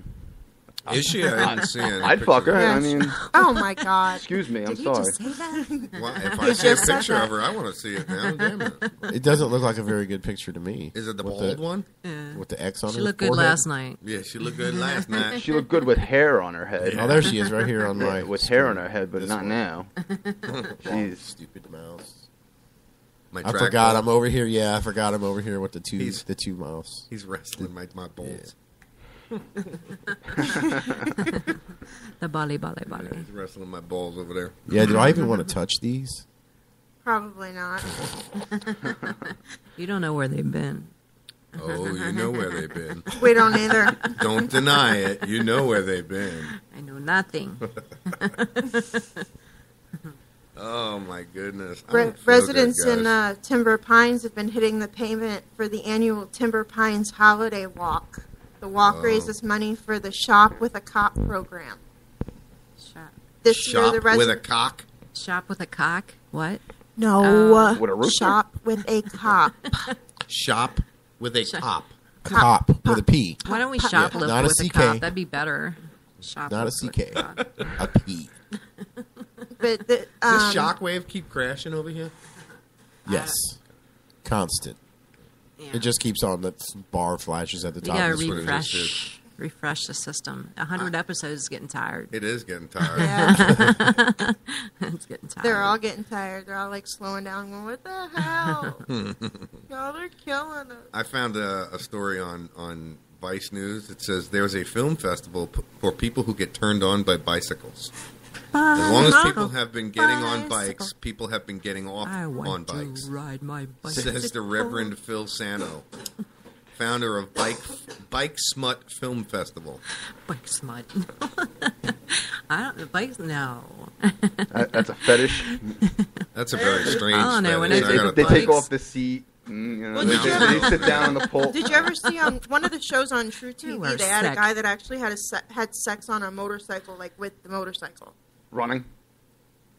Is she? I didn't see it. I'd fuck her. I mean, oh my God! Excuse me. I'm Did sorry. You just say that? Well, if I see a picture of her, I want to see it now. Damn it! It doesn't look like a very good picture to me. Is it the bald one? Yeah. With the X on her She looked good forehead? last night. Yeah, she looked good last night. She looked good with hair on her head. Oh, there she is, right here on my with screen. hair on her head, but not now. Jeez, stupid mouse. I forgot I'm over here. Yeah, I forgot I'm over here with the two mouse. He's wrestling my balls. The bally. Yeah, he's wrestling my balls over there. Yeah, do I even want to touch these? Probably not. You don't know where they've been. Oh, you know where they've been. We don't either. Don't deny it. You know where they've been. I know nothing. Oh, my goodness. Residents in Timber Pines have been hitting the pavement for the annual Timber Pines Holiday Walk. The walk raises money for the Shop with a Cop program. This year, the with a cock? Shop with a cock? What? No. With a rooster? Shop with a cop. Shop with a cop. Cop with a P. Why don't we shoplift Not a with a CK. cop? That'd be better. Not a CK. A P. But Does this shockwave keep crashing over here? Yes. Constant. Yeah. It just keeps on. The bar flashes at the top. You gotta refresh the system. 100 episodes is getting tired. It is getting tired. Yeah. It's getting tired. They're all getting tired. They're all slowing down, going, "What the hell? Y'all are killing us." I found a story on Vice News. It says there's a film festival for people who get turned on by bicycles. As long as people have been getting on bikes, people have been getting off on bikes. To ride my bicycle. Says the Reverend Phil Sano, founder of Bike Smut Film Festival. Bike smut. Bikes? No. That's a fetish. That's a very strange. I don't know. fetish. They take off the seat. They sit down on the pole. Did you ever see on one of the shows on True TV? They had sick. a guy that actually had sex on a motorcycle, with the motorcycle. Running?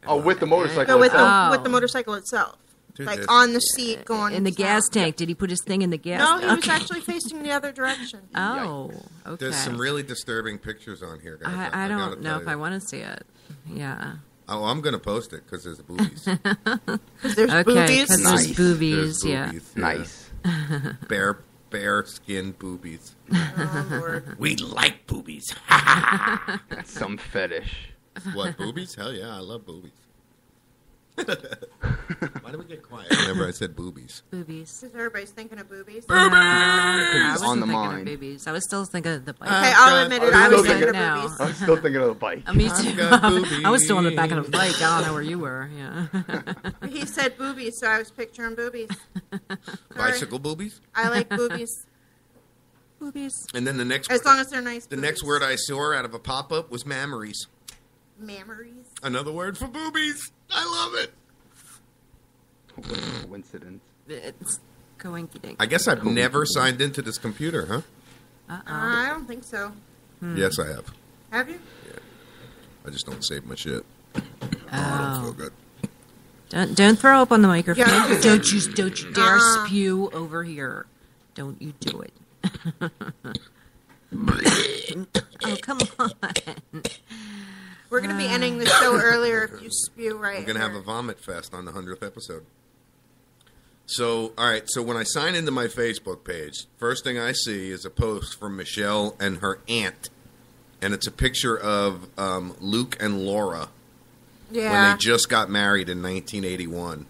Oh, with the motorcycle No, with itself. the motorcycle itself. like on the seat going in the gas down. tank. Did he put his thing in the gas? No, he was Okay. actually facing the other direction. Oh, okay. There's some really disturbing pictures on here, guys. I gotta don't know tell if you. I want to see it. Yeah. Oh, I'm going to post it because there's boobies. Because there's Okay, boobies. 'cause there's boobies, There's yeah. boobies, Nice. Bare skin boobies. Oh, Lord. We like boobies. That's some fetish. What, boobies? Hell yeah, I love boobies. Why do we get quiet whenever I said boobies? Boobies. Because everybody's thinking of boobies. I It's wasn't on the thinking mind. of boobies. I was still thinking of the bike. Okay, I'll admit it. I was thinking of now. boobies. I'm still thinking of the bike. Me too. I was still on the back of the bike. I don't know where you were. Yeah. He said boobies, so I was picturing boobies. Bicycle boobies? I like boobies. Boobies. And then the next As long as they're nice the boobies. next word I saw out of a pop-up was mammaries. Mammaries. Another word for boobies. I love it. Coincidence. It's coinky dink. I guess I've never signed into this computer, huh? I don't think so. Yes, I have. Have you? I just don't save my shit. I don't feel good. Don't throw up on the microphone. Yeah. Don't you dare spew over here. Don't you do it. Oh, come on. We're going to be ending the show earlier if you spew right I'm going to have a vomit fest on the 100th episode. So, all right. So when I sign into my Facebook page, first thing I see is a post from Michelle and her aunt. And it's a picture of Luke and Laura when Yeah. they just got married in 1981.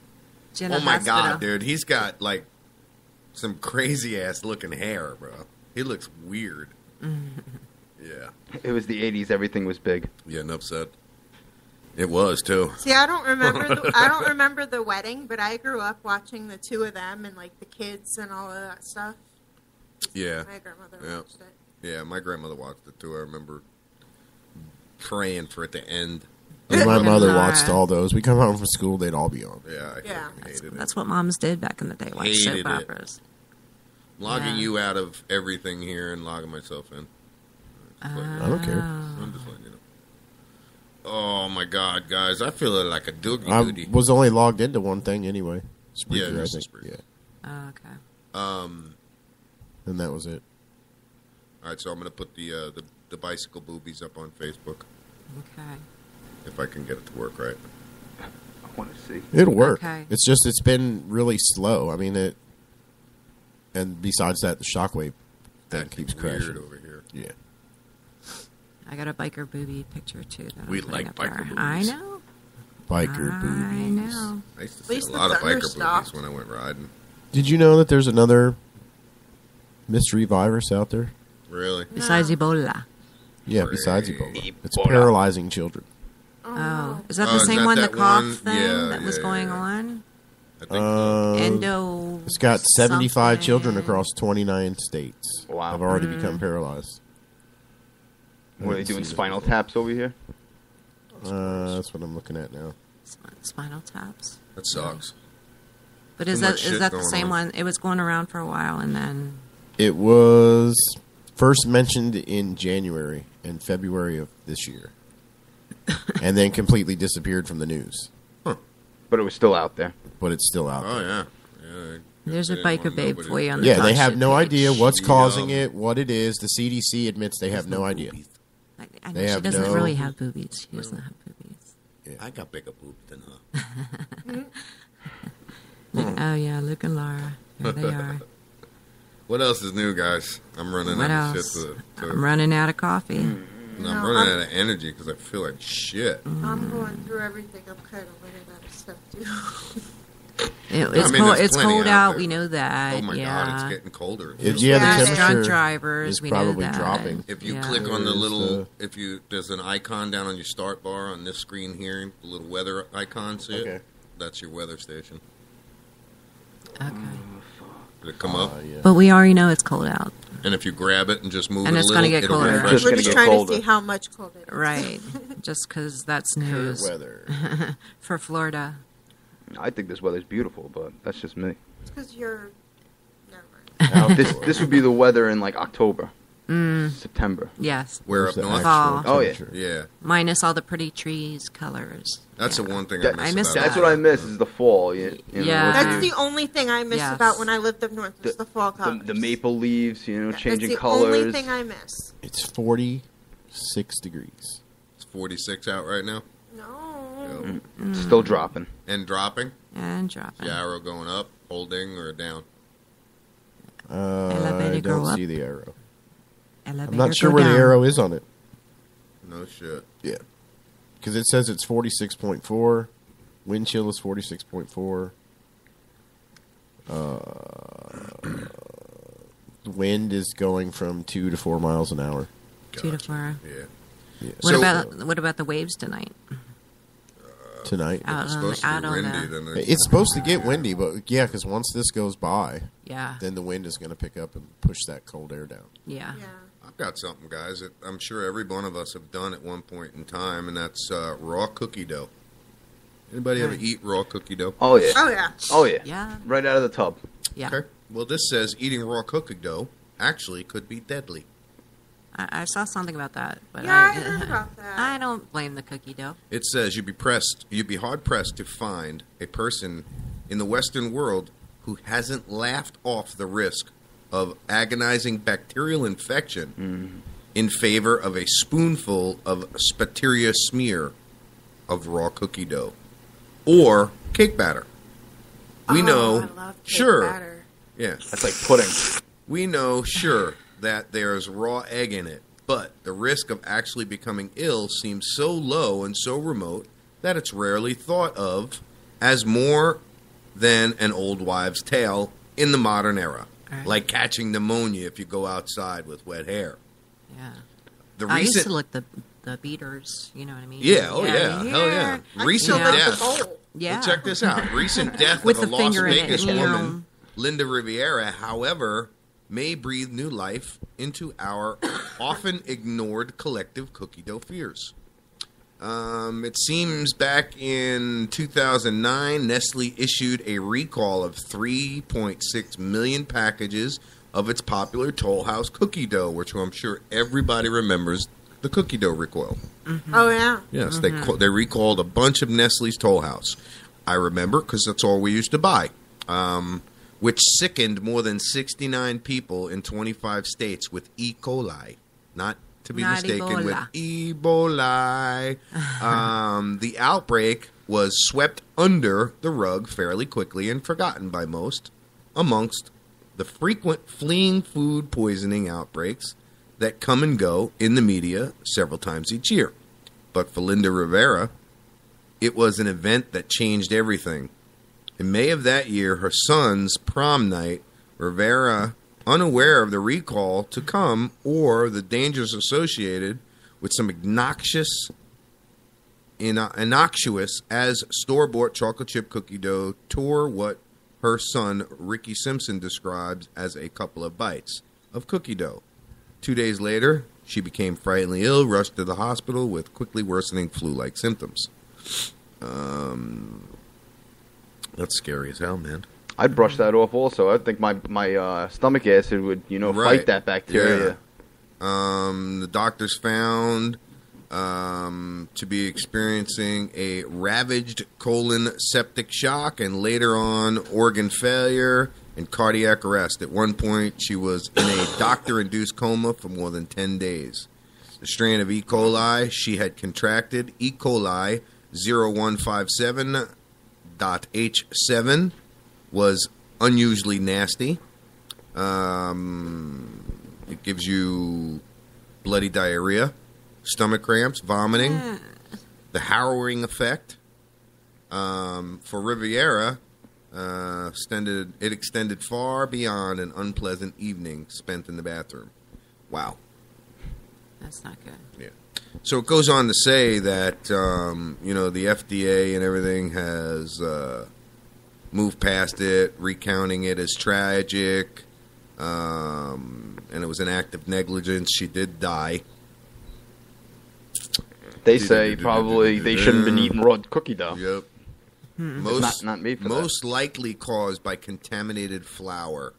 Jenna Oh, my Hospital. God, dude. He's got, like, some crazy-ass looking hair, bro. He looks weird. Yeah. It was the 80s. Everything was big. Yeah, enough said. It was, too. See, I don't remember the wedding, but I grew up watching the two of them and like the kids and all of that stuff. Yeah. My grandmother Yeah. watched it. Yeah, my grandmother watched it, too. I remember praying for it to end. And my mother watched all those. We come home from school, they'd all be on. Yeah, I Yeah. hated it. That's what moms did back in the day. Watch Hated soap it. operas. Logging Yeah. you out of everything here and logging myself in. I don't care. I'm just letting you know. Oh, my God, guys. I feel like a doogie I duty. was only logged into one thing anyway. Spreaker, Yeah, I just think. Spreaker. Yeah. Oh, okay. And that was it. All right, so I'm going to put the bicycle boobies up on Facebook. Okay. If I can get it to work right. I want to see. It'll work. Okay. It's just, it's been really slow. I mean, and besides that, the shockwave thing Acting keeps weird crashing. over here. Yeah. I got a biker booby picture too. That We I'm putting like up biker there. boobies. I know. Biker I boobies. know. I used to At see least a the lot of thunder biker stopped. boobies when I went riding. Did you know that there's another mystery virus out there? Really? Besides Ebola. Yeah, besides Ebola. It's Ebola. paralyzing children. Oh, is that Oh, the is same that one? The that cough one? thing Yeah, that was yeah, going yeah. on. I think Endo. It's got 75 something. children across 29 states. Wow. Have already become paralyzed. What are they doing? Spinal taps over here? That's what I'm looking at now. Spinal taps. that sucks. But Too is much that shit the going same on. one? It was going around for a while, and then It was first mentioned in January and February of this year. And then completely disappeared from the news. But it was still out there. But it's still out Oh, there. yeah. there's a They biker want babe nobody for you to on take the Yeah, Talk they have Shit no page. idea what's Yeah. causing it, what it is. The CDC admits they have no idea. I know They she have doesn't no- really have boobies. She doesn't have boobies. I got bigger boobs than her. Oh yeah, Luke and Laura. Here they are. What else is new, guys? I'm running What out else? of shit to I'm running out of coffee. I'm running out of energy because I feel like shit. I'm going through everything. I'm kind of running out of stuff too. It's I mean, cold. there's It's plenty cold out out. there. We know that. Oh my yeah. God, it's getting colder. Yeah, the Yeah, temperature drunk drivers, is we know probably that. dropping. If you Yeah. click on the There's, little, there's an icon down on your start bar on this screen here, the little weather icon, see it? Okay. That's your weather station. Okay. Did it come up? Yeah. But we already know it's cold out. And if you grab it and just move And it a it's little, gonna get it'll colder. refresh. Just We're gonna just get trying colder. to see how much cold it is. Right. Just because that's news. weather. For Florida. I think this weather's beautiful, but that's just me. It's because you're. Never mind. This would be the weather in like October. September. Yes. Where up north? Fall. Oh, yeah. Yeah. Minus all the pretty trees, colors. That's the one thing That- I miss. I miss about That's it. what I miss is the fall. You know, Yeah. with That's the only thing I miss Yes. about when I lived up north was the fall colors. the maple leaves, you know, changing That's the colors. only thing I miss. It's 46 degrees. It's 46 out right now. No. Still dropping. And dropping? And dropping. The arrow going up, holding, or down? Elevator I go don't up. see the arrow. Elevator I'm not sure go where down. the arrow is on it. No shit. Yeah. Because it says it's 46.4. Wind chill is 46.4. The wind is going from 2 to 4 miles an hour. 2 to 4. Yeah. What about the waves tonight? Tonight. Out on the- It's supposed to get windy, but yeah, because once this goes by, Yeah. then the wind is going to pick up and push that cold air down. Yeah. I've got something, guys, that I'm sure every one of us have done at one point in time, and that's raw cookie dough. Anybody ever eat raw cookie dough? Oh, yeah. Oh, yeah. Oh, yeah. Yeah. Right out of the tub. Yeah. Okay. Well, this says eating raw cookie dough actually could be deadly. I saw something about that, but Yeah, I heard about that. I don't blame the cookie dough. It says you'd be hard pressed to find a person in the Western world who hasn't laughed off the risk of agonizing bacterial infection in favor of a spoonful of Spreaker smear of raw cookie dough or cake batter. We know, I love cake sure, batter. yeah, That's like pudding. we know, sure, that there's raw egg in it, but the risk of actually becoming ill seems so low and so remote that it's rarely thought of as more than an old wives' tale in the modern era, like catching pneumonia if you go outside with wet hair. Yeah. The I used recent, to lick the beaters, you know what I mean? yeah, oh yeah, hell yeah. Recent death. Yeah. But check this out. Recent death With of a the Las finger in it, Vegas you know. woman, Linda Riviera, however, may breathe new life into our often ignored collective cookie dough fears. It seems back in 2009, Nestle issued a recall of 3.6 million packages of its popular Toll House cookie dough, which I'm sure everybody remembers the cookie dough recall. Oh, yeah. Yes, they recalled a bunch of Nestle's Toll House. I remember because that's all we used to buy, which sickened more than 69 people in 25 states with E. coli, not to be mistaken with Ebola. The outbreak was swept under the rug fairly quickly and forgotten by most, amongst the frequent fleeing food poisoning outbreaks that come and go in the media several times each year. But for Linda Rivera, it was an event that changed everything. In May of that year, her son's prom night, Rivera, unaware of the recall to come or the dangers associated with some innocuous as store-bought chocolate chip cookie dough, tore what her son, Ricky Simpson, describes as a couple of bites of cookie dough. 2 days later, she became frighteningly ill, rushed to the hospital with quickly worsening flu-like symptoms. That's scary as hell, man. I'd brush that off also. I think my stomach acid would, fight that bacteria. Yeah. The doctors found to be experiencing a ravaged colon septic shock and later on organ failure and cardiac arrest. At one point, she was in a doctor-induced coma for more than 10 days. The strain of E. coli she had contracted, E. coli 0157.H7, was unusually nasty. It gives you bloody diarrhea, stomach cramps, vomiting, the harrowing effect. For Riviera, it extended far beyond an unpleasant evening spent in the bathroom. Wow. That's not good. Yeah. So it goes on to say that, the FDA and everything has moved past it, recounting it as tragic, and it was an act of negligence. She did die. They say probably they shouldn't have been eating raw cookie dough. Yep. It's not made for most likely caused by contaminated flour.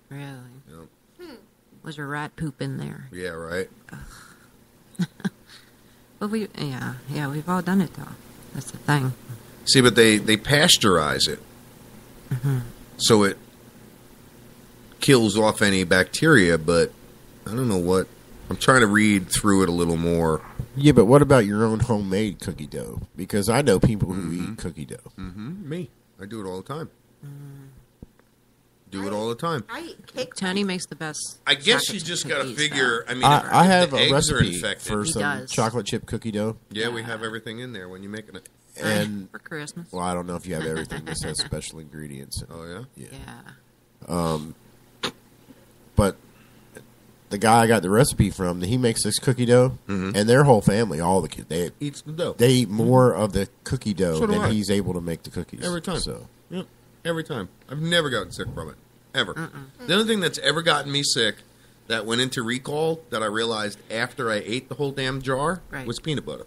Really? Yep. Was there rat poop in there? Yeah, right. But we've all done it though. That's the thing. See, but they pasteurize it, so it kills off any bacteria. But I don't know what. I'm trying to read through it a little more. Yeah, but what about your own homemade cookie dough? Because I know people who eat cookie dough. Me, I do it all the time. Do it all the time. I eat cake. Tony makes the best. I guess you chocolate just chip got to cookies, figure. though. I mean, I if have the a eggs are recipe infected, for He some does. chocolate chip cookie dough. Yeah, we have everything in there when you're making it. And for Christmas. well, I don't know if you have everything. This has special ingredients. Oh yeah, Yeah. But the guy I got the recipe from, he makes this cookie dough, and their whole family, all the kids, they eats the dough. They eat more of the cookie dough So do than I. he's able to make the cookies Every time. So Yep, every time. I've never gotten sick from it. Ever. The only thing that's ever gotten me sick that went into recall that I realized after I ate the whole damn jar was peanut butter.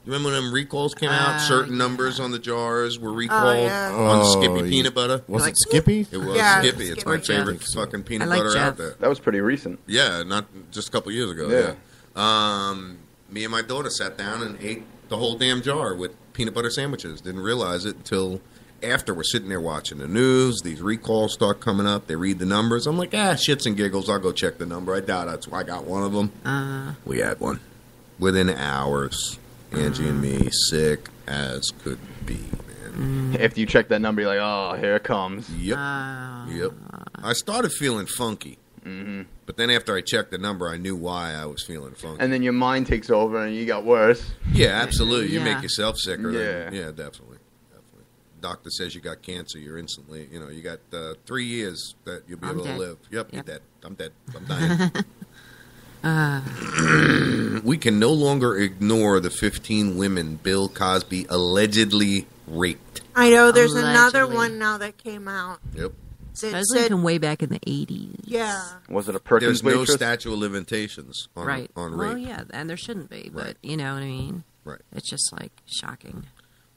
You remember when them recalls came out? Certain numbers on the jars were recalled on Skippy peanut butter. Was it Skippy? It was Yeah, Skippy. It's my Skippy. favorite fucking peanut I like butter Jeff. out there. That was pretty recent. Yeah, not just a couple years ago. Yeah. Me and my daughter sat down and ate the whole damn jar with peanut butter sandwiches. Didn't realize it until after we're sitting there watching the news. These recalls start coming up. They read the numbers. I'm like, shits and giggles. I'll go check the number. I doubt that's why I got one of them. We had one within hours. Angie and me, sick as could be, man. After you check that number, you're like, oh, here it comes. Yep. Yep. I started feeling funky. But then after I checked the number, I knew why I was feeling funky. And then your mind takes over and you got worse. Yeah, absolutely. You Yeah. make yourself sicker. Yeah. Yeah, definitely. Doctor says you got cancer, you're instantly, you got 3 years that you'll be I'm able dead. to live. Yep, Yep. you're dead. I'm dead. I'm dying. We can no longer ignore the 15 women Bill Cosby allegedly raped. I know there's another Allegedly. one now that came out. Yep. It That's said, from way back in the 80s. yeah. Was it a Perkins There's no waitress? statute of limitations on, Right. on Well, rape. yeah, and there shouldn't be, but Right. you know what I mean? Right. It's just like shocking.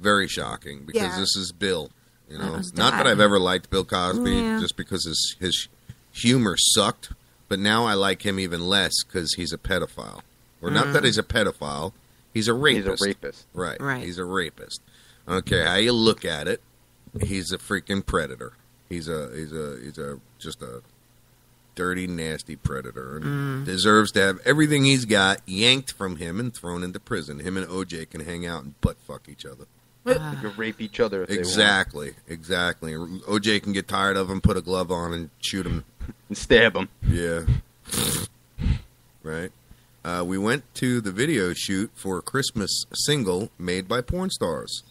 Very shocking because Yeah. this is Bill. That was Not that Dad. I've ever liked Bill Cosby, Yeah. just because his humor sucked. But now I like him even less because he's a pedophile. Or not that he's a pedophile, he's a rapist. He's a rapist. Right. Right. He's a rapist. Okay, how you look at it, he's a freaking predator. He's just a dirty, nasty predator, and deserves to have everything he's got yanked from him and thrown into prison. Him and OJ can hang out and butt fuck each other. They could rape each other if Exactly. OJ can get tired of him, put a glove on, and shoot him. they want. And stab him. Yeah. Right. We went to the video shoot for a Christmas single made by porn stars.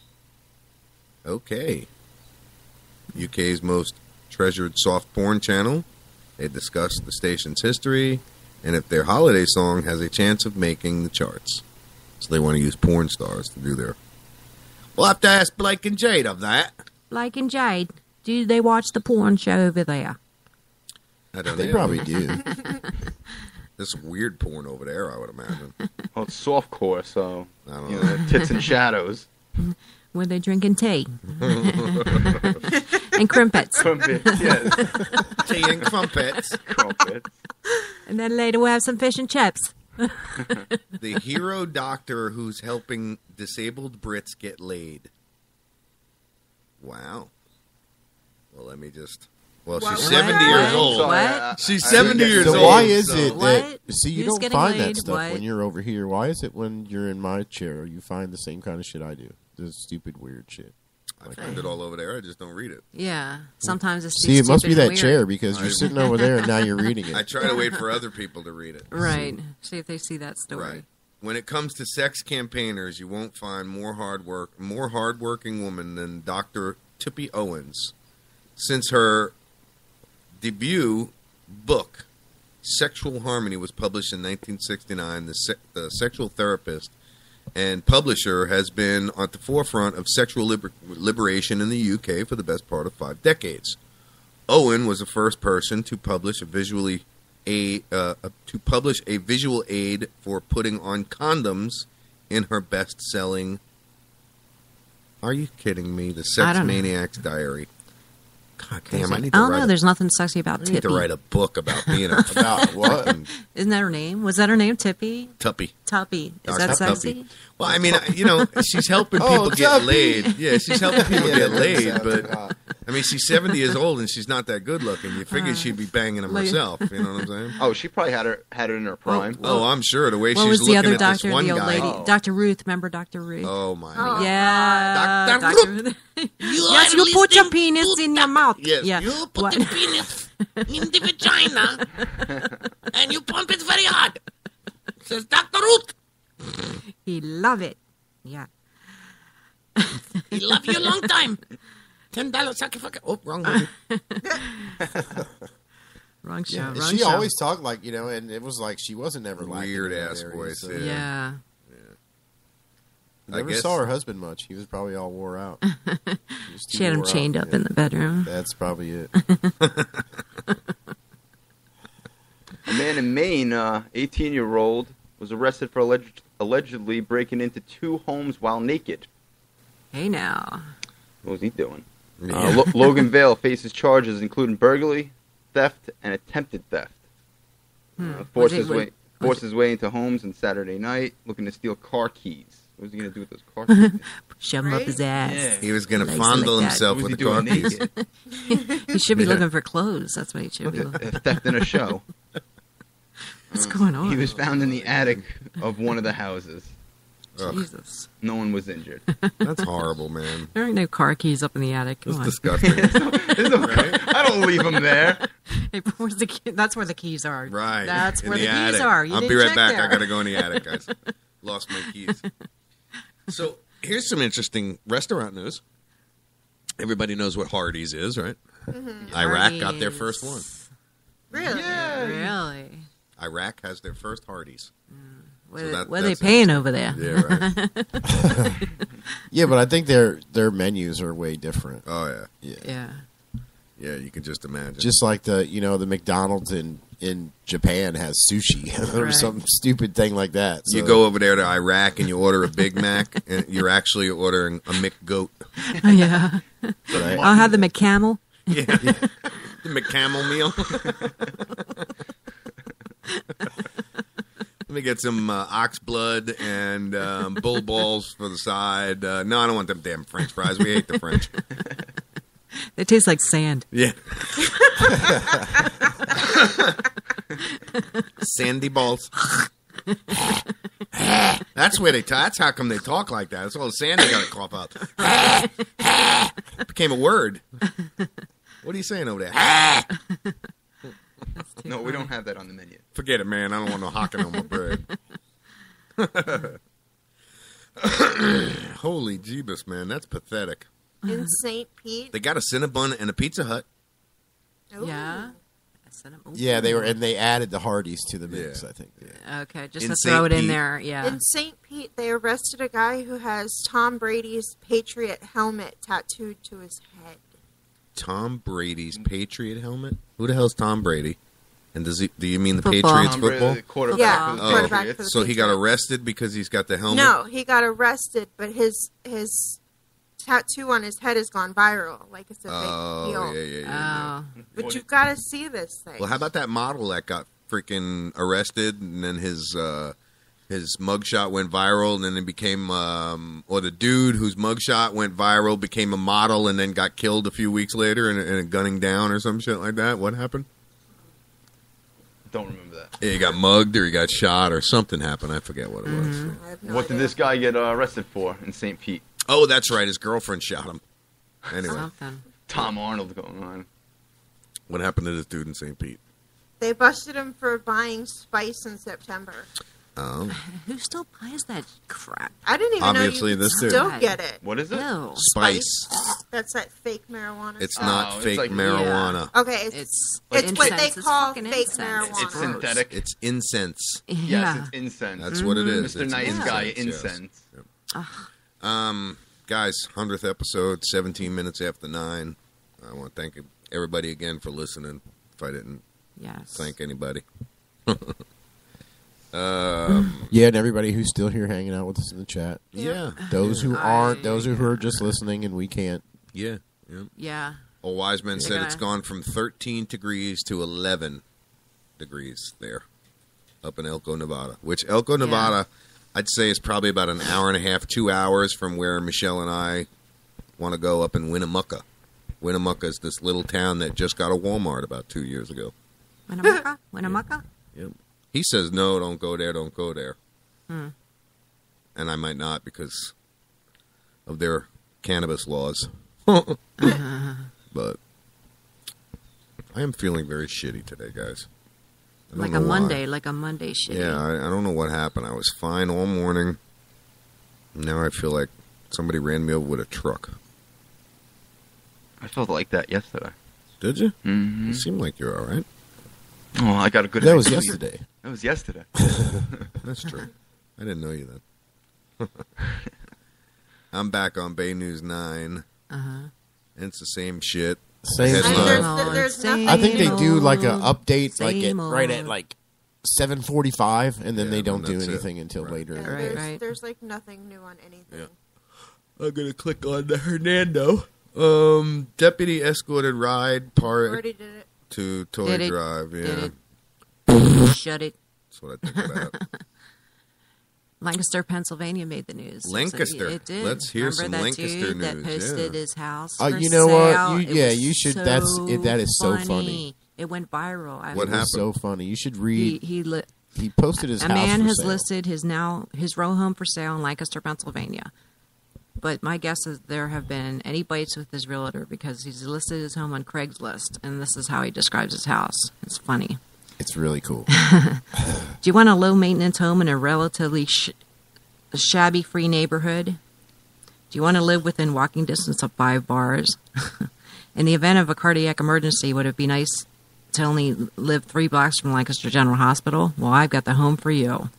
Okay. UK's most treasured soft porn channel. They discussed the station's history and if their holiday song has a chance of making the charts. So they want to use porn stars to do their... We'll have to ask Blake and Jade of that. Blake and Jade, do they watch the porn show over there? I don't They know. probably do. This weird porn over there, I would imagine. Well, it's softcore, so I don't you know. know, tits and shadows. Were they drinking tea? And crumpets. Crumpets, yes. Tea and crumpets. Crumpets. And then later we'll have some fish and chips. The hero doctor who's helping disabled Brits get laid. Wow. Well, let me just... Well, What? she's 70 years old. What? She's 70 years So old. why is so- it What? that... See, you Who's don't getting find laid? that stuff What? when you're over here. Why is it when you're in my chair you find the same kind of shit I do? This stupid, weird shit. I find it all over there. I just don't read it. Yeah. Sometimes it's See, it must be stupid that and weird. chair because you're sitting over there and now you're reading it. I try to wait for other people to read it. Right. See if they see that story. Right. When it comes to sex campaigners, you won't find more hardworking woman than Dr. Tippy Owens. Since her debut book, Sexual Harmony, was published in 1969, the sexual therapist and publisher has been at the forefront of sexual liberation in the UK for the best part of 5 decades. Owen was the first person to publish a visual aid for putting on condoms in her best-selling. Are you kidding me? The I Sex don't know. Maniac's Diary. God damn, I need I to don't write know. There's nothing sexy about I Tippy. need to write a book about being a About what? Isn't that her name? Was that her name? Tippy? Tuppy. Tuppy. Is Dr. that sexy? Tuppy. Well, I mean, she's helping people get Tuppy. laid. Yeah, she's helping people Yeah, get that laid, sounds but hot. I mean, she's 70 years old and she's not that good looking. You figure she'd be banging them Like- herself. You know what I'm saying? Oh, she probably had it in her prime. Oh, I'm sure the way What she's was the looking other at doctor? this one The old guy. lady, Oh. Dr. Ruth. Remember Dr. Ruth? Oh my! Oh, Yeah, Dr. Ruth. Yes, you put your penis in your mouth. Yes, yeah. you put What? the penis in the vagina and you pump it very hard. Says Dr. Ruth. He love it. Yeah. He love you a long time. $10 sucker fucker. Oh, wrong one. Wrong show. Yeah, Wrong she show. always talked like, and it was like she wasn't ever like Weird ass voice. So. Yeah. Never I guess- saw her husband much. He was probably all wore out. She had him chained up in the bedroom. That's probably it. A man in Maine, 18-year-old, was arrested for allegedly breaking into 2 homes while naked. Hey now. What was he doing? Yeah. Logan Vale faces charges including burglary, theft, and attempted theft. Forced his way into homes on Saturday night, looking to steal car keys. What was he going to do with those car keys? Shove him up his ass. Yeah. He was going to Legs fondle like that. himself What was with he the car doing keys. He should be Yeah. looking for clothes. That's what he should be looking for. Theft in a show. What's going on? He was found in the attic of one of the houses. Ugh, Jesus. No one was injured. that's horrible, man. There ain't no car keys up in the attic. Come That's on. disgusting. I don't leave them there. Hey, where's the key? That's where the keys are. Right. That's in where the keys attic. are. You I'll be didn't right check back. there. I got to go in the attic, guys. Lost my keys. So here's some interesting restaurant news. Everybody knows what Hardee's is, right? Mm-hmm. Iraq got their Hardee's. first one. Really? Really? Iraq has their first Hardee's. What, So that- what are they that's paying over there? Yeah, right. Yeah, but I think their menus are way different. Oh yeah, Yeah. yeah. You can just imagine. Just like the McDonald's in Japan has sushi or Right. some stupid thing like that. So, you go over there to Iraq and you order a Big Mac, and you're actually ordering a McGoat. Yeah. right? I'll have the McCamel. Yeah, the McCamel meal. Let me get some ox blood and bull balls for the side. No, I don't want them damn French fries. We hate the French. They taste like sand. Yeah. Sandy balls. That's where that's how come they talk like that. That's all the sand they got to cough out. Became a word. What are you saying over there? No, we don't have that on the menu. Forget it, man. I don't want no hocking on my bread. Holy Jeebus, man. That's pathetic. In St. Pete. They got a Cinnabon and a Pizza Hut. Ooh. Yeah. Yeah, they added the Hardee's to the mix. Yeah. I think. Yeah. Okay, just In to St. throw it in Pete. there. Yeah. In St. Pete, they arrested a guy who has Tom Brady's Patriot helmet tattooed to his head. Tom Brady's Patriot helmet? Who the hell's Tom Brady? And do you mean the Football. Patriots Tom Brady, football? the quarterback Yeah, for the quarterback Patriots. for the So he got Patriots. arrested because he's got the helmet? No, he got arrested, but his tattoo on his head has gone viral. Like it's a big Oh, deal. yeah. Oh. But you've got to see this thing. Well, how about that model that got freaking arrested and then his mugshot went viral and then it became, or the dude whose mugshot went viral became a model and then got killed a few weeks later in a gunning down or some shit like that? What happened? Don't remember that. Yeah, he got mugged or he got shot or something happened. I forget what it was. I have no What idea. did this guy get arrested for in St. Pete? Oh, that's right. His girlfriend shot him. Anyway, Something. Tom Arnold going on. what happened to this dude in St. Pete? They busted him for buying spice in September. Oh, Who still buys that crap? I didn't even Obviously know you this could dude. still get it. What is it? Ew. spice. That's that fake marijuana. It's stuff. not it's fake like- marijuana. Okay, It's it's what they incense. It's call fucking fake incense. marijuana. It's synthetic. It's incense. Yes, Yeah. it's incense. That's what it is. Mr. It's Nice Guy, yes. incense. Guys, 100th episode, 17 minutes after 9. I want to thank everybody again for listening. If I didn't Yes. thank anybody. Yeah, and everybody who's still here hanging out with us in the chat. Yeah. Those who aren't, those who are just listening, and we can't. Yeah. Yeah. Old wise man said gonna- it's gone from 13 degrees to 11 degrees there, up in Elko, Nevada. Which Elko, Nevada, I'd say is probably about an hour and a half, 2 hours from where Michelle and I want to go up in Winnemucca. Winnemucca is this little town that just got a Walmart about 2 years ago. Winnemucca? Winnemucca? Yep. He says, no, don't go there, don't go there. Hmm. And I might not because of their cannabis laws. But I am feeling very shitty today, guys. I don't Like know a why. Monday shit. Yeah, I don't know what happened. I was fine all morning. Now I feel like somebody ran me over with a truck. I felt like that yesterday. Did you? Mm-hmm. You seem like you're all right. Oh, I got a good That was idea. yesterday. That was yesterday. That's true. I didn't know you then. I'm back on Bay News 9. Uh-huh. And it's the same shit. Same Headline. There's nothing. I think they do like an update, like Same right at old. like 7:45, and then they don't do that's it. anything until later. in the day. Right. There's like nothing new on anything. I'm going to click on the Hernando. Deputy escorted ride Already did it. to Toy Did it. Drive. Yeah. Did it. Shut it. That's what I think of that. Lancaster, Pennsylvania made the news. Lancaster. It did. Let's hear Remember some that Lancaster dude that news, posted yeah. his house Oh, for you know what? sale? You- It yeah, was you should- So that is so funny. It went viral. I What mean, It was so funny. You should read. He posted his a house man for has sale. listed his row home for sale in Lancaster, Pennsylvania. But my guess is there have been any bites with his realtor because he's listed his home on Craigslist, and this is how he describes his house. It's funny. It's really cool. Do you want a low maintenance home in a relatively shabby free neighborhood? Do you want to live within walking distance of 5 bars? In the event of a cardiac emergency, would it be nice to only live 3 blocks from Lancaster General Hospital? Well, I've got the home for you.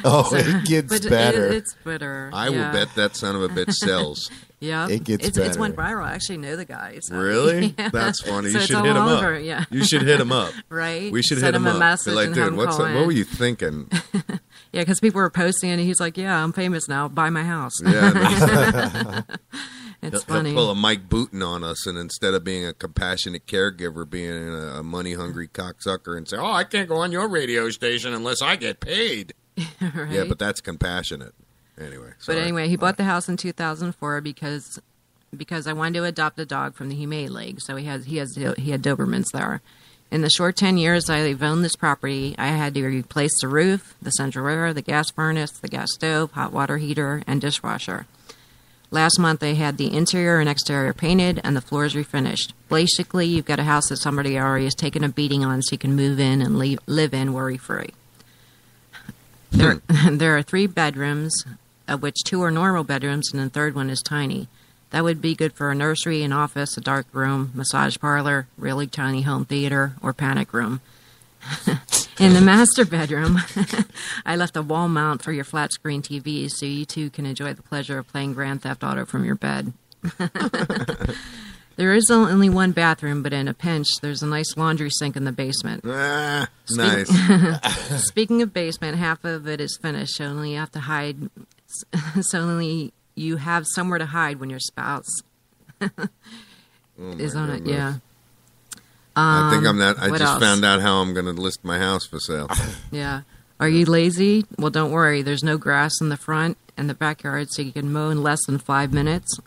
Oh, it gets But better. It's better. I will bet that son of a bitch sells. Yeah, It gets It's better. went viral. I actually know the guy. So. Really? Yeah. That's funny. So You it's should all hit him over, up. Yeah. You should hit him up. Right? We should Send hit him him a up. message Be like, and dude, have him what call were in. you thinking? Yeah, because people were posting, and he's like, "Yeah, I'm famous now. Buy my house." Yeah, It's He'll funny. pull a Mike Booton on us, and instead of being a compassionate caregiver, being a money-hungry cocksucker, and say, "Oh, I can't go on your radio station unless I get paid." Right? Yeah, but that's compassionate. Anyway, But sorry. anyway, he bought the house in 2004 because I wanted to adopt a dog from the Humane League. So he had Dobermans there. In the short 10 years I've owned this property, I had to replace the roof, the central air, the gas furnace, the gas stove, hot water heater, and dishwasher. Last month I had the interior and exterior painted and the floors refinished. Basically, you've got a house that somebody already has taken a beating on, so you can move in and live in worry-free. There are 3 bedrooms, of which 2 are normal bedrooms, and the third one is tiny. That would be good for a nursery, an office, a dark room, massage parlor, really tiny home theater, or panic room. In the master bedroom, I left a wall mount for your flat screen TV so you too can enjoy the pleasure of playing Grand Theft Auto from your bed. There is only 1 bathroom, but in a pinch, there's a nice laundry sink in the basement. Nice. Speaking of basement, half of it is finished, so only you have to hide. So only you have somewhere to hide when your spouse is on it. goodness. Yeah. I think I'm that. I what just else? found out how I'm going to list my house for sale. Yeah. Are you lazy? Well, don't worry. There's no grass in the front and the backyard, so you can mow in less than 5 minutes.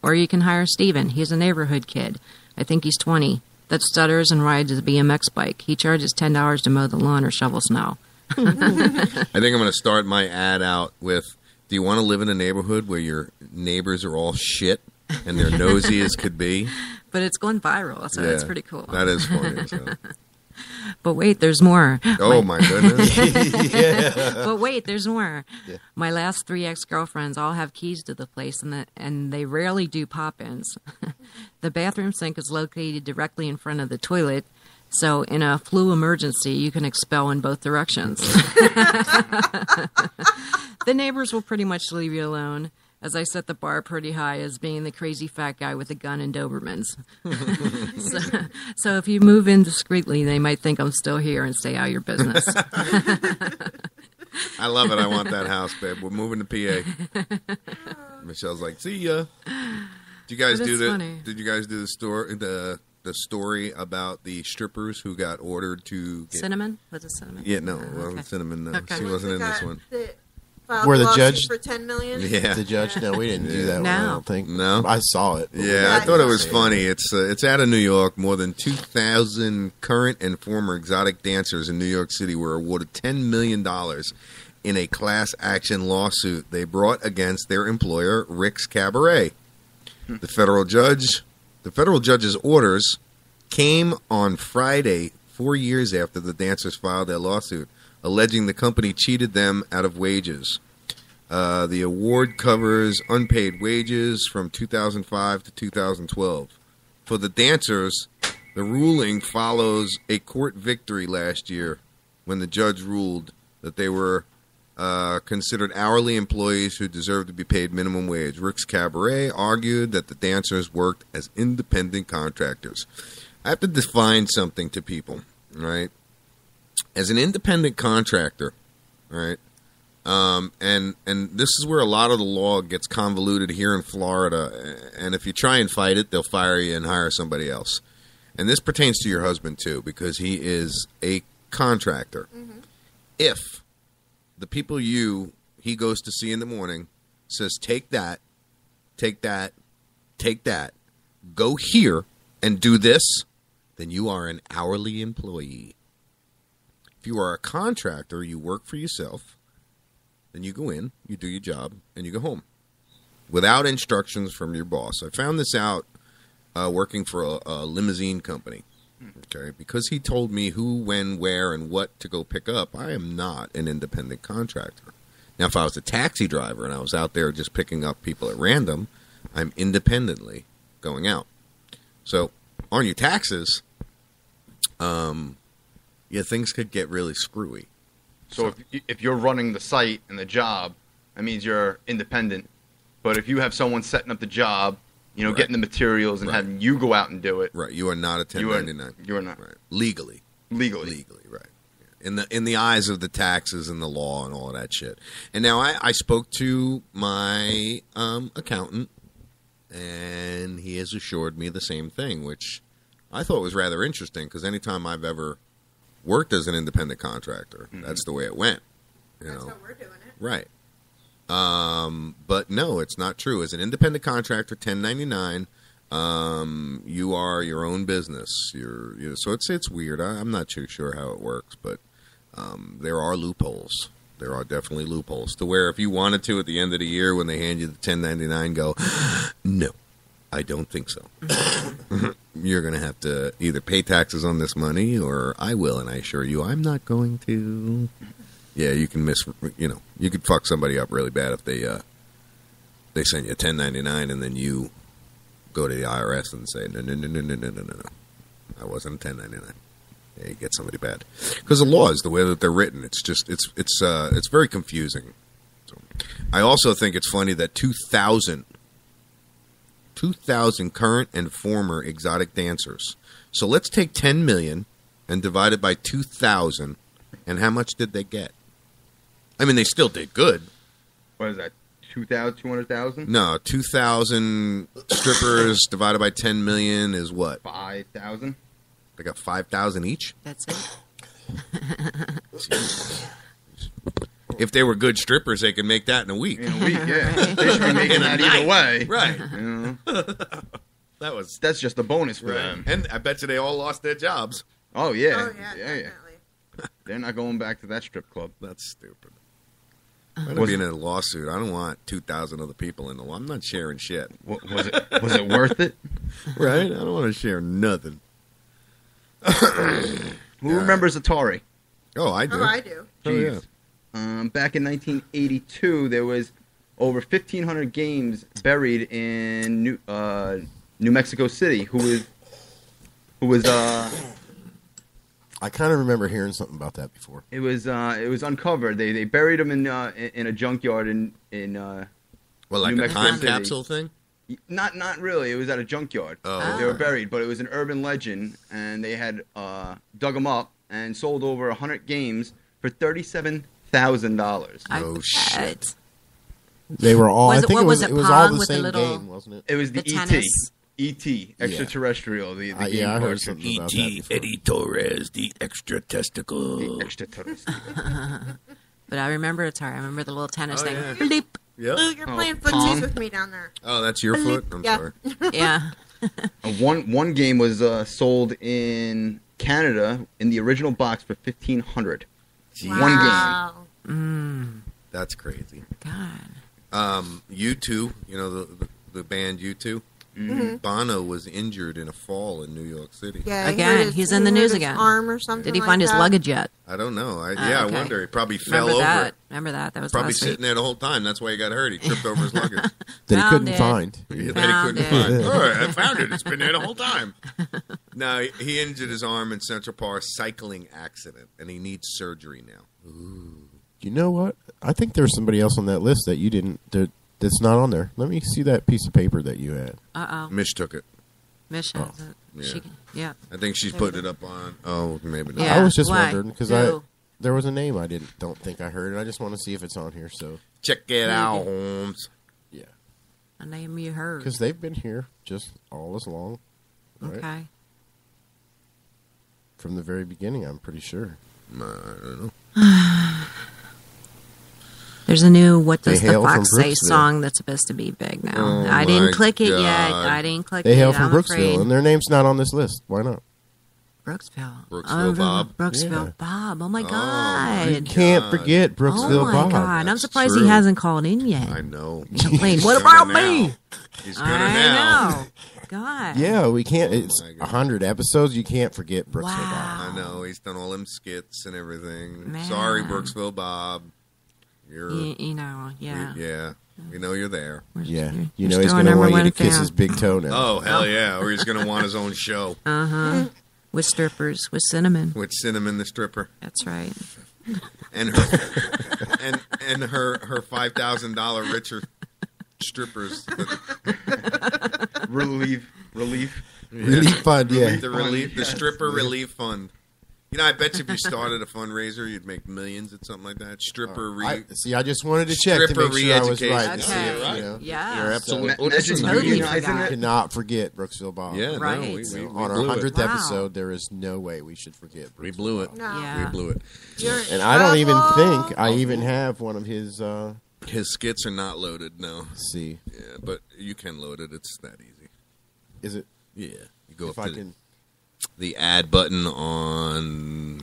Or you can hire Steven. He's a neighborhood kid. I think he's 20. That stutters and rides a BMX bike. He charges $10 to mow the lawn or shovel snow. I think I'm going to start my ad out with, do you want to live in a neighborhood where your neighbors are all shit and they're nosy as could be? But it's going viral, so it's pretty cool. That is funny. So. But wait, there's more. Oh, my goodness. But wait, there's more. Yeah. My last 3 ex-girlfriends all have keys to the place, and they rarely do pop-ins. The bathroom sink is located directly in front of the toilet, so in a flu emergency, you can expel in both directions. The neighbors will pretty much leave you alone, as I set the bar pretty high as being the crazy fat guy with a gun and Dobermans. So if you move in discreetly, they might think I'm still here and stay out of your business. I love it. I want that house, babe. We're moving to PA. Michelle's like, see ya. Did you guys But do it's the? funny. Did you guys do the story about the strippers who got ordered to get, Cinnamon? Was it Cinnamon? Yeah, no, Oh, well, okay. Cinnamon. No, Okay. she wasn't in this one. Where the judge for $10 million. Yeah, the judge. No, we didn't do that. No. One, I don't think. No, I saw it. Yeah, I thought it was funny. It's out of New York. More than 2,000 current and former exotic dancers in New York City were awarded $10 million in a class action lawsuit they brought against their employer, Rick's Cabaret. The federal judge's orders came on Friday, 4 years after the dancers filed their lawsuit, alleging the company cheated them out of wages. The award covers unpaid wages from 2005 to 2012. For the dancers, the ruling follows a court victory last year when the judge ruled that they were considered hourly employees who deserved to be paid minimum wage. Rick's Cabaret argued that the dancers worked as independent contractors. I have to define something to people, right? As an independent contractor, right? And this is where a lot of the law gets convoluted here in Florida. And if you try and fight it, they'll fire you and hire somebody else. And this pertains to your husband too, because he is a contractor. Mm-hmm. If the people he goes to see in the morning says, take that, go here and do this, then you are an hourly employee. If you are a contractor, you work for yourself, then you go in, you do your job, and you go home without instructions from your boss. I found this out working for a limousine company. Okay, because he told me who, when, where, and what to go pick up, I am not an independent contractor. Now, if I was a taxi driver and I was out there just picking up people at random, I'm independently going out. So, on your taxes, things could get really screwy. So if you're running the site and the job, that means you're independent. But if you have someone setting up the job, Right. getting the materials and having you go out and do it. Right, you are not a 1099. You are not. Right. Legally, right. In the eyes of the taxes and the law and all of that shit. And now I spoke to my accountant, and he has assured me the same thing, which I thought was rather interesting, because anytime I've ever worked as an independent contractor, that's the way it went. That's how we're doing it. Right. But no, it's not true. As an independent contractor, 1099, you are your own business. So it's weird. I'm not too sure how it works, but there are loopholes. There are definitely loopholes to where if you wanted to at the end of the year when they hand you the 1099, go, no, I don't think so. You're going to have to either pay taxes on this money or I will, and I assure you I'm not going to. Yeah, you can you could fuck somebody up really bad if they send you a 1099 and then you go to the IRS and say, no, I wasn't a 1099. Yeah, you get somebody bad. Because the laws, the way that they're written, it's very confusing. So, I also think it's funny that 2,000 current and former exotic dancers. So let's take 10 million and divide it by 2,000, and how much did they get? I mean, they still did good. What is that? 200,000? No, 2,000 strippers divided by 10 million is what? 5,000. They got 5,000 each. That's it. If they were good strippers, they could make that in a week. In a week, yeah. They should be making that either way. Right. That's just a bonus for them. And I bet you they all lost their jobs. Oh, yeah. Yeah. They're not going back to that strip club. That's stupid. I'm going to be in a lawsuit. I don't want 2,000 other people in the law. I'm not sharing shit. Was it worth it? Right? I don't want to share nothing. Who remembers Atari? Oh, I do. Oh, I do. Jeez. Back in 1982, there was over 1,500 games buried in New Mexico City. Who was I kind of remember hearing something about that before. It was uncovered. They buried them in a junkyard in well, like New a Mexico time City. capsule thing. Not really. It was at a junkyard. Oh. They were buried, but it was an urban legend, and they had dug them up and sold over 100 games for $37,000. Oh shit! They were all. Was I it- think what it was. was it, It was all Pong the with the same little- game, wasn't it? It was the The ET. tennis? ET, extraterrestrial. The game yeah, I heard cartridge. something about that E.T. before. Eddie Torres, the extra testicle. The extraterrestrial. But I remember it's her. I remember the little tennis thing. yeah. Bleep. Yep. Lou, you're Oh, playing Pong. footsies with me down there. Oh, that's your foot? I'm Yeah. sorry. Yeah. One game was sold in Canada in the original box for $1,500. One game. Wow. That's crazy. God. U2, you know the band U2? Mhm. Bono was injured in a fall in New York City. Yeah, he Again, hurt his- he's in the he hurt news his again. Arm or something. Did he like find his that. luggage yet? I don't know. I okay. wonder. He probably fell Remember over that? it. Remember that? That was Probably last sitting week. there the whole time. That's why he got hurt. He tripped over his luggage. That he Found couldn't it. find. That he Found couldn't it. find. All right, I found it. It's been there the whole time. No, he injured his arm in Central Park cycling accident, and he needs surgery now. You know what? I think there's somebody else on that list that you didn't. That's not on there. Let me see that piece of paper that you had. Uh-oh. Mish took it. Mish has it. Yeah. She, yeah. I think she's putting it up on. Oh, maybe not. Yeah. I was just Why? wondering because Who? there was a name I don't think I heard, and I just want to see if it's on here. So Check it out, Holmes. yeah, A name you heard. because they've been here just all as long, right? Okay. From the very beginning, I'm pretty sure. I don't know. There's a new What They Does the hail from Fox Say Brooksville. song that's supposed to be big now. Oh I my didn't click it yet. God. I didn't click They it. hail from I'm Brooksville, afraid. and their name's not on this list. Why not? Brooksville. Brooksville Bob? Brooksville Yeah. Bob. Oh my Oh, God. You can't God. forget Brooksville Oh my Bob. God. I'm That's surprised true. he hasn't called in yet. I know. Complain. He's What gonna about now. me? He's gonna I now. know. God. Yeah, we can't. It's my God. 100 episodes. You can't forget Brooksville Bob. Wow. I know. He's done all them skits and everything. Man. Sorry, Brooksville Bob. You're. You know, yeah. Yeah. We know you're there. Yeah, You're- you you're know he's still going to our want you number to one kiss fan. his big toe now. Oh, hell yeah. Or he's going to want his own show Uh-huh. With strippers, with cinnamon. with Cinnamon the stripper. That's right. And her and her $5,000 richer strippers. Relief. Relief fund, yeah. The stripper relief fund. You know, I bet you if you started a fundraiser, you'd make millions at something like that. Stripper I just wanted to check to Stripper make sure I was re-education. right. To see Okay. if, you know, Yeah. you're absolutely So, imagine Totally unionizing forgot. it. cannot forget Brooksville Bob. Yeah, no, Right. we On our blew 100th it. Wow. episode, there is no way we should forget. We Brooksville blew it. Bob. No. Yeah. We blew it. You're in And I don't even trouble. think I even have one of his. His skits are not loaded, no. See, Yeah, but you can load it. It's that easy. is it? Yeah. You go If up I to can, the add button on...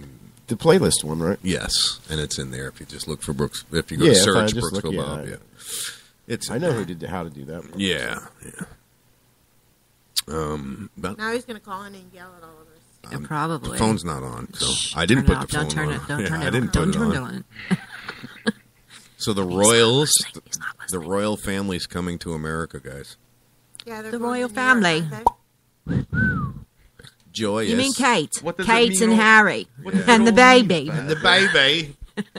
the playlist one, right? Yes, and it's in there if you just look for Brooks. If you go Yeah, to if I search just look, Brooksville yeah, Bob, I- yeah. It's I know who did how to do that. One. Yeah. But Now he's going to call in and yell at all of us. Yeah, probably. the phone's not on, so I didn't Turn put it the off. phone Don't turn on. it. Don't Yeah, turn it I on. didn't Don't put it turn on. it on. So the Royals, the royal family's coming to America, guys. Yeah, they're The going royal to New York, family. aren't they? Joyous. You mean Kate? What does it Kate mean and all- Harry. what does And it the all mean, baby. And the baby.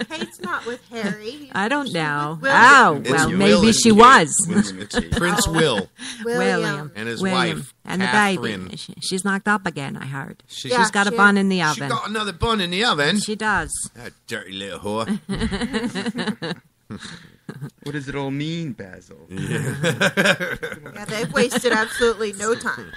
Kate's not with Harry. He's- I don't she's know. with William. Oh, It's well, Will maybe and she Kate. was. It's Prince Will William. and his William. wife, And the Catherine. baby. She's knocked up again, I heard. She- She's got a she- bun in the She oven. got another bun in the oven. She does. That dirty little whore. What does it all mean, Basil? Yeah, they've wasted absolutely no time.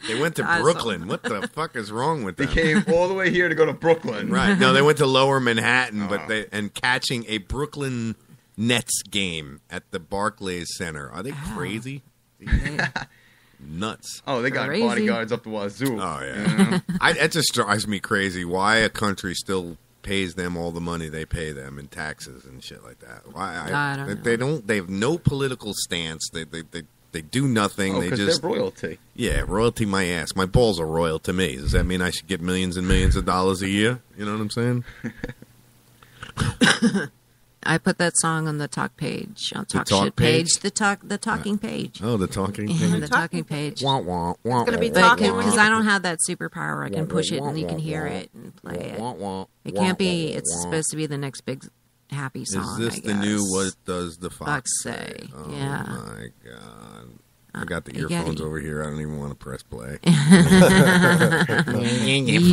They went to Awesome. Brooklyn. What the fuck is wrong with They them? came all the way here to go to Brooklyn. Right. No, they went to Lower Manhattan, but and catching a Brooklyn Nets game at the Barclays Center. Are they crazy? Nuts. Oh, they got Crazy. bodyguards up the wazoo. Oh yeah. It just drives me crazy. Why a country still pays them all the money they pay them in taxes and shit like that? Why? I don't know. They don't. They have no political stance. They do nothing. Oh, they because just they're royalty. Yeah, royalty my ass. My balls are royal to me. Does that mean I should get millions and millions of dollars a year? You know what I'm saying? I put that song on the talk page, on talk talk shit page? the talking page. Oh, the talking Yeah, thing. the talking page. Wah, wah, wah, It's gonna be wah, talking wah, Because wah. I don't have that superpower. I can push it and you Wah, can wah, hear wah. it and play it. Wah, wah, It wah, can't be. wah, It's wah. supposed to be the next big happy song. Is this I the new guess. What Does the Fox Say? Oh Yeah. my god. I got the You earphones gotta- over here. I don't even want to press play. You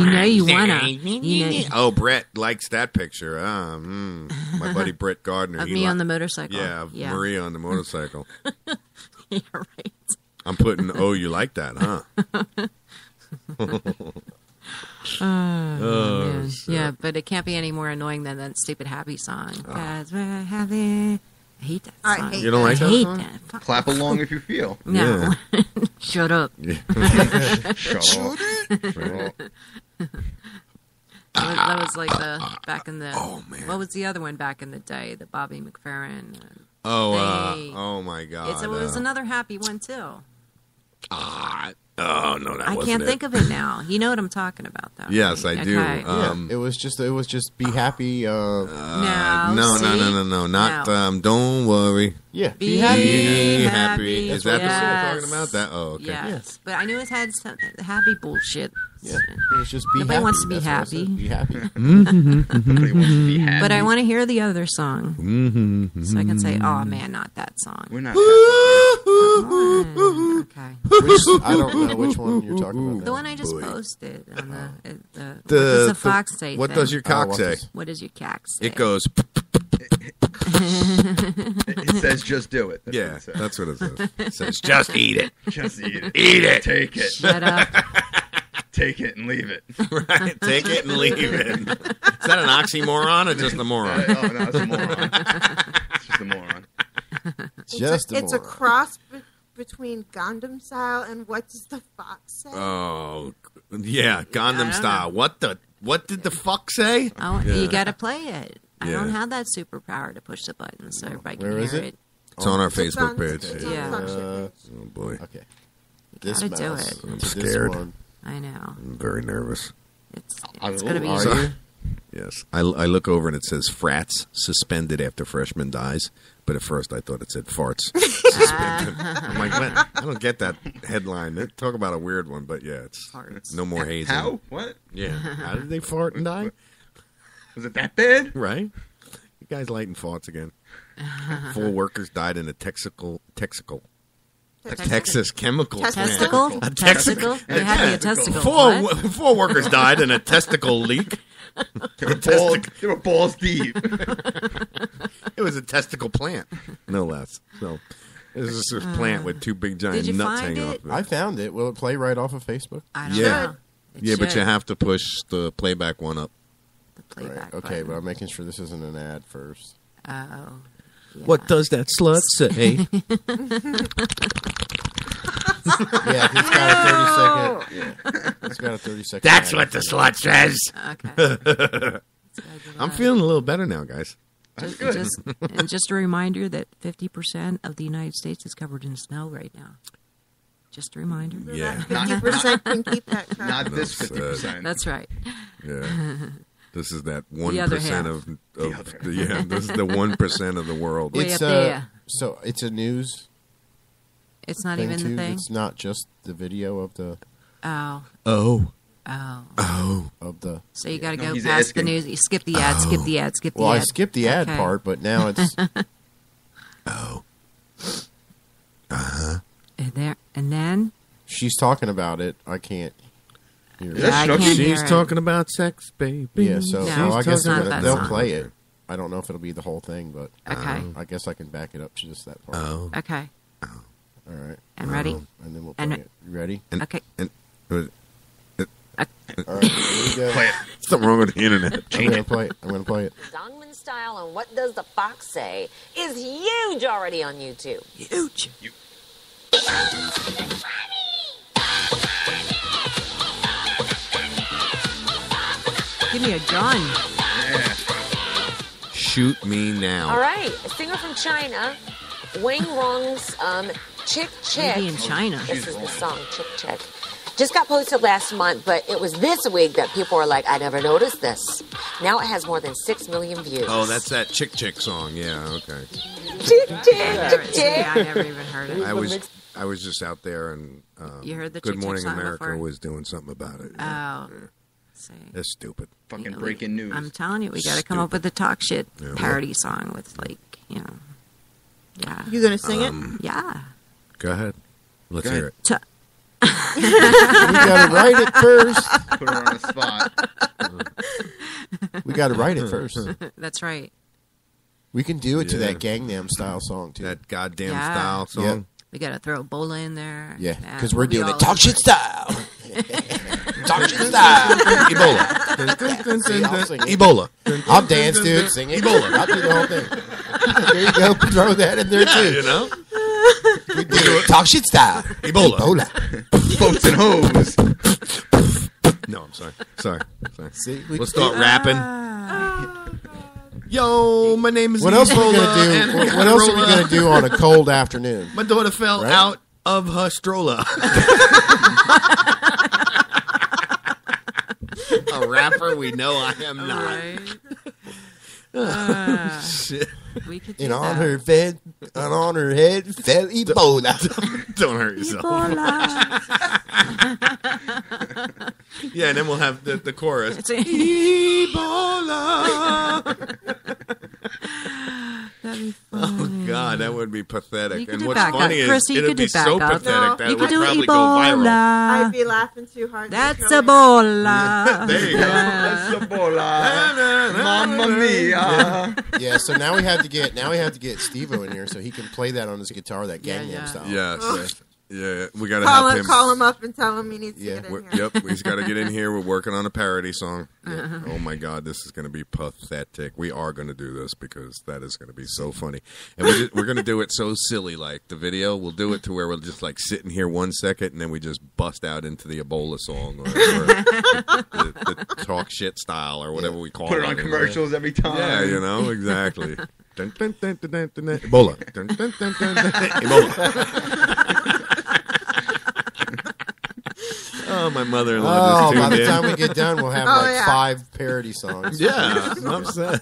know you wanna. You know, Oh, Brett likes that picture. My buddy Brett Gardner. Of he me on the motorcycle. Yeah, of Yeah. Maria on the motorcycle. yeah, right. I'm putting, oh, you like that, huh? Man. shit. Yeah, but it can't be any more annoying than that stupid happy song. That's where I have it. I hate that I song. hate You don't like I that hate song? that. Fuck. Clap along if you feel. No. Shut up. Shut up. That was like the back in the. Oh man. What was the other one back in the day? The Bobby McFerrin. Oh my God. It was another happy one too. Oh no, that I wasn't can't it. think of it now. You know what I'm talking about, though. Yes, I do. Okay. It was just be happy. No, see? not No. don't worry. Yeah, Be happy. Is that the song Yes. you're talking about? That okay. Yes. But I knew it had some happy bullshit. Yeah, it was just be Nobody happy. wants to be That's what I happy. said. Be happy. Nobody wants to be happy. But I want to hear the other song. So I can say, oh man, not that song. We're not. Okay. I don't know which one you're talking about. The one I just posted on the what The- does the fox say? What thing? does your cock what say? does- What does your cock say? It goes. It says just do it. That's Yeah, what it says. that's what it says. It says just eat it. Just eat it. Eat it. Take it. Shut up. Take it and leave it. Right? Take it and leave it. Is that an oxymoron or just a moron? Oh, no, it's a moron. It's just a moron. It's a cross between Gundam Style and what does the fox say? Oh, yeah, Gundam style. What did the fuck say? Oh, Yeah. you got to play it. I Yeah. don't have that superpower to push the button so everybody can Where is hear it? it. It's on our It's Facebook on- page. it's on Yeah. Fox Shit Oh page. boy, Okay. Gotta do mouse it. I'm to this scared. one. I know. I'm very nervous. It's going to be. Are you? Yes, I look over and it says frats suspended after freshman dies. But at first I thought it said farts suspended. I'm like, what? I don't get that headline. They talk about a weird one, but yeah, it's Farts. no more hazing. How? What? Yeah. How did they fart and die? Was it that bad? Right? You guys lighting farts again. 4 workers died in a Texas chemical Testicle? plant. A Testicle? They had to be a testicle. 4 workers died in a testicle leak. They were balls deep. It was a testicle plant, no less. So it was just this plant with 2 big giant Did you nuts find hanging it? off of it. I found it. Will it play right off of Facebook? I don't Yeah. know. It Yeah, but should. you have to push the playback one up. The playback Right. Okay, button. but I'm making sure this isn't an ad first. Oh. Yeah. What does that slut say? Yeah, it's got a 30-second. Yeah, it's got a 30-second. That's ad what the for slut says. Okay. I'm feeling a little better now, guys. Just a reminder that 50% of the United States is covered in snow right now. Just a reminder. Yeah. 50% can keep that crap. Not this That's, 50%. That's right. Yeah. This is that The other 1% half. of yeah. This is the 1% of the world. Way up there. So it's a news. It's not thing even too? the thing. It's not just the video of the. Oh. Oh. Oh. Oh. Of the. So you got to No, go he's past asking. the news. You skip the ad. Skip the ad. Skip the Well, ad. I skipped the ad Okay. part, but now it's. Oh. And then. She's talking about it. I can't. Hear it. Is that I can't hear She's it. talking about sex, baby. Yeah, so No, I guess it's not that they'll song. play it. I don't know if it'll be the whole thing, but Okay. I guess I can back it up to just that part. Oh. Okay. All right. And ready? And then we'll play And- it. You ready? Okay. And All right. Here we go. Play it. something wrong with the internet. I'm gonna play it. I'm gonna play it. Dongman Style and What Does the Fox Say is huge already on YouTube. Huge. Give me a gun. Shoot me now. All right, a singer from China, Wang Rong's Chick Chick. Maybe in China. This is the song, Chick Chick. Just got posted last month, but it was this week that people were like, I never noticed this. Now it has more than 6 million views. Oh, that's that Chick Chick song. Yeah, okay. Chick Chick, Chick Chick. I never even heard it. I was just out there and You heard the Good Chick Chick Morning song America before? was doing something about it. Oh. See. That's stupid. Fucking You know, breaking news. I'm telling you, we got to come up with a talk shit parody song with, like, you know. Yeah. You gonna sing it? Yeah. Go ahead. Let's hear it. We got to write it first. Put her on the spot. We got to write it first. That's right. We can do it to Yeah. that Gangnam style song too. That goddamn Yeah. style song. Yep. We got to throw Ebola in there. Yeah, And because we're we'll be doing all it talk over shit it. style. Talk shit style. Ebola. See, I'll sing it. Ebola. I'll dance to it, sing it. Ebola. I'll do the whole thing. There you go. Throw that in there too. You know? We do it. Talk shit style. Ebola. Boats and hoes. No, I'm sorry. Sorry. See, We'll start rapping. Yo, my name is What else are we Ebola, gonna do? and I What else are we gotta gonna do on a cold afternoon? My daughter fell Right? out of her stroller. A rapper we know I am not. Shit. We could And on her head, fell Ebola. Don't hurt yourself. Yeah, and then we'll have the chorus. Ebola. That'd be Oh God, that would be pathetic. You could And do what's backup. funny is Chrissy, you it'd could be do so backup. pathetic that You it could would do probably go viral. I'd be laughing too hard. That's Ebola. There you go. That's Ebola. Mamma mia. Yeah, so now we have to get Steve-O in here so he can play that on his guitar, that Gangnam style. Yes. Yeah, we got to have him. Call him up and tell him he needs to get in here. Yep, he's got to get in here. We're working on a parody song. Oh my God, this is going to be pathetic. We are going to do this because that is going to be so funny, and we're going to do it so silly. Like the video, we'll do it to where we'll just like sit in here 1 second, and then we just bust out into the Ebola song or the talk shit style or whatever we call it. Put it on commercials every time. Yeah, you know exactly. Dun, dun, dun, dun, dun, dun, dun. Ebola. Dun, dun, dun, dun, dun. Ebola. Oh, my mother-in-law just tuned by the in. time we get done, we'll have 5 parody songs. Yeah, I'm sad.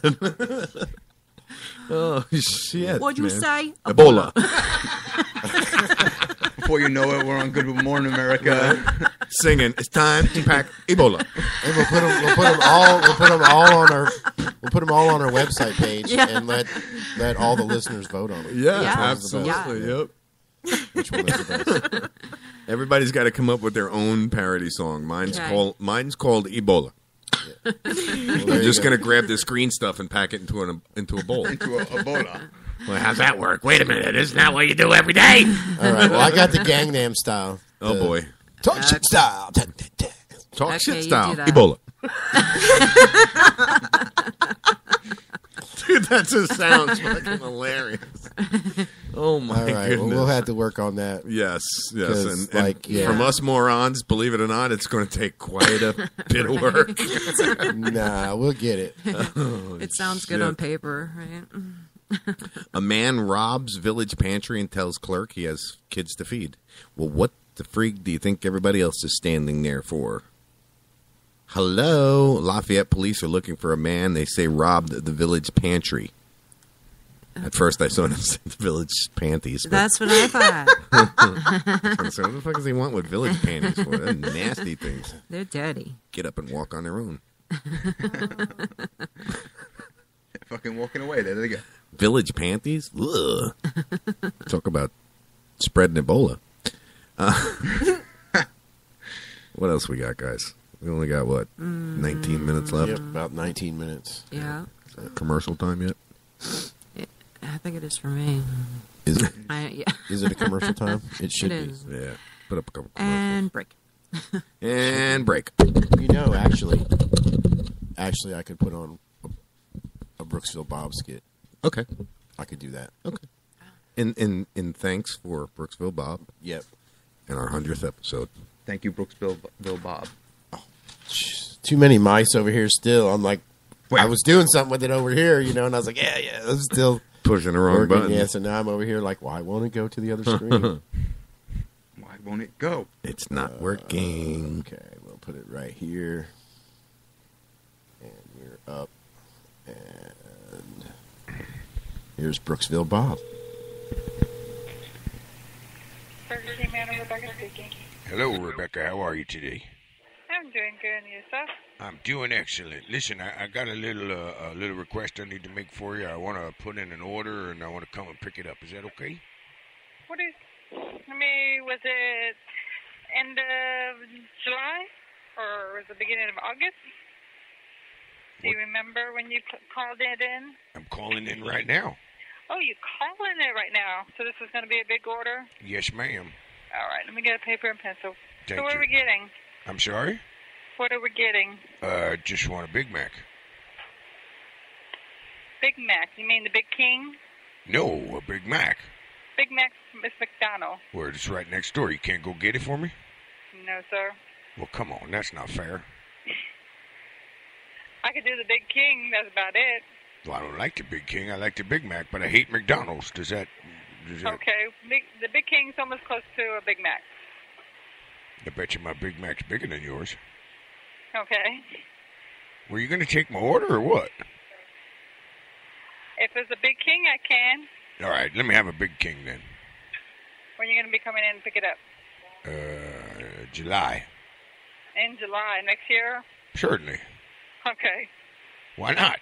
Oh, shit. What'd you man. say? Ebola. Before you know it, we're on Good Morning America. Singing, it's time to pack Ebola. And we'll put them all on our website page and let all the listeners vote on it. Yeah, Which one's the best. absolutely. Yep. Which one is the best? Everybody's got to come up with their own parody song. Mine's Okay. called Ebola. Well, I'm just going to grab this green stuff and pack it into a bowl. Into a Ebola. Well, how's that work? Wait a minute. Isn't that what you do every day? All right. Well, I got the Gangnam style. Oh, boy. Talk shit style. Talk Okay, shit you style. do that. Ebola. Dude, that just sounds fucking hilarious. Oh, my All right. goodness. Well, we'll have to work on that. Yes. 'Cause, And like, yeah. from us morons, believe it or not, it's going to take quite a bit of work. Nah, we'll get it. Oh, It sounds good shit. on paper, right? A man robs village pantry and tells clerk he has kids to feed. Well, what the freak do you think everybody else is standing there for? Hello? Lafayette police are looking for a man they say robbed the village pantry. At first, I saw him say the village panties. But That's what I thought. so what the fuck does he want with village panties for? They're nasty things. They're dirty. Get up and walk on their own. Fucking walking away. There they go. Village panties? Ugh. Talk about spreading Ebola. What else we got, guys? We only got, 19 minutes left? Yep, about 19 minutes. Yeah. Is that commercial time yet? I think it is for me. Is it? Yeah. Is it a commercial time? It should It be. is. Yeah. Put up a couple And break. and break. You know, actually, I could put on a Brooksville Bob skit. Okay. I could do that. Okay. In thanks for Brooksville Bob. Yep. And our 100th episode. Thank you, Brooksville Bill Bob. Too many mice over here still. I'm like, I was doing something with it over here, and I was like, yeah, I'm still pushing the wrong working. button. Yeah, so now I'm over here like, why won't it go to the other screen? Why won't it go? It's not working. Okay, we'll put it right here. And we're up. And here's Brooksville Bob. Rebecca speaking. Hello, Rebecca. How are you today? I'm doing good, and yourself? I'm doing excellent. Listen, I got a little request I need to make for you. I want to put in an order, and I want to come and pick it up. Is that okay? What is Was it end of July or was it the beginning of August? Do you remember when you called it in? I'm calling in right now. Oh, you're calling it right now. So this is going to be a big order? Yes, ma'am. All right, let me get a paper and pencil. Thank so what you. are we getting? I'm sorry? What are we getting? Just want a Big Mac. Big Mac. You mean the Big King? No, a Big Mac. Big Mac is McDonald's. Where it's right next door. You can't go get it for me? No, sir. Well, come on. That's not fair. I could do the Big King. That's about it. Well, I don't like the Big King. I like the Big Mac, but I hate McDonald's. Does that... Okay. The Big King's almost close to a Big Mac. I bet you my Big Mac's bigger than yours. Okay. Were you going to take my order or what? If it's a Big King, I can. All right, let me have a Big King then. When are you going to be coming in and pick it up? July. In July next year? Certainly. Okay. Why not?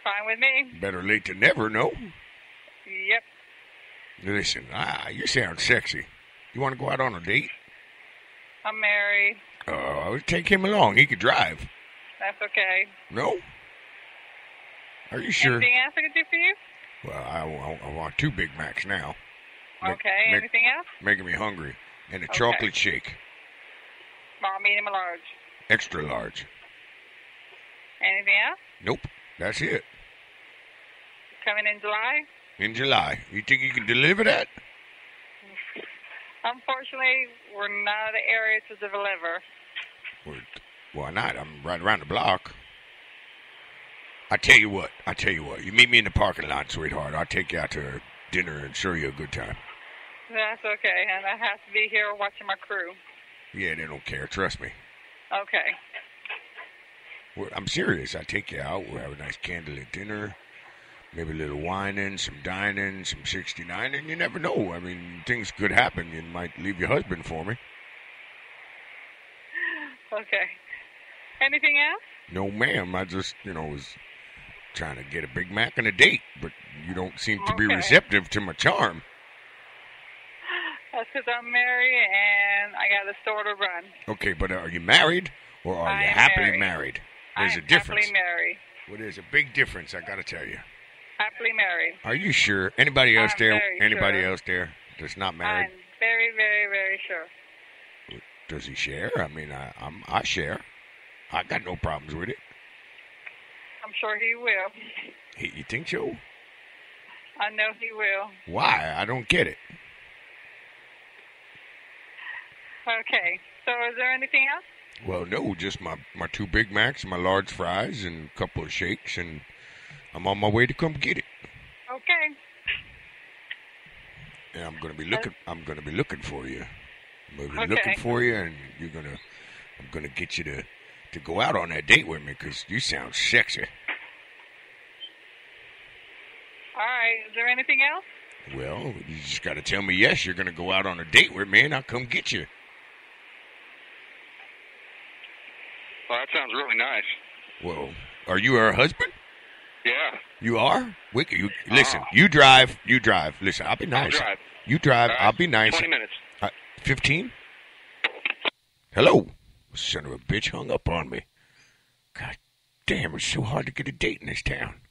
Fine with me. Better late than never, no? Yep. Listen, you sound sexy. You want to go out on a date? I'm married. I would take him along. He could drive. That's okay. No? Are you sure? Anything else I could do for you? Well, I want 2 Big Macs now. Okay. Anything else? Making me hungry. And a Okay. chocolate shake. Small, medium, or large? Extra large. Anything else? Nope. That's it. Coming in July? In July. You think you can deliver that? Unfortunately, we're not the area to deliver. Why not? I'm right around the block. I tell you what. You meet me in the parking lot, sweetheart. I'll take you out to dinner and show you a good time. That's okay, and I have to be here watching my crew. Yeah, they don't care. Trust me. Okay. I'm serious. I take you out. We'll have a nice candlelit dinner. Maybe a little whining, some dining, some 69, and you never know. I mean, things could happen. You might leave your husband for me. Okay. Anything else? No, ma'am. I just, was trying to get a Big Mac and a date, but you don't seem to be Okay. receptive to my charm. That's because I'm married and I got a store to run. Okay, but are you married or are you I am happily married. married? There's I a am difference. happily married. Well, there's a big difference, I got to tell you. Happily married. Are you sure? Anybody else I'm there? very Anybody sure. else there that's not married? I'm very, very, very sure. Does he share? I mean, I share. I got no problems with it. I'm sure he will. You think so? I know he will. Why? I don't get it. Okay. So is there anything else? Well, no, just my 2 Big Macs, my large fries, and a couple of shakes, and I'm on my way to come get it. Okay. And I'm gonna be looking for you. I'm gonna be Okay. looking for you, and I'm gonna get you to go out on that date with me because you sound sexy. All right. Is there anything else? Well, you just got to tell me yes. You're gonna go out on a date with me, and I'll come get you. Well, that sounds really nice. Well, are you her husband? Yeah. You are? Listen, you drive. Listen, I'll be nice. I'll drive. You drive, All right, I'll be nice. 20 minutes. 15? Hello? Son of a bitch hung up on me. God damn, it's so hard to get a date in this town.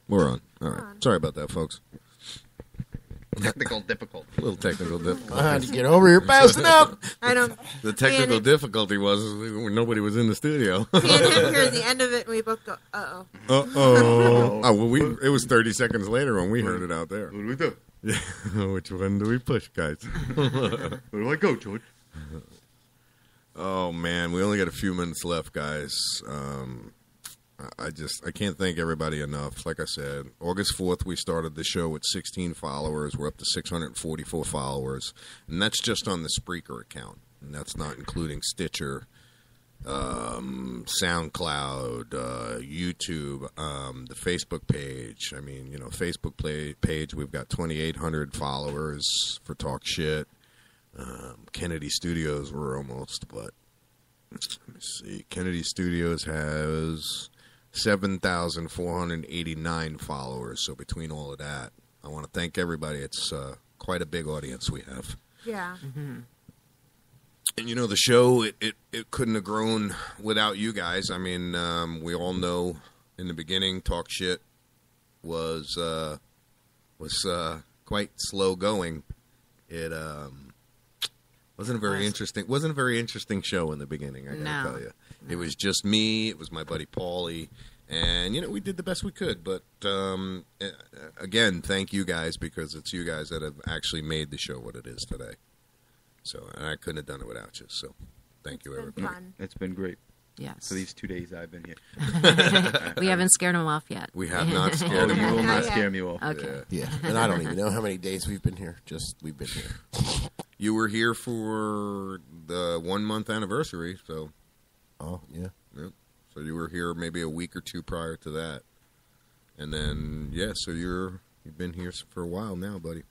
We're on. All right. Sorry about that, folks. Technical difficulty. A little technical difficulty. I had to get over here fast enough. I don't. The technical difficulty was nobody was in the studio. Me and him heard the end of it, and we both go, "Uh-oh." Uh-oh. Oh, well, it was 30 seconds later when we heard it out there. What do we do? Yeah. Which one do we push, guys? Where do I go, George? Oh, man. We only got a few minutes left, guys. I can't thank everybody enough. Like I said, August 4th, we started the show with 16 followers. We're up to 644 followers. And that's just on the Spreaker account. And that's not including Stitcher, SoundCloud, YouTube, the Facebook page. I mean, Facebook page, we've got 2,800 followers for Talk Shit. Kennedy Studios, we're almost, but let me see. Kennedy Studios has 7,489 followers. So between all of that, I want to thank everybody. It's quite a big audience we have. Yeah. Mm-hmm. And the show, it couldn't have grown without you guys. I mean, we all know in the beginning, Talk Shit was quite slow going. It wasn't a very interesting show in the beginning. I gotta tell you, it was just me. It was my buddy Paulie, and we did the best we could. But again, thank you guys, because it's you guys that have actually made the show what it is today. So, and I couldn't have done it without you. So, thank you, everybody. It's been great. Yes. For these 2 days I've been here. We haven't scared him off yet. We have not scared him off. You will not scare me off. Okay. Yeah. And I don't even know how many days we've been here. Just, we've been here. You were here for the 1 month anniversary, so. Oh, yeah. Yep. So you were here maybe a week or two prior to that. And then, so you've been here for a while now, buddy.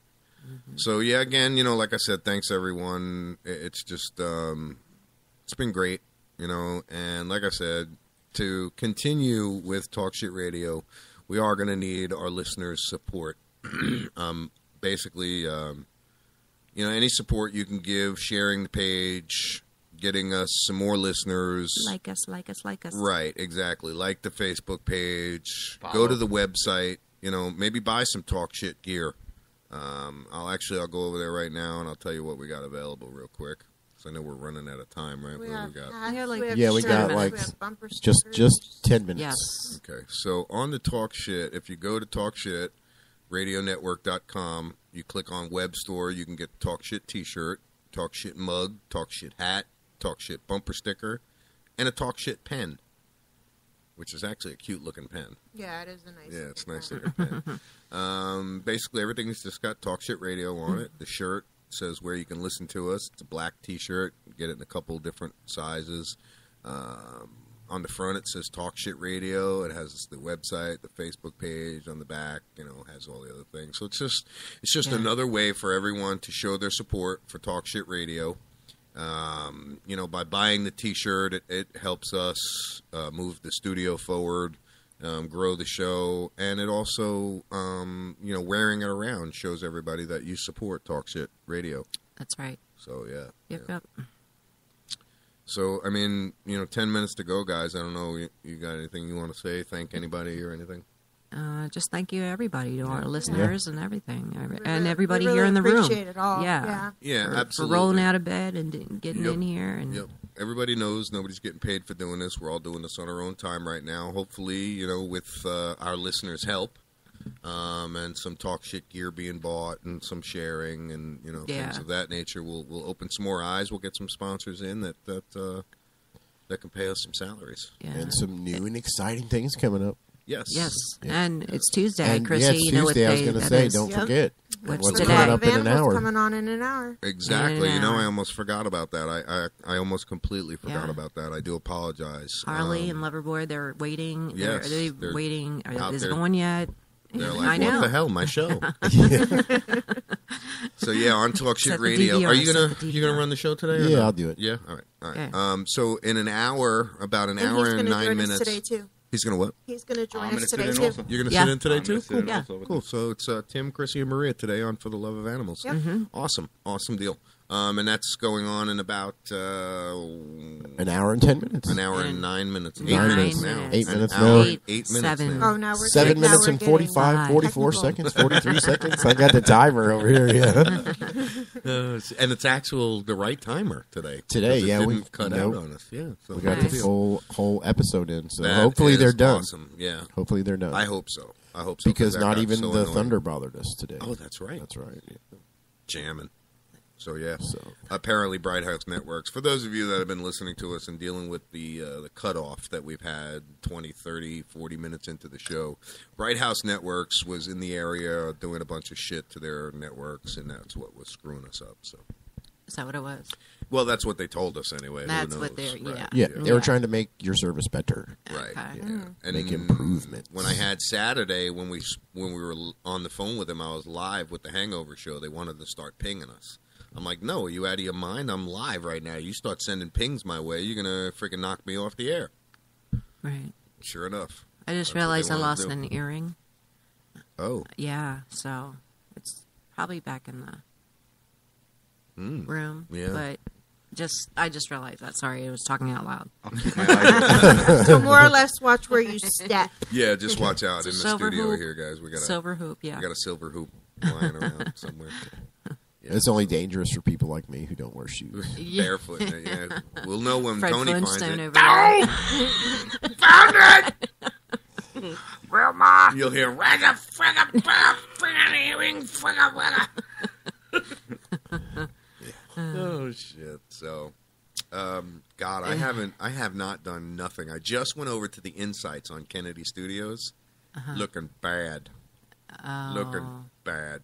Mm-hmm. So, yeah, again, like I said, thanks, everyone. It's just, it's been great, and like I said, to continue with Talk Shit Radio, we are going to need our listeners' support. Basically, any support you can give, sharing the page, getting us some more listeners. Like us. Right, exactly. Like the Facebook page. Follow. Go to the website. Maybe buy some Talk Shit gear. I'll go over there right now, and I'll tell you what we got available real quick. So I know we're running out of time, right? We What have do we got? hats, we got like just 10 minutes. Yes. Okay, so on the Talk Shit, if you go to TalkShitRadioNetwork.com, you click on Web Store, you can get the Talk Shit T-shirt, Talk Shit mug, Talk Shit hat, Talk Shit bumper sticker, and a Talk Shit pen, which is actually a cute-looking pen. Yeah, it is a nice. Yeah, it's a nice looking pen. Basically, everything's just got Talk Shit Radio on it. The shirt says where you can listen to us. It's a black T-shirt. You get it in a couple different sizes. On the front, it says Talk Shit Radio. It has the website, the Facebook page on the back. It has all the other things. So it's just another way for everyone to show their support for Talk Shit Radio. By buying the T-shirt, it helps us move the studio forward, grow the show, and it also, wearing it around shows everybody that you support Talk Shit Radio. That's right. So, yeah. Yep. So, 10 minutes to go, guys. I don't know, you got anything you want to say? Thank anybody or anything? Just thank you, everybody, to our listeners and everything, and really, everybody really here in the room. Appreciate it all. Yeah, absolutely. For rolling out of bed and getting in here. And everybody knows nobody's getting paid for doing this. We're all doing this on our own time right now. Hopefully, with our listeners' help, and some Talk Shit gear being bought and some sharing and things of that nature, we'll open some more eyes. We'll get some sponsors in that can pay us some salaries and some new and exciting things coming up. Yes. And it's Tuesday, and Chrissy. it's you know what Tuesday. I was day going to that say, is. don't forget What's coming up in an hour. Coming on in an hour. Exactly. I almost forgot about that. I almost completely forgot about that. I do apologize. Harley and Loverboy, they're waiting. Yes, they're waiting. Is it there. going yet? They're like, I know. what the hell, my show? So on Talk Shit Radio, are you gonna run the show today? Yeah, no? I'll do it. Yeah, all right. Okay. So in an hour, about an hour and 9 minutes. Today too. He's gonna what? He's gonna join I'm us gonna today sit in too. also. You're gonna sit in today too? Cool. Yeah. Cool. So it's Tim, Chrissy, and Maria today on For the Love of Animals. Yep. Mm-hmm. Awesome deal. And that's going on in about an hour and 10 minutes. An hour and 9 minutes. 8 9 minutes now. minutes. 8 minutes An now. hour, 8 minutes 7. now. Oh, now we're 7 now minutes we're and getting 45, 44 technical. seconds, 43 seconds. I got the timer over here. Yeah. And it's the right timer today. Today, Because it yeah, didn't cut out on us. Yeah, so We got good the deal. whole episode in, so That hopefully is they're done. Awesome. Yeah. Hopefully they're done. I hope so. Because that not got even so the annoying. thunder bothered us today. Oh, that's right. That's right. Yeah. Jamming. So yeah, apparently Bright House Networks, for those of you that have been listening to us and dealing with the cutoff that we've had 20, 30, 40 minutes into the show, Bright House Networks was in the area doing a bunch of shit to their networks, and that's what was screwing us up. So Is that what it was? Well, that's what they told us anyway. That's Who what knows? they're, Right. Yeah, they were trying to make your service better. Right. Okay. Yeah. And Make improvements. When I had Saturday, when we were on the phone with them, I was live with the Hangover Show. They wanted to start pinging us. I'm like, no, are you out of your mind? I'm live right now. You start sending pings my way, you're going to freaking knock me off the air. Right. Sure enough. I just That's what realized they I wanted lost to do. an earring. Oh. Yeah, so it's probably back in the room. Yeah. But I just realized that. Sorry, I was talking out loud. So more or less watch where you step. Yeah, just watch out It's a in the silver studio hoop. here, guys. We got Silver hoop, yeah. We got a silver hoop lying around somewhere. It's only dangerous for people like me who don't wear shoes. Yeah. Barefoot. Yeah. We'll know when Fred Tony finds Flintstone it. over there. Found it! Well, Ma. You'll hear Fragga, fragga, fragga, earring, fragga, fragga. Oh shit! So, God, I have not done nothing. I just went over to the Insights on Kennedy Studios, looking bad, looking bad.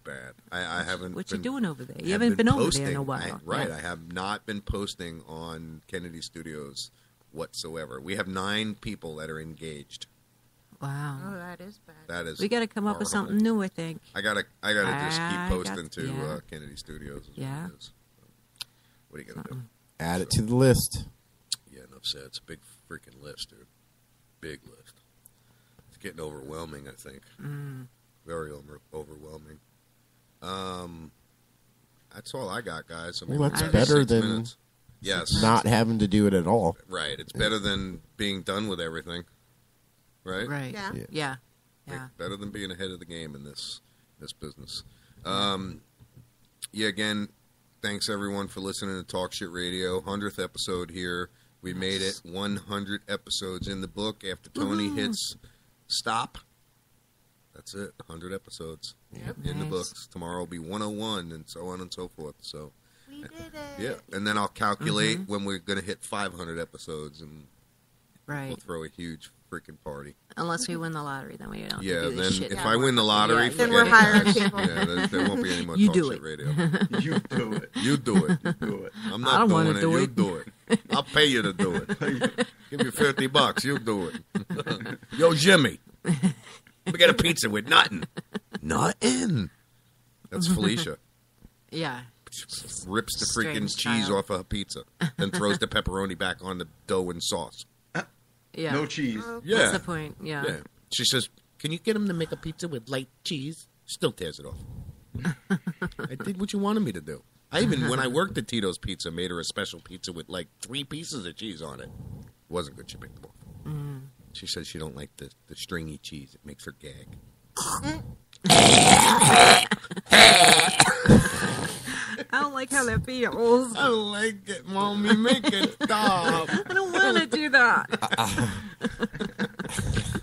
I haven't. What you been- doing over there? You haven't been over there in a posting. while. Right, Yeah. I have not been posting on Kennedy Studios whatsoever. We have 9 people that are engaged. Wow. Oh, that is bad. That is. We got to come up with horrible. something new, I think. I gotta just keep I posting got- to yeah. Kennedy Studios. Is Yeah. What, it is. What are you gonna do? Add it to the list. Yeah, enough said. It's a big freaking list, dude. Big list. It's getting overwhelming, I think. Very overwhelming. That's all I got, guys. I mean, Well, that's we've got better 6 than minutes. Yes. not having to do it at all. Right. It's better than being done with everything. Right? Right. Yeah. Yeah. Yeah. Better than being ahead of the game in this business. Yeah, again, thanks everyone for listening to Talk Shit Radio. 100th episode here. We made it 100 episodes in the book after Tony hits stop. That's it. 100 episodes in the books. Tomorrow will be 101 and so on and so forth. So We did it. yeah, and then I'll calculate when we're going to hit 500 episodes and Right. we'll throw a huge freaking party. Unless we win the lottery, then we don't. Yeah, do this then shit if anymore. I win the lottery, Yeah, forget we're it, hiring guys. people. Yeah, there won't be any more You Talk do Shit it. Radio. You do it. You do it. Do it. I'm I not don't doing wanna it. do You it. do it. I'll pay you to do it. Give me $50. You do it. Yo, Jimmy, we got a pizza with nothing. Nothing. That's Felicia. Yeah. Rips the freaking Strange cheese child. off of a pizza, then throws the pepperoni back on the dough and sauce. Yeah. No cheese. Yeah. That's the point. Yeah. Yeah. She says, "Can you get him to make a pizza with light cheese?" Still tears it off. I did what you wanted me to do. I even, when I worked at Tito's Pizza, made her a special pizza with like 3 pieces of cheese on it. Wasn't good. She picked them off. She says she don't like the stringy cheese. It makes her gag. I don't like how that feels. I don't like it, Mommy. Make it stop. I don't want to do that.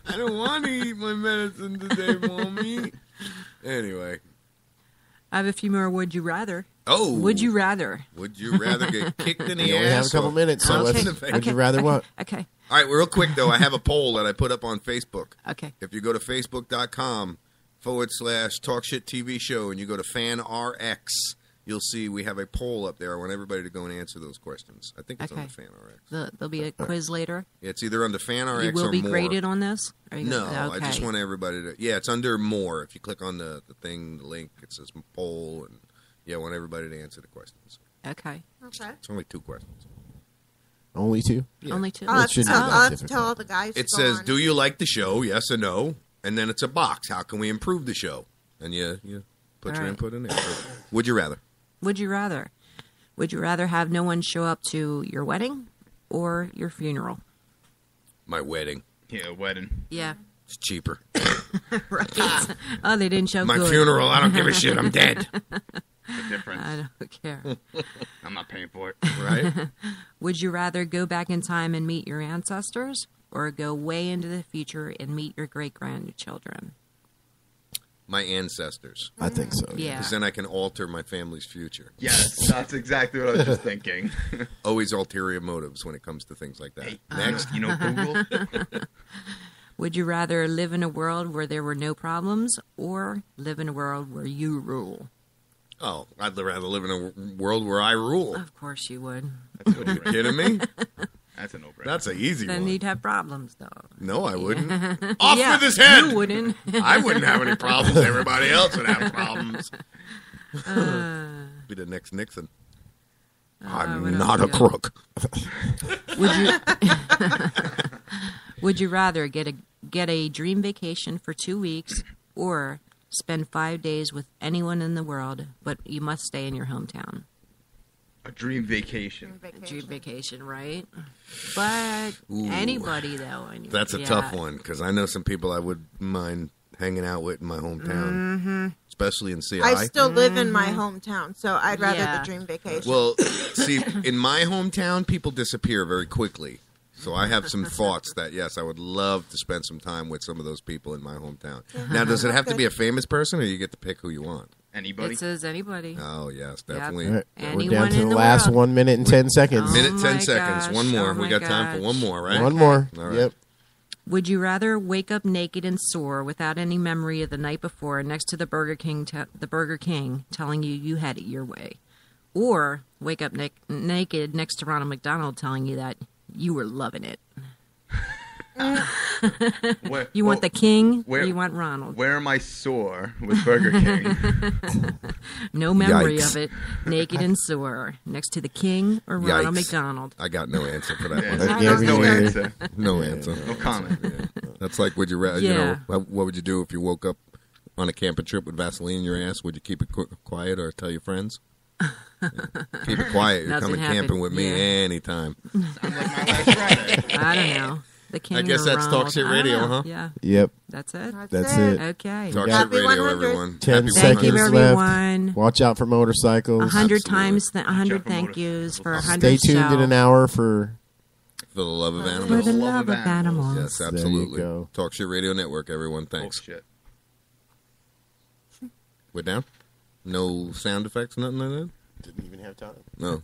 I don't want to eat my medicine today, Mommy. Anyway. I have a few more would you rather. Oh. Would you rather? Would you rather get kicked in the We ass? only have a couple or minutes, so punched in let's. the face? Would you rather what? Okay. All right, real quick, though, I have a poll that I put up on Facebook. Okay. If you go to facebook.com/Talk Shit TV Show and you go to Fan RX, you'll see we have a poll up there. I want everybody to go and answer those questions. I think it's Okay. on the Fan RX. There'll be a quiz later. It's either under Fan RX You will or be more. graded on this? Are you No, gonna- I just want everybody to. Yeah, it's under more. If you click on the thing, the link, it says poll, and yeah, I want everybody to answer the questions. Okay. Okay. It's only 2 questions. Only 2? Only 2. I'll have, to shouldn't tell, be that I'll have to difficult. tell all the guys. It to go says, on. "Do you like the show? Yes or no?" And then it's a box. How can we improve the show? And you put All your right. input in there. So, would you rather? Would you rather? Would you rather have no one show up to your wedding or your funeral? My wedding. Yeah, wedding. Yeah. It's cheaper. Right. Oh, they didn't show My good. funeral, I don't give a shit. I'm dead. The difference. I don't care. I'm not paying for it. Right? Would you rather go back in time and meet your ancestors or go way into the future and meet your great-grandchildren? My ancestors. I think so. Yeah. Because then I can alter my family's future. Yes, that's exactly what I was just thinking. Always ulterior motives when it comes to things like that. Next. You know Google? Would you rather live in a world where there were no problems or live in a world where you rule? Oh, I'd rather live in a world where I rule. Of course you would. Are you kidding me? That's a no-brainer. That's an easy Then one. you'd have problems, though. No, I wouldn't. Yeah. Off Yeah, with his head! you wouldn't. I wouldn't have any problems. Everybody else would have problems. Be the next Nixon. I'm not a crook. Would you rather get a dream vacation for 2 weeks or spend 5 days with anyone in the world, but you must stay in your hometown? A dream vacation. A dream vacation, right? But Ooh. anybody, though. That's a tough one, because I know some people I would mind hanging out with in my hometown, Mhm. especially in CI. I still live in my hometown, so I'd rather Yeah. the dream vacation. Well, see, in my hometown, people disappear very quickly. So I have some thoughts that, yes, I would love to spend some time with some of those people in my hometown. Now, does it have to be a famous person, or you get to pick who you want? Anybody? It says anybody. Oh, yes, Yep. definitely. All right, Anyone we're down to in the the last world. 1 minute and 10 seconds. Minute 10 my seconds. gosh. One more. Oh We my got time for one more, right? One more. All right. Yep. Would you rather wake up naked and sore without any memory of the night before next to the Burger King telling you had it your way, or wake up naked next to Ronald McDonald telling you that you were loving it? Where, You want the king where- or you want Ronald? Where am I sore with Burger King? No memory Yikes. of it. Naked and sore next to the king or Ronald Yikes. McDonald. I got no answer for that Yeah, one. there's no answer. No answer. No comment. That's like, would you rather, Yeah. what would you do if you woke up on a camping trip with Vaseline in your ass? Would you keep it quiet or tell your friends? Keep it quiet. You're Nothing coming happened. camping with me Yeah. anytime. I don't know. The king I guess or that's Ronald. Talk Shit I don't Radio, know. huh? Yeah. Yep. That's it? That's it. Okay. Talk Got Shit Radio, everyone. 10 Happy Thank you, seconds everyone. left. Watch out for motorcycles. 100 times, 100 thank yous for 100 Stay tuned in show. an hour for For the love of animals. For the love of animals. Yes, There you absolutely. go. Talk Shit Radio Network, everyone. Thanks. Bullshit. We're down? No sound effects, nothing like that? Didn't even have time. No.